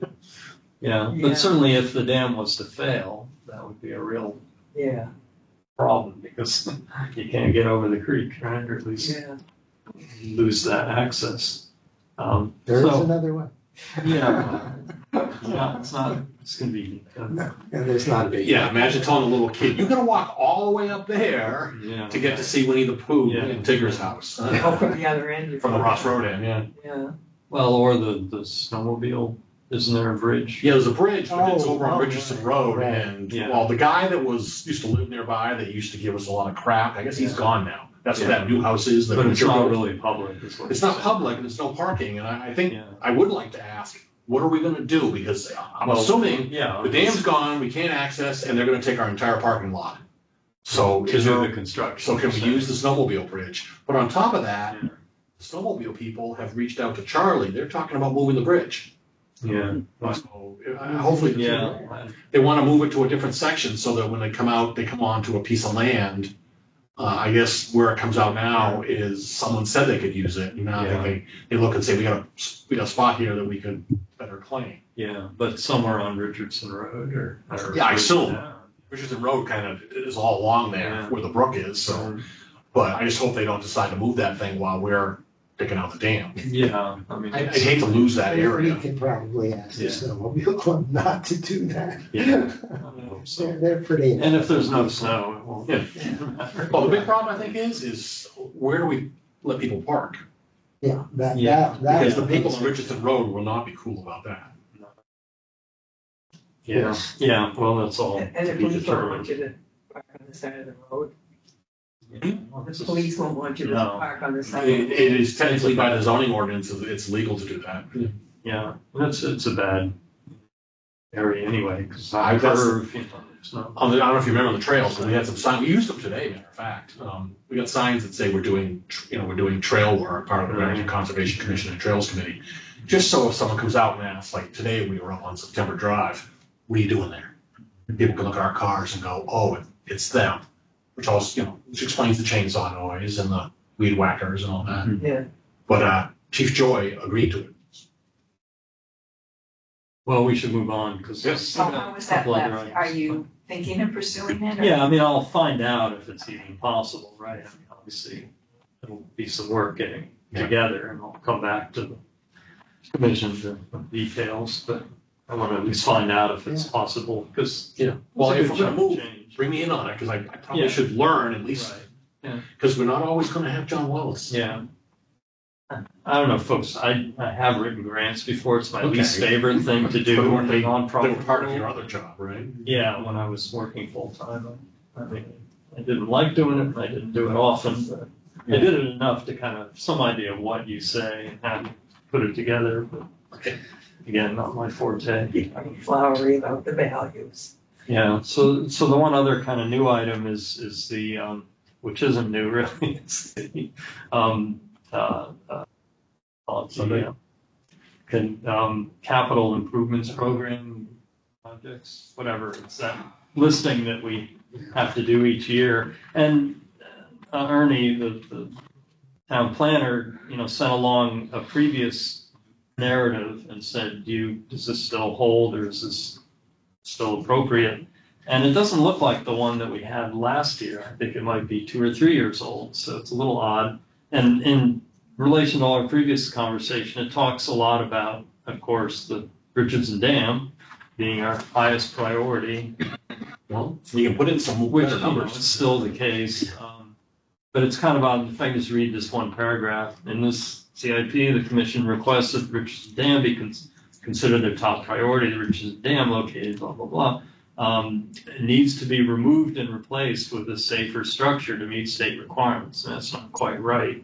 Speaker 1: Yeah,
Speaker 8: Yeah.
Speaker 1: but certainly if the dam was to fail, that would be a real
Speaker 8: Yeah,
Speaker 1: problem because you can't get over the creek, right? Or at least
Speaker 8: yeah.
Speaker 1: lose that access.
Speaker 2: There is
Speaker 1: So,
Speaker 2: another one.
Speaker 1: yeah, it's convenient.
Speaker 2: And there's not a big.
Speaker 9: Yeah, imagine telling a little kid, you gotta walk all the way up there
Speaker 1: Yeah.
Speaker 9: to get to see Winnie the Pooh in Tigger's house.
Speaker 8: Oh, from the other end.
Speaker 9: From the Ross Road end, yeah.
Speaker 8: Yeah.
Speaker 1: Well, or the snowmobile, isn't there a bridge?
Speaker 9: Yeah, there's a bridge, but it's over on
Speaker 2: Oh,
Speaker 9: Richardson Road,
Speaker 2: right.
Speaker 9: and,
Speaker 1: Yeah.
Speaker 9: well, the guy that used to live nearby, that used to give us a lot of crap, I guess he's gone now. That's where that new house is.
Speaker 1: But it's not really public, is what
Speaker 9: It's
Speaker 1: you're
Speaker 9: not
Speaker 1: saying.
Speaker 9: public, and there's no parking, and I think,
Speaker 1: Yeah.
Speaker 9: I would like to ask, what are we gonna do? Because I'm
Speaker 1: Well,
Speaker 9: assuming
Speaker 1: Yeah.
Speaker 9: the dam's gone, we can't access, and they're gonna take our entire parking lot. So
Speaker 1: To
Speaker 9: is
Speaker 1: do
Speaker 9: there,
Speaker 1: the construction.
Speaker 9: so can we use the snowmobile bridge? But on top of that,
Speaker 1: Yeah.
Speaker 9: snowmobile people have reached out to Charlie, they're talking about moving the bridge.
Speaker 1: Yeah.
Speaker 9: So hopefully,
Speaker 1: Yeah.
Speaker 9: they wanna move it to a different section so that when they come out, they come onto a piece of land. I guess where it comes out now is someone said they could use it, and now they look and say, we got a spot here that we could better claim.
Speaker 1: Yeah, but somewhere on Richardson Road or.
Speaker 9: Yeah, I assume. Richardson Road kind of is all along there
Speaker 1: Yeah.
Speaker 9: where the brook is, so, but I just hope they don't decide to move that thing while we're picking out the dam.
Speaker 1: Yeah, I mean.
Speaker 9: I'd hate to lose that
Speaker 2: We
Speaker 9: area.
Speaker 2: can probably ask the
Speaker 1: Yeah.
Speaker 2: snowmobile club not to do that.
Speaker 1: Yeah. I hope so.
Speaker 2: They're pretty.
Speaker 1: And if there's no snow, it won't.
Speaker 9: Yeah. Well, the big problem I think is where do we let people park?
Speaker 2: Yeah, that.
Speaker 9: Because the people on Richardson Road will not be cool about that.
Speaker 1: Yeah, well, that's all.
Speaker 8: And the
Speaker 1: to be
Speaker 8: police won't
Speaker 1: determined.
Speaker 8: want you to park on the side of the road.
Speaker 1: Well, this
Speaker 8: The
Speaker 1: is-
Speaker 8: police won't want you to
Speaker 1: No.
Speaker 8: park on the side. of the road.
Speaker 9: It is technically by the zoning ordinance, it's legal to do that.
Speaker 1: Yeah, it's a bad area anyway, because
Speaker 9: I- that's-
Speaker 1: curve, it's not.
Speaker 9: I don't know if you remember on the trails, but we had some signs, we used them today, matter of fact. We got signs that say we're doing trail work, part of the Barrington Conservation Commission and Trails Committee. Just so if someone comes out and asks, like today we were up on September Drive, what are you doing there? People can look at our cars and go, oh, it's them. Which also, which explains the chainsaw noise and the weed whackers and all that.
Speaker 8: Yeah.
Speaker 9: But Chief Joy agreed to it.
Speaker 1: Well, we should move on, because.
Speaker 12: So how was that left? Are you thinking of pursuing it? Or?
Speaker 1: Yeah, I mean, I'll find out if it's even possible, right? I mean, obviously, it'll be some work getting together, and I'll come back to the commission to the details, but I want to at least find out if it's possible, because.
Speaker 9: Well,
Speaker 1: it's a
Speaker 9: if
Speaker 1: good
Speaker 9: we're gonna
Speaker 1: chunk of
Speaker 9: move,
Speaker 1: change.
Speaker 9: bring me in on it, because I probably
Speaker 1: Yeah.
Speaker 9: should learn at least,
Speaker 1: Right.
Speaker 9: because we're not always gonna have John Wallace.
Speaker 1: Yeah. I don't know, folks, I have written grants before, it's my
Speaker 9: Okay.
Speaker 1: least favorite thing to do.
Speaker 9: But weren't they
Speaker 1: nonprofit
Speaker 9: were part of
Speaker 1: world.
Speaker 9: your other job, right?
Speaker 1: Yeah, when I was working full-time, I mean, I didn't like doing it, and I didn't do it often, but I did it enough to kind of, some idea of what you say and how to put it together, but again, not my forte.
Speaker 8: Flowery about the values.
Speaker 1: Yeah, so the one other kind of new item is the, which isn't new really, it's the, capital improvements program projects, whatever, it's that listing that we have to do each year. And Ernie, the town planner, sent along a previous narrative and said, does this still hold, or is this still appropriate? And it doesn't look like the one that we had last year. I think it might be 2 or 3 years old, so it's a little odd. And in relation to our previous conversation, it talks a lot about, of course, the Richardson Dam being our highest priority.
Speaker 9: Well, you can put in some
Speaker 1: which,
Speaker 9: better numbers.
Speaker 1: is still the case. But it's kind of odd, if I can just read this one paragraph. In this CIP, the commission requests that Richards Dam be considered their top priority. The Richards Dam located, blah, blah, blah. It needs to be removed and replaced with a safer structure to meet state requirements. And that's not quite right.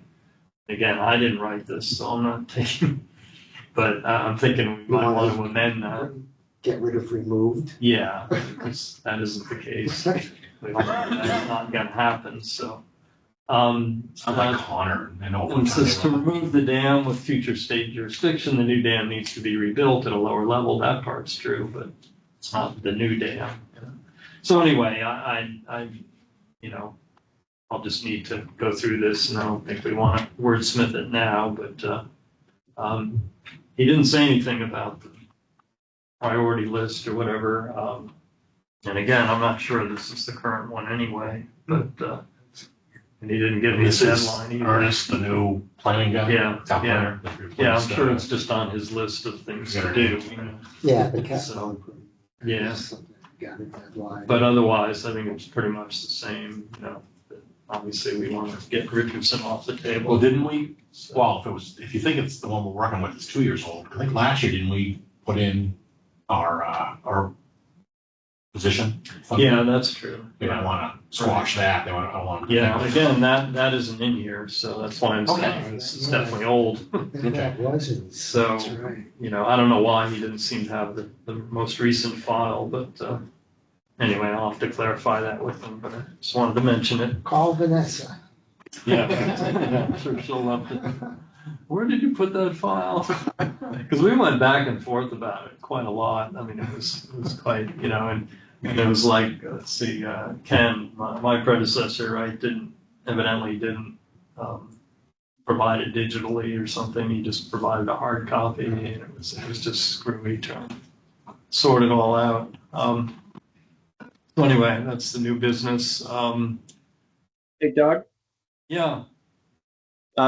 Speaker 1: Again, I didn't write this, so I'm not taking, but I'm thinking we might want to amend that.
Speaker 2: Get rid of removed.
Speaker 1: Yeah, because that isn't the case. That's not gonna happen, so.
Speaker 9: I'm like Connor, I know.
Speaker 1: And says to remove the dam with future state jurisdiction, the new dam needs to be rebuilt at a lower level. That part's true, but it's not the new dam. You know? So anyway, I I'll just need to go through this, and I don't think we want to wordsmith it now, but he didn't say anything about the priority list or whatever. And again, I'm not sure this is the current one anyway, but and he didn't give me a deadline either.
Speaker 9: Ernest, the new planning guy?
Speaker 1: Yeah,
Speaker 9: Town
Speaker 1: yeah.
Speaker 9: planner.
Speaker 1: Yeah, I'm sure it's just on his list of things to do. You know?
Speaker 2: Yeah, the capital
Speaker 1: So,
Speaker 2: improvement.
Speaker 1: yeah.
Speaker 2: Got a deadline.
Speaker 1: But otherwise, I think it's pretty much the same, you know. Obviously, we want to get Richardson off the table.
Speaker 9: Well, didn't we, well, if you think it's the one we're working with is 2 years old, I think last year, didn't we put in our position?
Speaker 1: Yeah, that's true.
Speaker 9: They don't want to squash that, they want, I want.
Speaker 1: Yeah, again, that isn't in here, so that's why I'm saying this is definitely old.
Speaker 2: That wasn't.
Speaker 1: So,
Speaker 2: That's right.
Speaker 1: you know, I don't know why he didn't seem to have the most recent file, but anyway, I'll have to clarify that with him, but I just wanted to mention it.
Speaker 2: Call Vanessa.
Speaker 1: Yeah, I'm sure she'll love it. Where did you put that file? Because we went back and forth about it quite a lot. I mean, it was quite, you know, and it was like, let's see, Ken, my predecessor, right, evidently didn't provide it digitally or something. He just provided a hard copy, and it was just screwy trying to sort it all out. So anyway, that's the new business.
Speaker 14: Hey, Doug,
Speaker 1: Yeah.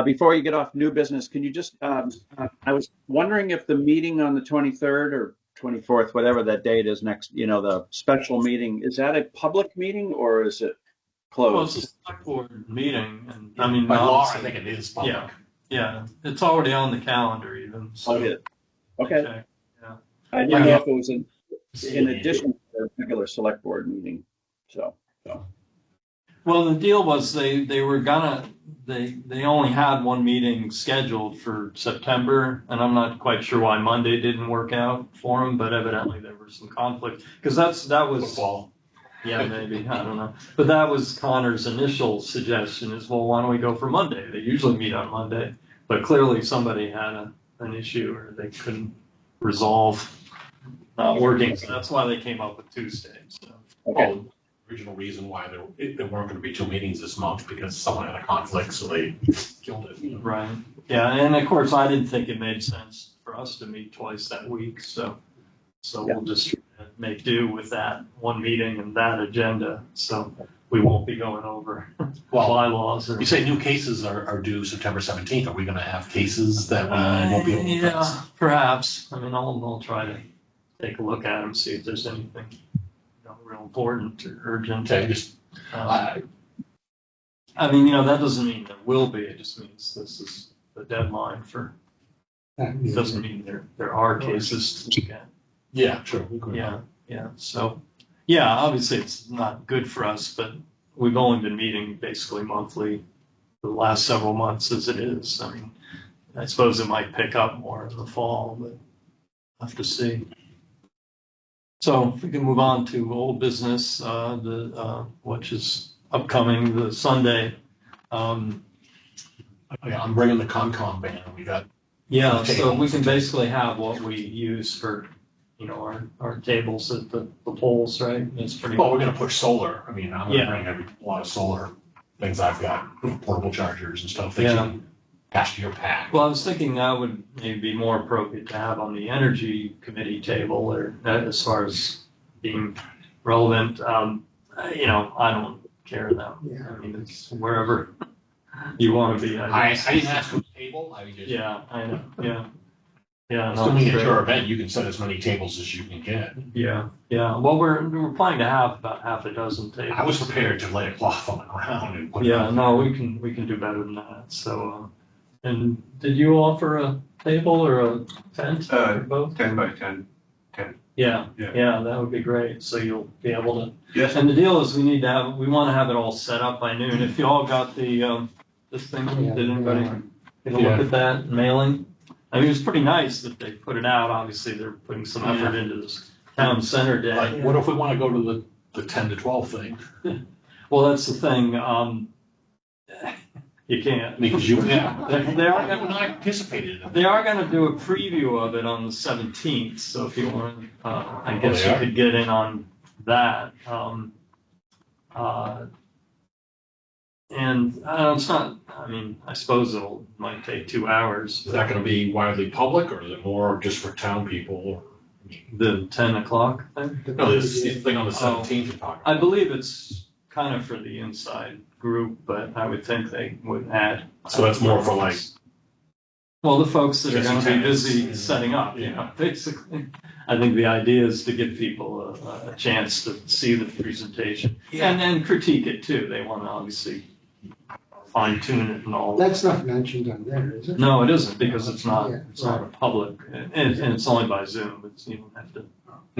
Speaker 14: before you get off new business, can you just, I was wondering if the meeting on the 23rd or 24th, whatever that date is next, you know, the special meeting, is that a public meeting or is it closed?
Speaker 1: Well, it's a select board meeting, and I mean,
Speaker 9: By law, I
Speaker 1: obviously-
Speaker 9: think it is public.
Speaker 1: Yeah, it's already on the calendar even, so.
Speaker 14: Okay.
Speaker 1: Yeah.
Speaker 14: I didn't know if it was in addition to the regular select board meeting, so.
Speaker 1: Well, the deal was they only had one meeting scheduled for September, and I'm not quite sure why Monday didn't work out for them, but evidently there was some conflict, because that was.
Speaker 9: Football.
Speaker 1: Yeah, maybe, I don't know. But that was Connor's initial suggestion is, well, why don't we go for Monday? They usually meet on Monday, but clearly somebody had an issue or they couldn't resolve not working, so that's why they came up with Tuesday, so.
Speaker 14: Okay.
Speaker 9: Well, original reason why there weren't going to be 2 meetings this month because someone had a conflict, so they killed it. You know?
Speaker 1: Right, yeah, and of course, I didn't think it made sense for us to meet twice that week, so we'll just make do with that one meeting and that agenda, so we won't be going over bylaws or.
Speaker 9: You say new cases are due September 17th. Are we going to have cases that we won't be able to
Speaker 1: Yeah,
Speaker 9: address?
Speaker 1: perhaps. I mean, I'll try to take a look at them, see if there's anything, you know, real important or urgent.
Speaker 9: Okay, just,
Speaker 1: I mean, you know, that doesn't mean there will be. It just means this is the deadline for. It doesn't mean there are cases to look at.
Speaker 9: yeah, true.
Speaker 1: Yeah. So, yeah, obviously it's not good for us, but we've only been meeting basically monthly for the last several months as it is. I mean, I suppose it might pick up more in the fall, but we'll have to see. So if we can move on to old business, which is upcoming, the Sunday.
Speaker 9: I'm bringing the Concom band. We got.
Speaker 1: Yeah, so we can basically have what we use for, you know, our tables at the poles, right? It's pretty.
Speaker 9: Well, we're going to push solar. I mean, I'm going to
Speaker 1: Yeah.
Speaker 9: bring a lot of solar things I've got, portable chargers and stuff that you
Speaker 1: Yeah.
Speaker 9: can pass to your pack.
Speaker 1: Well, I was thinking that would maybe be more appropriate to have on the energy committee table, or as far as being relevant. You know, I don't care that.
Speaker 2: Yeah.
Speaker 1: I mean, it's wherever you want to be.
Speaker 9: I didn't ask for the table. I just.
Speaker 1: Yeah, I know. Yeah. I Yeah, no,
Speaker 9: Assuming
Speaker 1: it's
Speaker 9: it's your
Speaker 1: great.
Speaker 9: event, you can set as many tables as you can get.
Speaker 1: Yeah, yeah. Well, we're planning to have about half a dozen tables.
Speaker 9: I was prepared to lay a cloth on the ground and put it
Speaker 1: Yeah,
Speaker 9: on.
Speaker 1: no, we can do better than that. So, and did you offer a table or a tent or both?
Speaker 7: 10 by 10.
Speaker 1: Yeah,
Speaker 7: Yeah.
Speaker 1: yeah, that would be great. So you'll be able to.
Speaker 7: Yes.
Speaker 1: And the deal is we want to have it all set up by noon. If you all got the this thing,
Speaker 2: Yeah,
Speaker 1: did anybody get a
Speaker 9: Yeah.
Speaker 1: look at that mailing? I mean, it was pretty nice that they put it out. Obviously, they're putting some effort into this town center day.
Speaker 9: Like, what if we want to go to the 10 to 12 thing?
Speaker 1: Well, that's the thing. You can't.
Speaker 9: Because you, yeah,
Speaker 1: They are
Speaker 9: I
Speaker 1: gonna-
Speaker 9: not anticipated it.
Speaker 1: They are going to do a preview of it on the 17th, so if you want, I guess
Speaker 9: they
Speaker 1: you
Speaker 9: are?
Speaker 1: could get in on that. And it's not. I mean, I suppose might take 2 hours.
Speaker 9: Is that going to be widely public, or is it more just for town people? Or,
Speaker 1: The 10 o'clock thing?
Speaker 9: no, this thing on the 17th you're talking
Speaker 1: I
Speaker 9: about.
Speaker 1: believe it's kind of for the inside group, but I would think they would add.
Speaker 9: So that's more for like,
Speaker 1: Well, the folks that are
Speaker 9: Just
Speaker 1: going to be
Speaker 9: attendance.
Speaker 1: busy setting up, basically. I think the idea is to give people a chance to see the presentation and then critique it too. They want to obviously fine tune it and all.
Speaker 2: That's not mentioned on there, is it?
Speaker 1: No, it isn't because it's not
Speaker 2: Yeah,
Speaker 1: a public, and it's only by Zoom. You don't have to,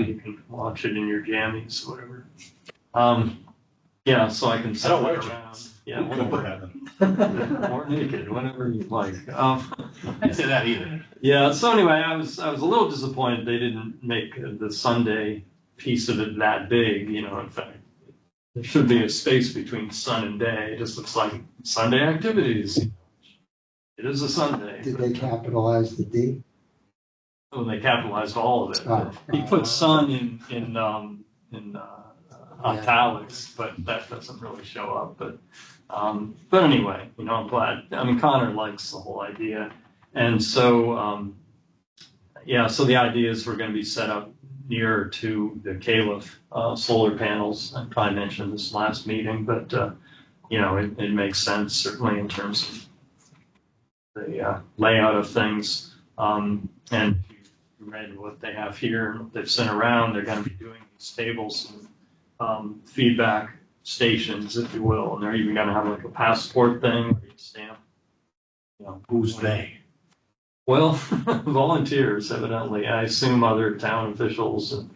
Speaker 1: you can watch it in your jammies, whatever. Yeah, so I can
Speaker 9: I
Speaker 1: set
Speaker 9: don't
Speaker 1: it
Speaker 9: wear
Speaker 1: around.
Speaker 9: jeans.
Speaker 1: Yeah,
Speaker 9: Who could put
Speaker 1: whatever.
Speaker 9: that in?
Speaker 1: Or naked, whatever you like.
Speaker 9: I didn't say that either.
Speaker 1: Yeah, so anyway, I was a little disappointed they didn't make the Sunday piece of it that big, in fact. There should be a space between sun and day. It just looks like Sunday activities. It is a Sunday.
Speaker 2: Did they capitalize the D?
Speaker 1: Well, they capitalized all of it.
Speaker 2: Oh.
Speaker 1: He put sun in italics, but that doesn't really show up. But anyway, I'm glad. I mean, Connor likes the whole idea. And so, so the idea is we're going to be set up nearer to the Caliph solar panels. I probably mentioned this last meeting, but, it makes sense certainly in terms of the layout of things. And if you read what they have here and what they've sent around, they're going to be doing these tables and feedback stations, if you will. And they're even going to have like a passport thing where you stamp.
Speaker 9: Who's they?
Speaker 1: Well, volunteers, evidently. I assume other town officials and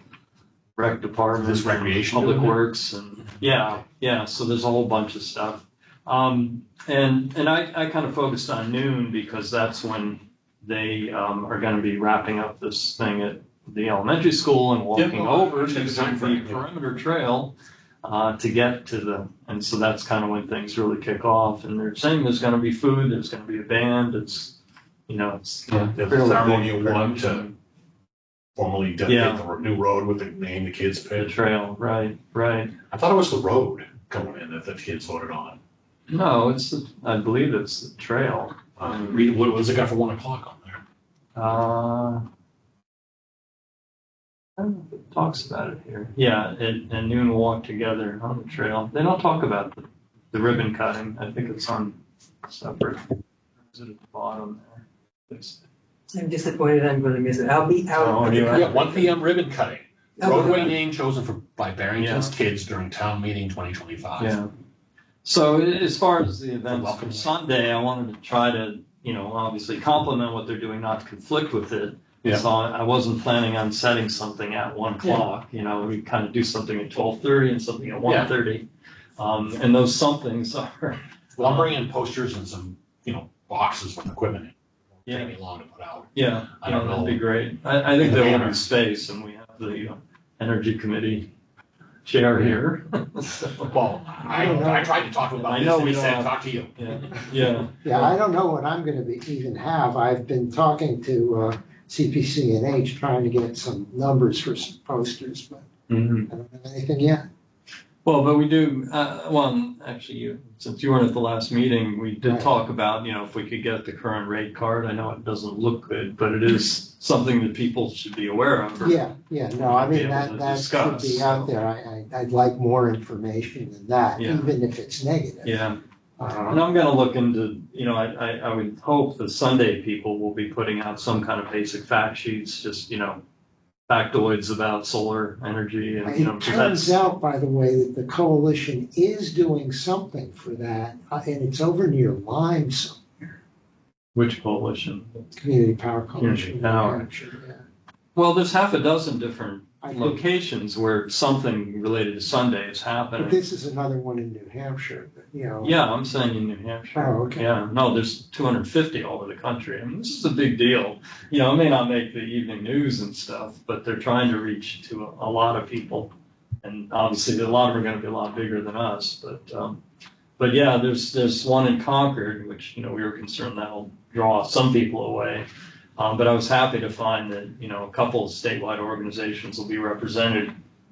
Speaker 1: rec department,
Speaker 9: This recreation
Speaker 1: public
Speaker 9: doing it?
Speaker 1: works, and yeah. So there's a whole bunch of stuff. And I kind of focused on noon because that's when they are going to be wrapping up this thing at the elementary school and walking over to the perimeter trail to get to and so that's kind of when things really kick off. And they're saying there's going to be food, there's going to be a band. It's
Speaker 9: The ceremony one to formally dedicate the new road with the name the kids
Speaker 1: the
Speaker 9: picked.
Speaker 1: trail, right.
Speaker 9: I thought it was the road going in that the kids voted on.
Speaker 1: No, I believe it's the trail.
Speaker 9: Read what was it got for 1 o'clock on there?
Speaker 1: I don't know if it talks about it here. Yeah, and noon we'll walk together on the trail. They don't talk about the ribbon cutting. I think it's on separate. Is it at the bottom there?
Speaker 8: I'm disappointed I'm gonna miss it. I'll be out.
Speaker 1: Oh, you are?
Speaker 9: Yeah, 1 p.m. ribbon cutting.
Speaker 8: Oh,
Speaker 9: Roadway
Speaker 8: good.
Speaker 9: name chosen by Barrington's kids during town meeting 2025.
Speaker 1: Yeah. So as far as the events
Speaker 9: Welcome.
Speaker 1: for Sunday, I wanted to try to, obviously complement what they're doing, not to conflict with it.
Speaker 9: Yeah.
Speaker 1: So I wasn't planning on setting something at 1 o'clock. We kind of do something at 12:30 and something at 1:30. And those somethings are.
Speaker 9: Well, I'm bringing in posters and some, boxes with equipment in.
Speaker 1: Yeah.
Speaker 9: Take me long to put out.
Speaker 1: Yeah,
Speaker 9: I don't
Speaker 1: that'd
Speaker 9: know.
Speaker 1: be great. I think there will be
Speaker 9: Banner.
Speaker 1: space, and we have the energy committee chair here. So,
Speaker 9: Well, I tried to talk to him
Speaker 1: I
Speaker 9: about
Speaker 1: know
Speaker 9: this, and
Speaker 1: we
Speaker 9: he
Speaker 1: don't
Speaker 9: said,
Speaker 1: have-
Speaker 9: talk to you.
Speaker 1: yeah.
Speaker 2: Yeah, I don't know what I'm gonna even have. I've been talking to CPC&H, trying to get some numbers for some posters, but
Speaker 1: Mhm.
Speaker 2: I don't have anything yet.
Speaker 1: Well, but we do. Actually, since you weren't at the last meeting, we did
Speaker 2: Right.
Speaker 1: talk about if we could get the current rate card. I know it doesn't look good, but it is something that people should be aware of. or-
Speaker 2: Yeah, no, I
Speaker 1: Be
Speaker 2: mean,
Speaker 1: able to
Speaker 2: that should
Speaker 1: discuss,
Speaker 2: be out there. I'd like more information than that,
Speaker 1: Yeah.
Speaker 2: even if it's negative.
Speaker 1: Yeah. And I'm gonna look into, I would hope the Sunday people will be putting out some kind of basic fact sheets, just, factoids about solar energy and,
Speaker 2: It
Speaker 1: 'cause
Speaker 2: turns
Speaker 1: that's,
Speaker 2: out, by the way, that the coalition is doing something for that, and it's over near Lyme,
Speaker 1: which coalition?
Speaker 2: Community Power Coalition.
Speaker 1: Community Power.
Speaker 2: in New Hampshire, yeah.
Speaker 1: Well, there's half a dozen different
Speaker 2: I think-
Speaker 1: locations where something related to Sunday is
Speaker 2: But
Speaker 1: happening.
Speaker 2: this is another one in New Hampshire,
Speaker 1: Yeah, I'm saying in New Hampshire.
Speaker 2: Oh, okay.
Speaker 1: Yeah, no, there's 250 all over the country. I mean, this is a big deal. It may not make the evening news and stuff, but they're trying to reach to a lot of people. And obviously, a lot of them are going to be a lot bigger than us. But yeah, there's one in Concord, which, we were concerned that'll draw some people away. But I was happy to find that, a couple of statewide organizations will be represented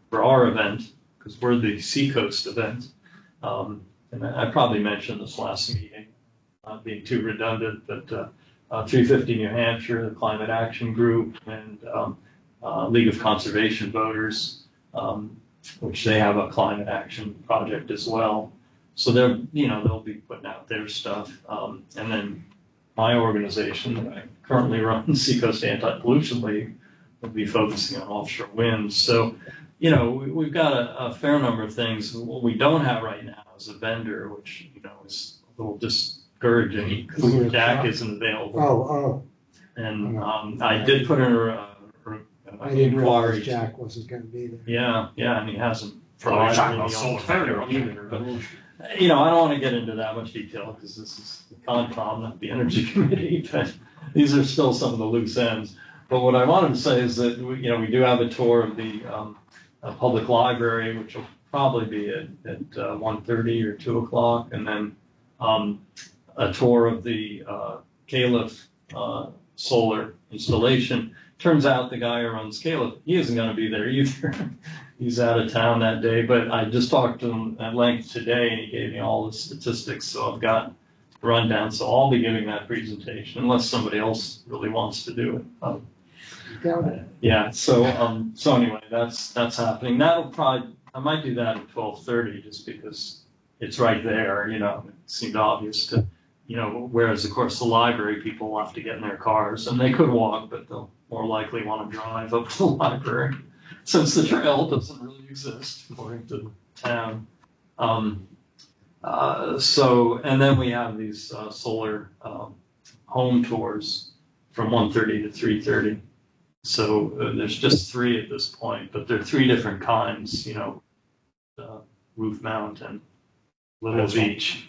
Speaker 1: for our event, because we're the Seacoast event. And I probably mentioned this last meeting, not being too redundant, but 350 New Hampshire, the Climate Action Group, and League of Conservation Voters, which they have a climate action project as well. So they'll be putting out their stuff. And then my organization that I currently run, Seacoast Anti-Pollution League, will be focusing on offshore wind. So, we've got a fair number of things. What we don't have right now is a vendor, which, is a little discouraging because Jack isn't available.
Speaker 2: Oh.
Speaker 1: And I did put in
Speaker 2: I didn't realize
Speaker 1: inquiry.
Speaker 2: Jack wasn't gonna be there.
Speaker 1: Yeah, and he hasn't.
Speaker 9: Well, you're talking about
Speaker 1: provided
Speaker 9: solar
Speaker 1: any
Speaker 9: power
Speaker 1: either, but, I don't want to get into that much detail because this is the Concom, not the Energy Committee, but these are still some of the loose ends. But what I wanted to say is that, we do have a tour of the public library, which will probably be at 1:30 or 2 o'clock, and then a tour of the Caliph solar installation. Turns out the guy who runs Caliph, he isn't going to be there either. He's out of town that day, but I just talked to him at length today, and he gave me all the statistics, so I've got a rundown. So I'll be giving that presentation unless somebody else really wants to do it. Yeah. So anyway, that's happening. I might do that at 12:30 just because it's right there. It seemed obvious to, whereas of course the library people will have to get in their cars and they could walk, but they'll more likely want to drive up to the library since the trail doesn't really exist according to the town. And then we have these solar home tours from 1:30 to 3:30. So there's just 3 at this point, but they're 3 different kinds, roof mount and little beach.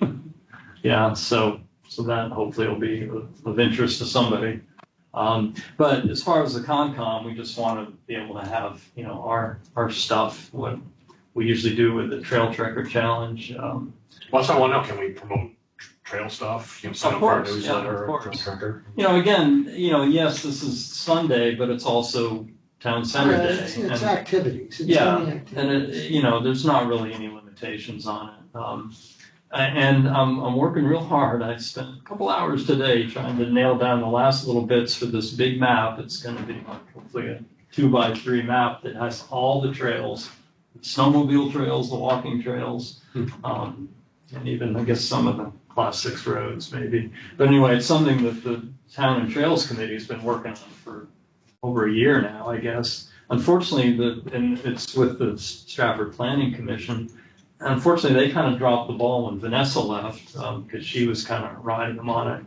Speaker 1: Yeah, so that hopefully will be of interest to somebody. But as far as the Concom, we just want to be able to have, our stuff, what we usually do with the Trail Trekker Challenge.
Speaker 9: What's I want to know, can we promote trail stuff? Sign up for our newsletter,
Speaker 1: of
Speaker 9: Trail
Speaker 1: course.
Speaker 9: Trekker?
Speaker 1: Again, yes, this is Sunday, but it's also Town Center Day.
Speaker 2: It's activities. It's
Speaker 1: Yeah,
Speaker 2: only activities.
Speaker 1: and there's not really any limitations on it. And I'm working real hard. I spent a couple hours today trying to nail down the last little bits for this big map. It's going to be hopefully a 2x3 map that has all the trails, the snowmobile trails, the walking trails, and even I guess some of the Class 6 roads maybe. But anyway, it's something that the Town and Trails Committee has been working on for over a year now, I guess. Unfortunately, and it's with the Stratford Planning Commission. Unfortunately, they kind of dropped the ball when Vanessa left because she was kind of riding them on it,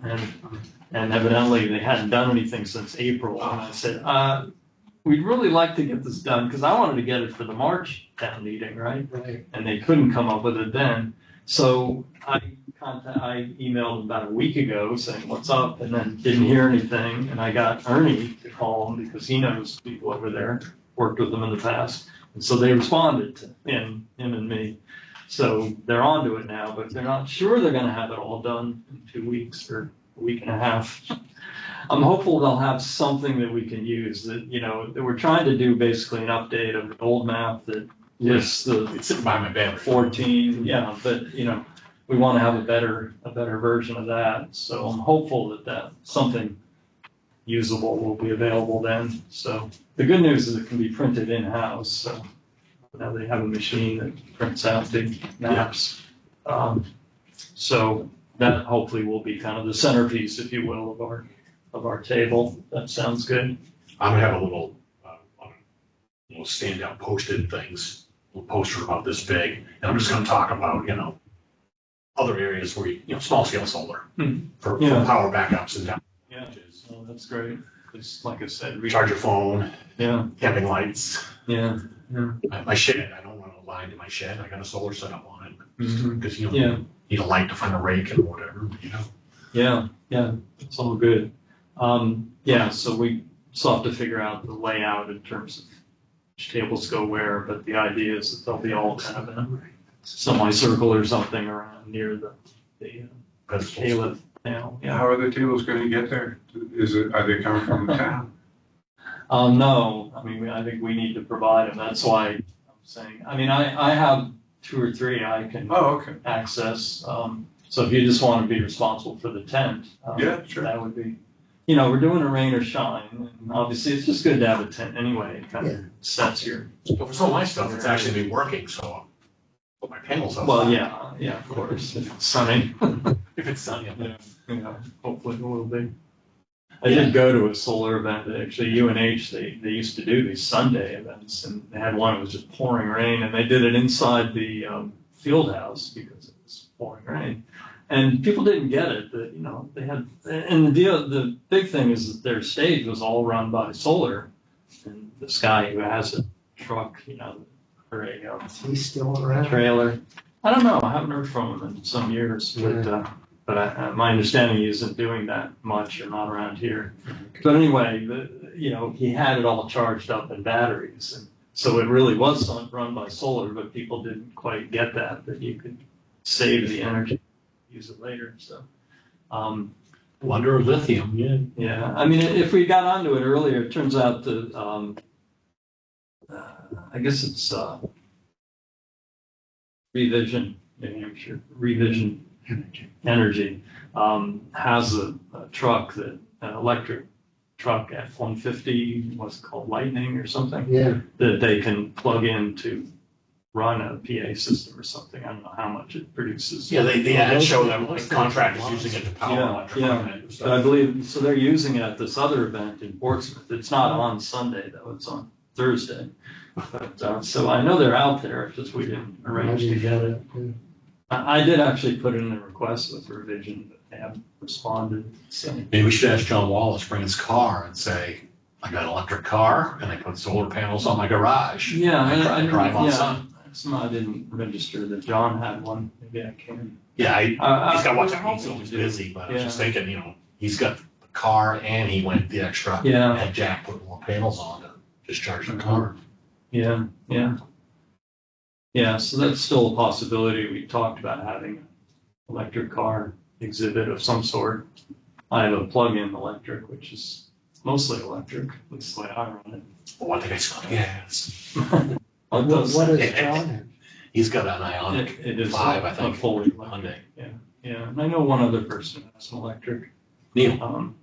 Speaker 1: and evidently they hadn't done anything since April. And I said, we'd really like to get this done because I wanted to get it for the March town meeting, right?
Speaker 2: Right.
Speaker 1: And they couldn't come up with it then. So I emailed them about a week ago saying, what's up? And then didn't hear anything. And I got Ernie to call him because he knows people over there, worked with them in the past. And so they responded to him and me. So they're onto it now, but they're not sure they're going to have it all done in 2 weeks or a week and a half. I'm hopeful they'll have something that we can use that, that we're trying to do basically an update of the old map that lists
Speaker 9: It's sitting by my bed.
Speaker 1: 14. Yeah, but, we want to have a better version of that. So I'm hopeful that something usable will be available then. So the good news is it can be printed in-house. So now they have a machine that prints out big maps. So that hopefully will be kind of the centerpiece, if you will, of our table. That sounds good.
Speaker 9: I'm gonna have a little, standout posted things, a little poster about this big, and I'm just gonna talk about, other areas where small scale solar for power backups and down.
Speaker 1: Yeah, oh, that's great. Just like I said,
Speaker 9: Recharge your phone.
Speaker 1: Yeah.
Speaker 9: Camping lights.
Speaker 1: Yeah.
Speaker 9: My shed, I don't want a line to my shed. I got a solar setup on it. Because you need a light to find a rake and whatever,
Speaker 1: Yeah, it's all good. So we still have to figure out the layout in terms of which tables go where, but the idea is that they'll be all kind of in a semicircle or something around near the Caliph panel.
Speaker 7: How are the tables going to get there? Are they coming from the town?
Speaker 1: No, I mean, I think we need to provide them. That's why I'm saying, I mean, I have 2 or 3 I can access. So if you just want to be responsible for the tent,
Speaker 7: yeah, sure.
Speaker 1: That would be, we're doing a rain or shine. And obviously, it's just good to have a tent anyway. It kind of sets your.
Speaker 9: But for some of my stuff, it's actually been working, so I'll put my panels up.
Speaker 1: Well, yeah, of course. If it's sunny.
Speaker 9: If it's sunny,
Speaker 1: hopefully it will be. I did go to a solar event. Actually, UNH, they used to do these Sunday events, and they had one that was just pouring rain, and they did it inside the field house because it was pouring rain. And people didn't get it that, they had, and the big thing is that their stage was all run by solar. And this guy who has a truck, or a
Speaker 2: he's still around.
Speaker 1: Trailer. I don't know. I haven't heard from him in some years, but my understanding he isn't doing that much, or not around here. But anyway, he had it all charged up in batteries, and so it really was run by solar. But people didn't quite get that you could save the energy, use it later. So,
Speaker 9: wonder of lithium.
Speaker 1: Yeah. I mean, if we got onto it earlier, it turns out that I guess it's Revision, New Hampshire, Revision Energy has a truck an electric truck F-150, what's it called, Lightning or something?
Speaker 2: Yeah.
Speaker 1: That they can plug in to run a PA system or something. I don't know how much it produces.
Speaker 9: Yeah, they had show that the contractors using it to power electric equipment.
Speaker 1: But I believe, so they're using it at this other event in Portsmouth. It's not on Sunday though, it's on Thursday. But, so I know they're out there, it's just we didn't arrange to get it. I did actually put in a request with Revision, but they haven't responded. So.
Speaker 9: Maybe we should ask John Wallace bring his car and say, I got an electric car and I put solar panels on my garage.
Speaker 1: Yeah,
Speaker 9: I drive on sun.
Speaker 1: I didn't register that John had one. Maybe I can.
Speaker 9: Yeah, he's got to watch out. He's always busy, but I was just thinking, he's got the car and he went the extra.
Speaker 1: Yeah.
Speaker 9: Had Jack put more panels on to discharge the car.
Speaker 1: Yeah. Yeah, so that's still a possibility. We talked about having an electric car exhibit of some sort. I have a plug-in electric, which is mostly electric, at least the way I run it.
Speaker 9: Oh, I think it's got gas.
Speaker 2: What does John have?
Speaker 9: He's got an Ionic
Speaker 1: it is
Speaker 9: 5, I think.
Speaker 1: Fully
Speaker 9: Hyundai.
Speaker 1: Yeah. And I know one other person who has an electric.
Speaker 9: Neil.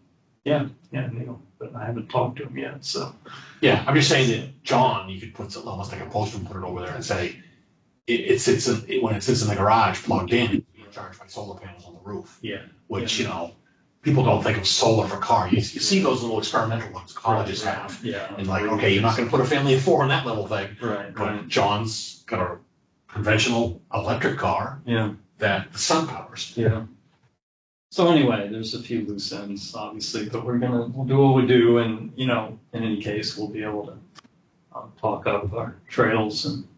Speaker 1: Neil, but I haven't talked to him yet, so.
Speaker 9: Yeah, I'm just saying that John, you could put almost like a poster and put it over there and say, when it sits in the garage plugged in, it's being charged by solar panels on the roof.
Speaker 1: Yeah.
Speaker 9: Which, people don't think of solar for car. You see those little experimental ones colleges have.
Speaker 1: Yeah.
Speaker 9: And like, okay, you're not going to put a family of 4 in that little thing.
Speaker 1: Right.
Speaker 9: But John's got a conventional electric car.
Speaker 1: Yeah.
Speaker 9: That the sun powers.
Speaker 1: Yeah. So anyway, there's a few loose ends, obviously, but we'll do what we do, and in any case, we'll be able to talk up our trails and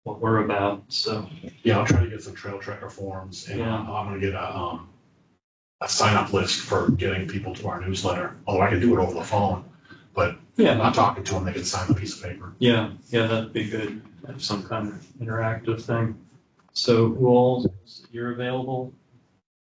Speaker 1: what we're about. So
Speaker 9: yeah, I'll try to get some trail tracker forms, and I'm going to get a sign up list for getting people to our newsletter. Although I can do it over the phone, but I'm not talking to them. They can sign a piece of paper.
Speaker 1: Yeah, that'd be good. Have some kind of interactive thing. So who all you're available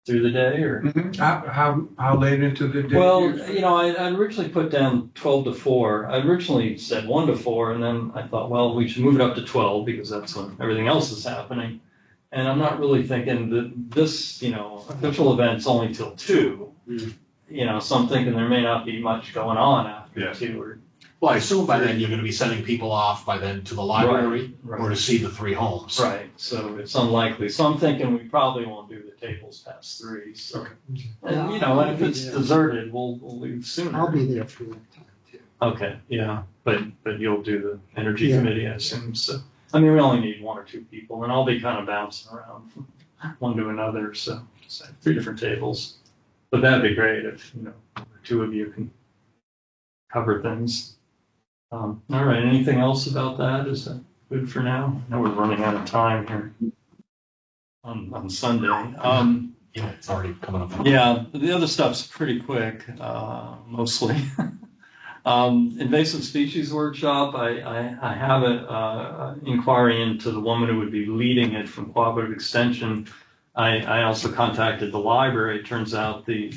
Speaker 1: through the day, or
Speaker 7: how late into the day?
Speaker 1: Well, I originally put down 12 to 4. I originally said 1 to 4, and then I thought, well, we should move it up to 12 because that's when everything else is happening. And I'm not really thinking that this, official event's only till 2. So I'm thinking there may not be much going on after 2, or
Speaker 9: Well, I assume by then you're gonna be sending people off by then to the library or to see the 3 homes.
Speaker 1: Right, so it's unlikely. So I'm thinking we probably won't do the tables past 3, so. And, you know, and if it's deserted, we'll leave sooner.
Speaker 2: I'll be there for that time too.
Speaker 1: Okay, yeah, but you'll do the energy
Speaker 2: Yeah.
Speaker 1: committee, I assume, so. I mean, we only need 1 or 2 people, and I'll be kind of bouncing around from one to another, so 3 different tables. But that'd be great if, you know, 2 of you can cover things. All right, anything else about that? Is that good for now? I know we're running out of time here on Sunday.
Speaker 9: Yeah, it's already coming up.
Speaker 1: Yeah, the other stuff's pretty quick, mostly. Invasive species workshop, I have an inquiry into the woman who would be leading it from Cooperative Extension. I also contacted the library. It turns out the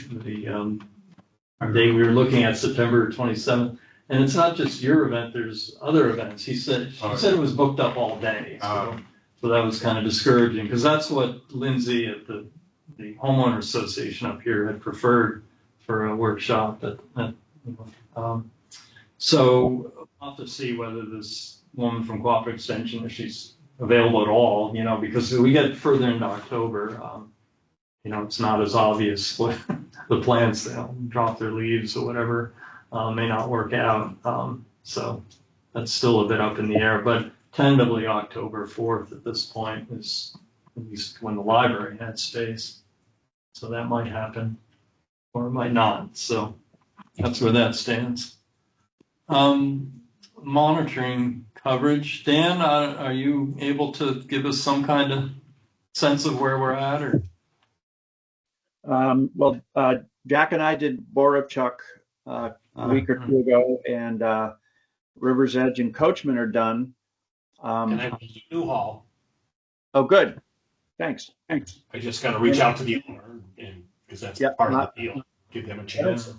Speaker 1: date we were looking at, September 27th, and it's not just your event, there's other events. She said it was booked up all day. So that was kind of discouraging, because that's what Lindsay at the homeowner association up here had preferred for a workshop. So I'll have to see whether this woman from Cooperative Extension, if she's available at all, you know, because we get further into October, you know, it's not as obvious what the plants, they'll drop their leaves or whatever, may not work out. So that's still a bit up in the air, but tentatively October 4th at this point is at least when the library had space. So that might happen or it might not. So that's where that stands. Monitoring coverage. Dan, are you able to give us some kind of sense of where we're at? Or
Speaker 14: Well, Jack and I did Borowchuk a week or 2 ago, and River's Edge and Coachman are done.
Speaker 9: And I did Newhall.
Speaker 14: Oh, good. Thanks.
Speaker 9: I just got to reach out to the owner, and because that's part of the deal. Give them a chance.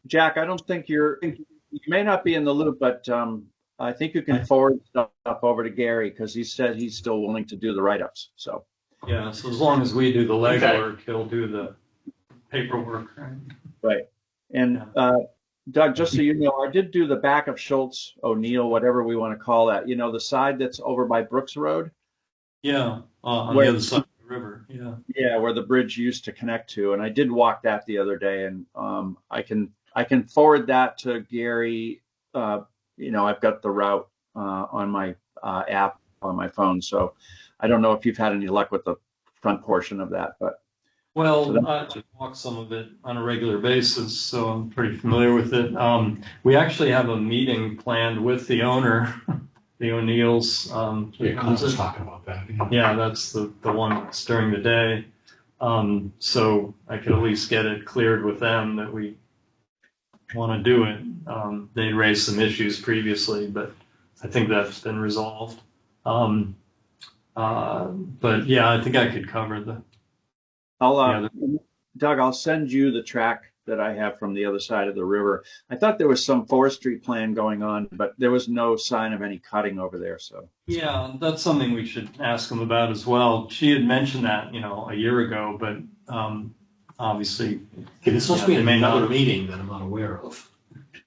Speaker 14: Jack, I don't think you may not be in the loop, but I think you can forward stuff over to Gary, because he said he's still willing to do the write-ups. So
Speaker 1: yeah, so as long as we do the legwork, he'll do the paperwork.
Speaker 14: Right. And Doug, just so you know, I did do the back of Schultz, O'Neill, whatever we want to call that. You know, the side that's over by Brooks Road.
Speaker 1: Yeah, on the other side of the river. Yeah.
Speaker 14: Yeah, where the bridge used to connect to, and I did walk that the other day, and I can forward that to Gary. You know, I've got the route on my app on my phone, so I don't know if you've had any luck with the front portion of that, but.
Speaker 1: Well, I walk some of it on a regular basis, so I'm pretty familiar with it. We actually have a meeting planned with the owner, the O'Neills.
Speaker 9: Yeah, I was talking about that.
Speaker 1: Yeah, that's the one that's during the day. So I could at least get it cleared with them that we want to do it. They raised some issues previously, but I think that's been resolved. But yeah, I think I could cover the.
Speaker 14: Doug, I'll send you the track that I have from the other side of the river. I thought there was some forestry plan going on, but there was no sign of any cutting over there. So
Speaker 1: yeah, that's something we should ask them about as well. She had mentioned that, you know, a year ago, but obviously,
Speaker 9: it's supposed to be another meeting that I'm not aware of.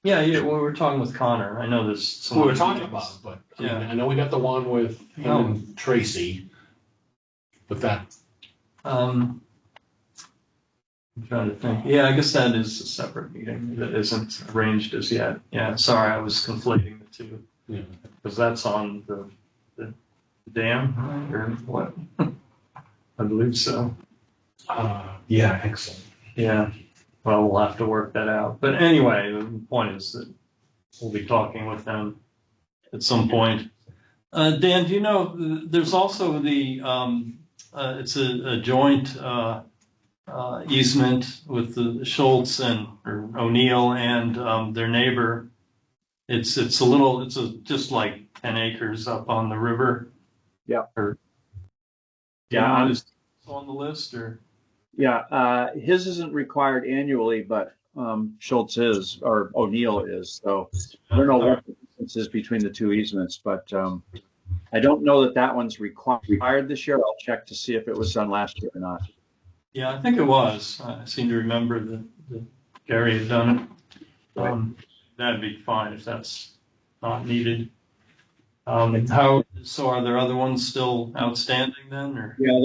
Speaker 1: Yeah, well, we're talking with Connor. I know there's some.
Speaker 9: We were talking about it, but
Speaker 1: yeah.
Speaker 9: I know we got the one with him and Tracy, but that.
Speaker 1: I'm trying to think. Yeah, I guess that is a separate meeting that isn't arranged as yet. Yeah, sorry, I was conflating the two.
Speaker 9: Yeah.
Speaker 1: Because that's on the dam, right? Or what? I believe so.
Speaker 9: Yeah, excellent.
Speaker 1: Yeah. Well, we'll have to work that out. But anyway, the point is that we'll be talking with them at some point. Dan, do you know, there's also the, it's a joint easement with the Schultz and or O'Neill and their neighbor. It's just like 10 acres up on the river.
Speaker 14: Yeah.
Speaker 1: Yeah. Is on the list or?
Speaker 14: Yeah. His isn't required annually, but Schultz is, or O'Neill is. So I don't know what the difference is between the two easements, but I don't know that one's required this year. I'll check to see if it was done last year or not.
Speaker 1: Yeah, I think it was. I seem to remember that Gary had done it. That'd be fine if that's not needed. So are there other ones still outstanding then, or?
Speaker 14: Yeah,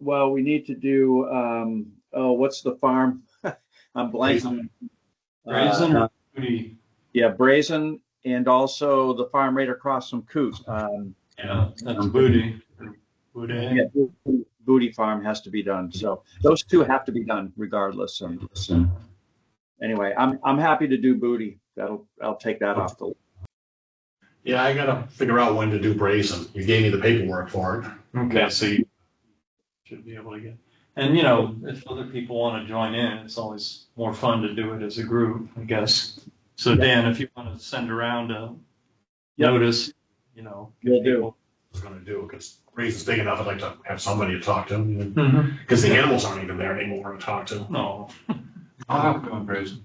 Speaker 14: well, we need to do, what's the farm? I'm blanking.
Speaker 1: Brazen or Booty?
Speaker 14: Yeah, Brazen, and also the farm right across from Coot.
Speaker 1: Yeah, that's Booty. Booty.
Speaker 14: Yeah, Booty Farm has to be done. So those two have to be done regardless. And anyway, I'm happy to do Booty. I'll take that off the list.
Speaker 9: Yeah, I gotta figure out when to do Brazen. You gave me the paperwork for it.
Speaker 1: Okay, so you should be able to get, and you know, if other people want to join in, it's always more fun to do it as a group, I guess. So Dan, if you want to send around a notice, you know,
Speaker 14: Will do.
Speaker 9: I was gonna do, because Brazen's big enough, I'd like to have somebody to talk to,
Speaker 1: Mhm.
Speaker 9: because the animals aren't even there anymore to talk to.
Speaker 1: No.
Speaker 7: I'll have to go on Brazen.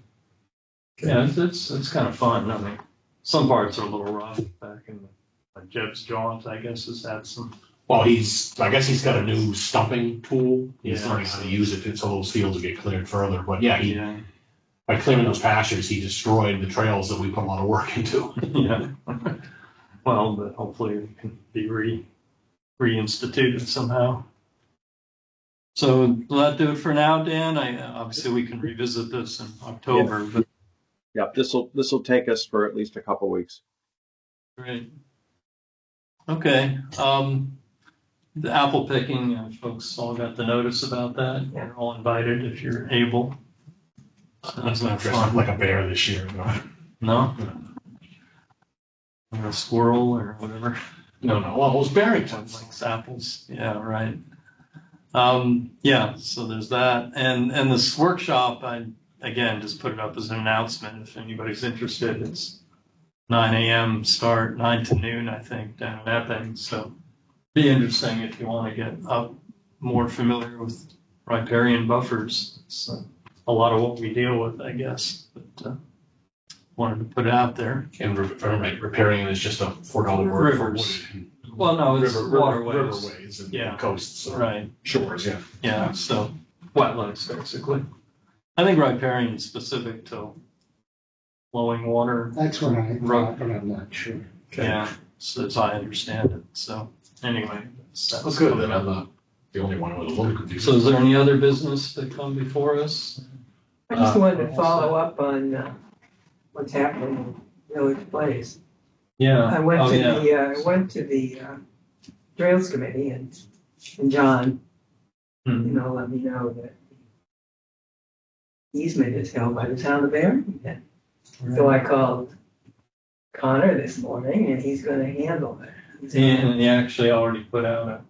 Speaker 1: Yeah, it's kind of fun. I mean, some parts are a little rough back in like Jeb's Jaunt, I guess, has had some.
Speaker 9: Well, I guess he's got a new stumping tool. He's
Speaker 1: Yeah.
Speaker 9: learning how to use it so those fields will get cleared further. But yeah,
Speaker 1: Yeah.
Speaker 9: by clearing those pastures, he destroyed the trails that we put a lot of work into.
Speaker 1: Yeah. Well, but hopefully it can be reinstituted somehow. So will that do it for now, Dan? Obviously we can revisit this in October, but
Speaker 14: Yeah, this will take us for at least a couple weeks.
Speaker 1: great. Okay. The apple picking, folks all got the notice about that. You're all invited if you're able.
Speaker 9: That's not dressed up like a bear this year.
Speaker 1: No? Or a squirrel or whatever.
Speaker 9: No. Well, it was Barrington.
Speaker 1: Likes apples. Yeah, right. Yeah, so there's that. And this workshop, I again just put it up as an announcement if anybody's interested. It's 9 a.m. start, 9 to noon, I think, down in Epping. So be interesting if you want to get up more familiar with riparian buffers. It's a lot of what we deal with, I guess. But wanted to put it out there.
Speaker 9: And repairing is just a $4 word for
Speaker 1: Rivers.
Speaker 9: wood.
Speaker 1: Well, no, it's waterways.
Speaker 9: Riverways and
Speaker 1: Yeah.
Speaker 9: coasts. Or
Speaker 1: Right.
Speaker 9: Shores, yeah.
Speaker 1: Yeah, so wetlands, basically. I think riparian is specific to flowing water.
Speaker 2: That's what I thought, but I'm not sure.
Speaker 1: Yeah, so as I understand it. So anyway.
Speaker 9: That's good, then I'm not the only one with a little confused.
Speaker 1: So is there any other business that come before us?
Speaker 8: I just wanted to follow up on what's happening in Village Place.
Speaker 1: Yeah.
Speaker 8: I went to the Trails Committee and John, let me know that the easement is held by the town of Barrington. So I called Connor this morning and he's gonna handle it.
Speaker 1: And he actually already put out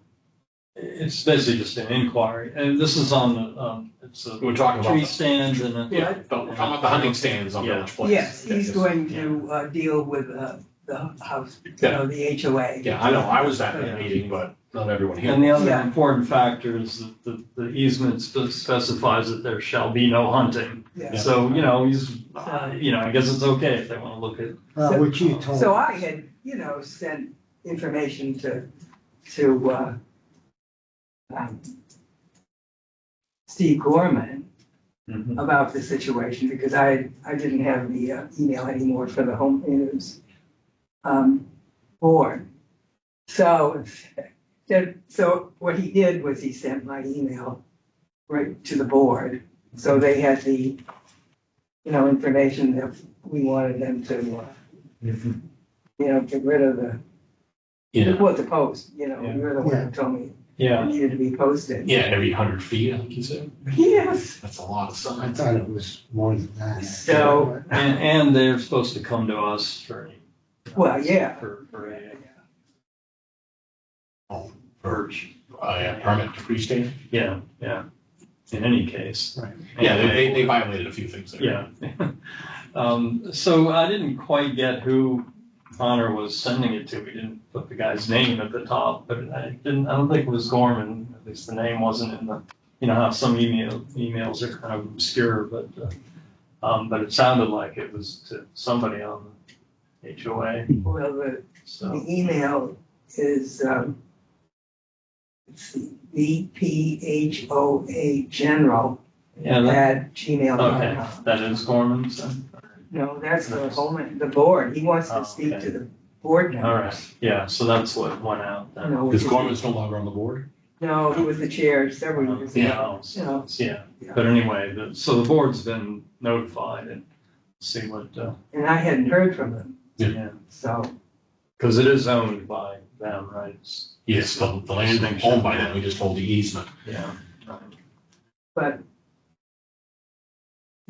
Speaker 1: it's basically just an inquiry. And this is on the, it's a
Speaker 9: We're talking about
Speaker 1: tree stand and a.
Speaker 9: Yeah, talking about the hunting stands on Village Place.
Speaker 8: Yes, he's going to deal with the house, the HOA.
Speaker 9: Yeah, I know, I was at that meeting, but not everyone here.
Speaker 1: And the other important factor is that the easement specifies that there shall be no hunting.
Speaker 8: Yeah.
Speaker 1: So, I guess it's okay if they want to look at.
Speaker 2: What you told.
Speaker 8: So I had, sent information to Steve Gorman about the situation because I didn't have the email anymore for the home news board. So what he did was he sent my email right to the board. So they had the, information that we wanted them to, get rid of the, the post, you're the one who told me it needed to be posted.
Speaker 9: Yeah, every 100 feet, I think you said.
Speaker 8: Yes.
Speaker 9: That's a lot of
Speaker 2: I
Speaker 9: signs.
Speaker 2: thought it was more than that.
Speaker 8: So,
Speaker 1: and they're supposed to come to us for any.
Speaker 8: Well, yeah.
Speaker 1: For a
Speaker 9: Perch. Permit to freestand?
Speaker 1: Yeah. In any case. Right.
Speaker 9: Yeah, they violated a few things there.
Speaker 1: Yeah. So I didn't quite get who Connor was sending it to. We didn't put the guy's name at the top, but I don't think it was Gorman. At least the name wasn't in the, how some emails are kind of obscure, but it sounded like it was to somebody on the HOA.
Speaker 8: Well, the email is, VPHOA General at gmail.com.
Speaker 1: Okay, that is Gorman's.
Speaker 8: No, that's the board. He wants to speak
Speaker 1: okay.
Speaker 8: to the board
Speaker 1: All
Speaker 8: members.
Speaker 1: right, yeah, so that's what went out then.
Speaker 8: No,
Speaker 9: Is Gorman's no longer on the board?
Speaker 8: no, he was the chair several years ago.
Speaker 1: Yeah,
Speaker 8: Yeah.
Speaker 1: yeah, but anyway, so the board's been notified and see what,
Speaker 8: And I hadn't heard from him,
Speaker 1: yeah,
Speaker 8: so,
Speaker 1: because it is owned by them, right?
Speaker 9: Yes, the land is owned by them, we just hold the easement.
Speaker 1: Yeah, right.
Speaker 8: but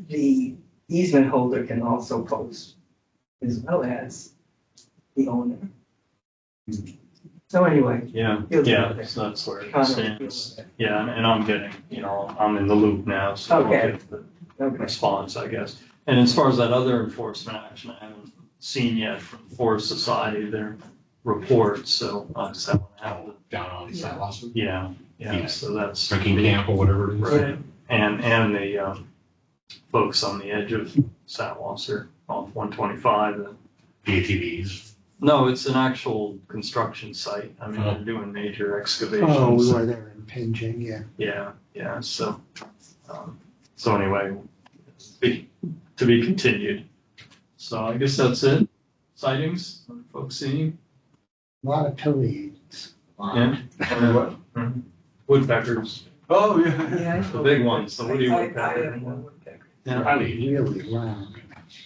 Speaker 8: the easement holder can also post as well as the owner. So anyway,
Speaker 1: Yeah,
Speaker 8: He'll do
Speaker 1: yeah,
Speaker 8: it.
Speaker 1: so that's where it
Speaker 8: Connor,
Speaker 1: stands. Yeah, and I'm getting, I'm in the loop now, so I'll
Speaker 8: Okay.
Speaker 1: get the
Speaker 8: okay,
Speaker 1: response, I guess. And as far as that other enforcement action, I haven't seen yet from Forest Society, their reports, so I just haven't had the,
Speaker 9: Down on South Lawson,
Speaker 1: yeah,
Speaker 9: Yeah.
Speaker 1: so that's.
Speaker 9: drinking camp or whatever it is.
Speaker 1: Right, and the folks on the edge of Satwasser off 125.
Speaker 9: ATVs.
Speaker 1: No, it's an actual construction site. I mean, they're doing major excavations.
Speaker 2: Oh, we were there impinging, yeah.
Speaker 1: Yeah, so anyway, to be continued. So I guess that's it. Sightings, folks seeing?
Speaker 2: A lot of pileates.
Speaker 1: Yeah. Mhm. Woodpeckers,
Speaker 7: Oh, yeah.
Speaker 8: yeah.
Speaker 1: the big ones, the woody
Speaker 8: I
Speaker 1: woodpecker.
Speaker 8: have one woodpecker.
Speaker 1: Yeah,
Speaker 2: Really round.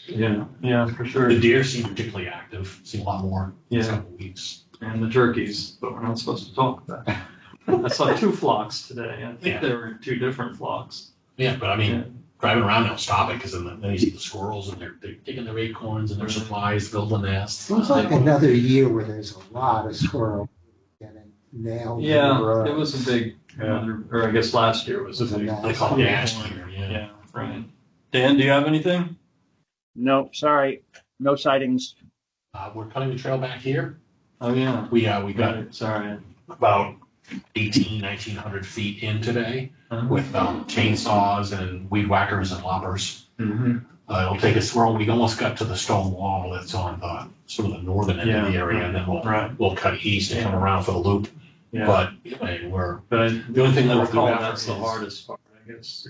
Speaker 1: yeah, for sure.
Speaker 9: The deer seem particularly active, seen a lot more in a
Speaker 1: Yeah.
Speaker 9: couple of weeks.
Speaker 1: And the turkeys, but we're not supposed to talk about that. I saw 2 flocks today. I think
Speaker 9: Yeah.
Speaker 1: they were 2 different flocks.
Speaker 9: Yeah, but I
Speaker 1: Yeah.
Speaker 9: mean, driving around don't stop it, because then you see the squirrels and they're taking their acorns and their supplies, build a nest.
Speaker 2: Seems like another year where there's a lot of squirrel getting nailed. in the
Speaker 1: Yeah,
Speaker 2: road.
Speaker 1: it was a big, or I guess last year was a big.
Speaker 9: They call it gas year, yeah.
Speaker 1: Yeah, right. Dan, do you have anything?
Speaker 14: No, sorry, no sightings.
Speaker 9: We're cutting the trail back here.
Speaker 1: Oh, yeah.
Speaker 9: We got
Speaker 1: Right, sorry.
Speaker 9: about 1900 feet in today
Speaker 1: Uh-huh.
Speaker 9: with chainsaws and weed whackers and loppers.
Speaker 1: Mm-hmm.
Speaker 9: It'll take us, we almost got to the stone wall that's on the sort of the northern end of the area, and then
Speaker 1: Right.
Speaker 9: we'll cut east and come around for the loop.
Speaker 1: Yeah.
Speaker 9: But I mean,
Speaker 1: But
Speaker 9: the only thing that we'll do
Speaker 1: recall
Speaker 9: after
Speaker 1: that's the
Speaker 9: is-
Speaker 1: hardest part, I guess.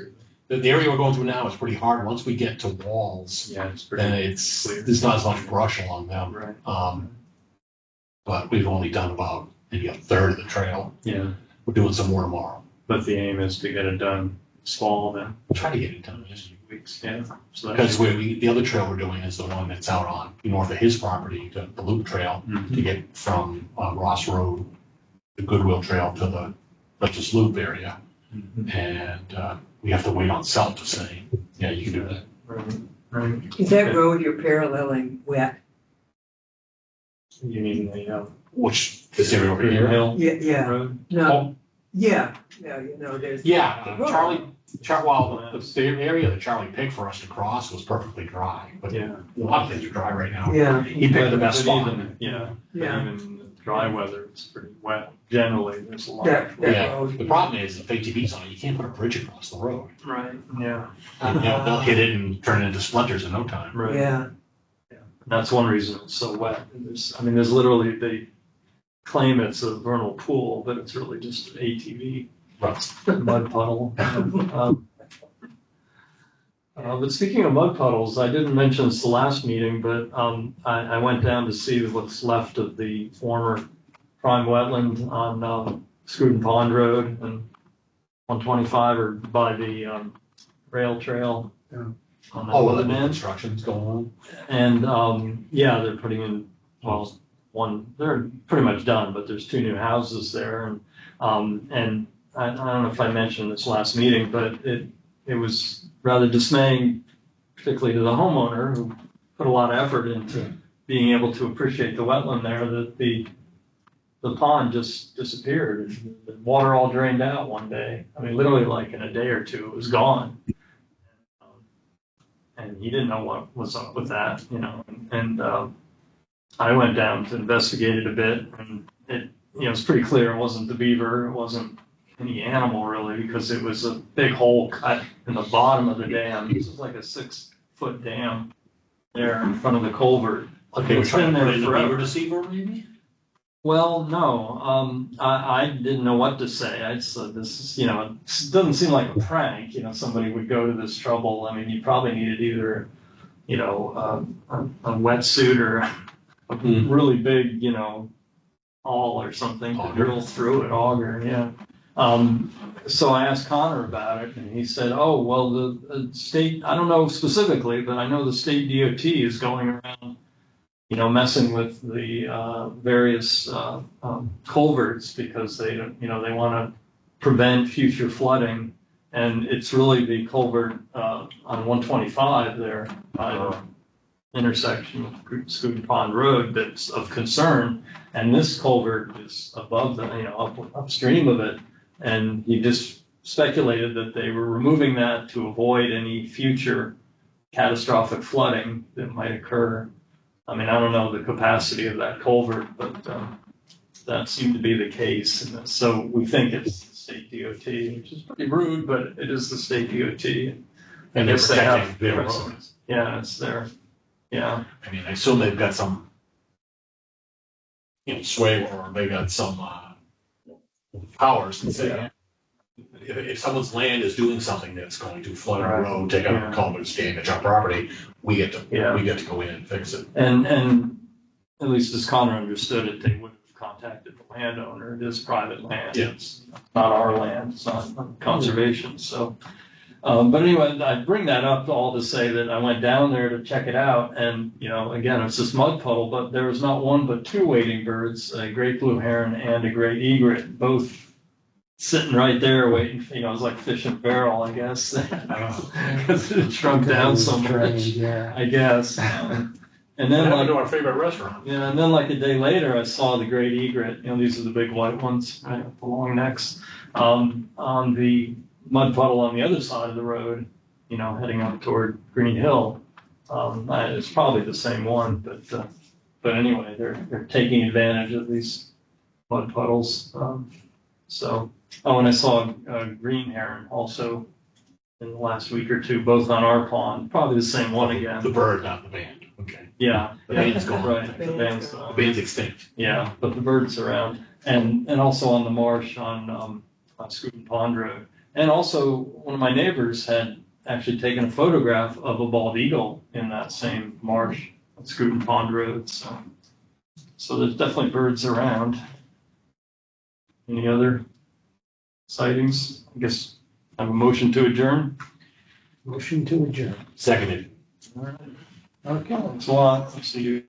Speaker 9: the area we're going through now is pretty hard. Once we get to walls,
Speaker 1: Yeah, it's pretty.
Speaker 9: then
Speaker 1: clear.
Speaker 9: there's not as much brush along them.
Speaker 1: Right.
Speaker 9: But we've only done about maybe a third of the trail.
Speaker 1: Yeah,
Speaker 9: We're doing some more tomorrow.
Speaker 1: but the aim is to get it done this fall then.
Speaker 9: We'll try to get it done this
Speaker 1: Weeks, yeah. So that
Speaker 9: because
Speaker 1: should-
Speaker 9: the other trail we're doing is the one that's out on north of his property, the loop trail,
Speaker 1: Mhm.
Speaker 9: to get from Ross Road, the Goodwill Trail to the Dutchess Loop area.
Speaker 1: Mhm.
Speaker 9: And we have to wait on SELT to say, yeah, you can do that.
Speaker 1: Right.
Speaker 8: Is that road you're paralleling wet?
Speaker 1: You mean the
Speaker 9: Which, this area over
Speaker 1: Green
Speaker 9: here?
Speaker 1: Hill
Speaker 8: Yeah,
Speaker 1: Road?
Speaker 8: no, yeah, there's.
Speaker 9: Yeah, well, the area that Charlie picked for us to cross was perfectly dry, but
Speaker 1: Yeah.
Speaker 9: a lot of things are dry right now.
Speaker 8: Yeah,
Speaker 9: He picked the best
Speaker 1: But
Speaker 9: spot.
Speaker 1: even- Yeah, but
Speaker 8: Yeah.
Speaker 1: even in the dry weather, it's pretty wet. Generally, there's a lot.
Speaker 8: that
Speaker 9: Yeah,
Speaker 8: road.
Speaker 9: the problem is if ATV's on it, you can't put a bridge across the road.
Speaker 1: Right, yeah.
Speaker 9: They'll hit it and turn it into splinters in no time.
Speaker 1: Right.
Speaker 8: Yeah,
Speaker 1: That's one reason it's so wet. And there's literally, they claim it's a vernal pool, but it's really just an ATV
Speaker 9: Right.
Speaker 1: mud puddle. But speaking of mud puddles, I didn't mention this the last meeting, but I went down to see what's left of the former prime wetland on Scruton Pond Road and 125 or by the rail trail.
Speaker 2: Yeah.
Speaker 1: On the
Speaker 9: Oh, well,
Speaker 1: northern
Speaker 9: the
Speaker 1: end.
Speaker 9: construction's going on.
Speaker 1: And, yeah, they're putting in, well, they're pretty much done, but there's 2 new houses there. And I don't know if I mentioned this last meeting, but it was rather dismaying, particularly to the homeowner who put a lot of effort into being able to appreciate the wetland there, that the pond just disappeared. The water all drained out one day. I mean, literally like in a day or 2, it was gone. And he didn't know what was up with that, and I went down to investigate it a bit, and it's pretty clear it wasn't the beaver, it wasn't any animal really, because it was a big hole cut in the bottom of the dam. This is like a 6-foot dam there in front of the culvert.
Speaker 9: Okay, we're
Speaker 1: It's
Speaker 9: trying
Speaker 1: been
Speaker 9: to put
Speaker 1: there
Speaker 9: in a
Speaker 1: forever.
Speaker 9: beaver deceiver, maybe?
Speaker 1: Well, no, I didn't know what to say. I said, this is, it doesn't seem like a prank, somebody would go to this trouble. I mean, you probably needed either a wetsuit or a really big, awl or something to drill through it, auger, yeah. So I asked Connor about it, and he said, "Oh, well, the state, I don't know specifically, but I know the state DOT is going around, messing with the various culverts because they want to prevent future flooding, and it's really the culvert on 125 there by the intersection with Scoot Pond Road that's of concern, and this culvert is above the upstream of it." And he just speculated that they were removing that to avoid any future catastrophic flooding that might occur. I mean, I don't know the capacity of that culvert, but that seemed to be the case. And so we think it's the state DOT, which is pretty rude, but it is the state DOT.
Speaker 9: And they're protecting their roads.
Speaker 1: Yeah, it's there. Yeah.
Speaker 9: I mean, I assume they've got some, sway, or they got some powers to say, if someone's land is doing something that's going to flood our road, take out our culverts, damage our property, we get to go in and fix it.
Speaker 1: And at least as Connor understood it, they would have contacted the landowner. It is private land.
Speaker 9: Yeah.
Speaker 1: It's not our land. It's not conservation. So, but anyway, I bring that up all to say that I went down there to check it out, and again, it's this mud puddle, but there was not one but two wading birds, a great blue heron and a great egret, both sitting right there waiting for, it was like fish in a barrel, I guess, because it shrunk down so much, I guess. And then
Speaker 9: like to our favorite restaurant.
Speaker 1: Yeah, and then like a day later, I saw the great egret. These are the big white ones, right, with the long necks, on the mud puddle on the other side of the road, heading up toward Green Hill. It's probably the same one, but anyway, they're taking advantage of these mud puddles. And I saw a green heron also in the last week or two, both on our pond, probably the same one again.
Speaker 9: The bird, not the band. Okay.
Speaker 1: Yeah.
Speaker 9: The band's gone.
Speaker 1: Right, the band's gone.
Speaker 9: The band's extinct.
Speaker 1: Yeah, but the bird's around. And also on the marsh on Scoot Pond Road. And also, one of my neighbors had actually taken a photograph of a bald eagle in that same marsh on Scoot Pond Road. So there's definitely birds around. Any other sightings? I guess I have a motion to adjourn.
Speaker 2: Motion to adjourn.
Speaker 9: Seconded.
Speaker 1: All right. Okay, thanks a lot. I'll see you.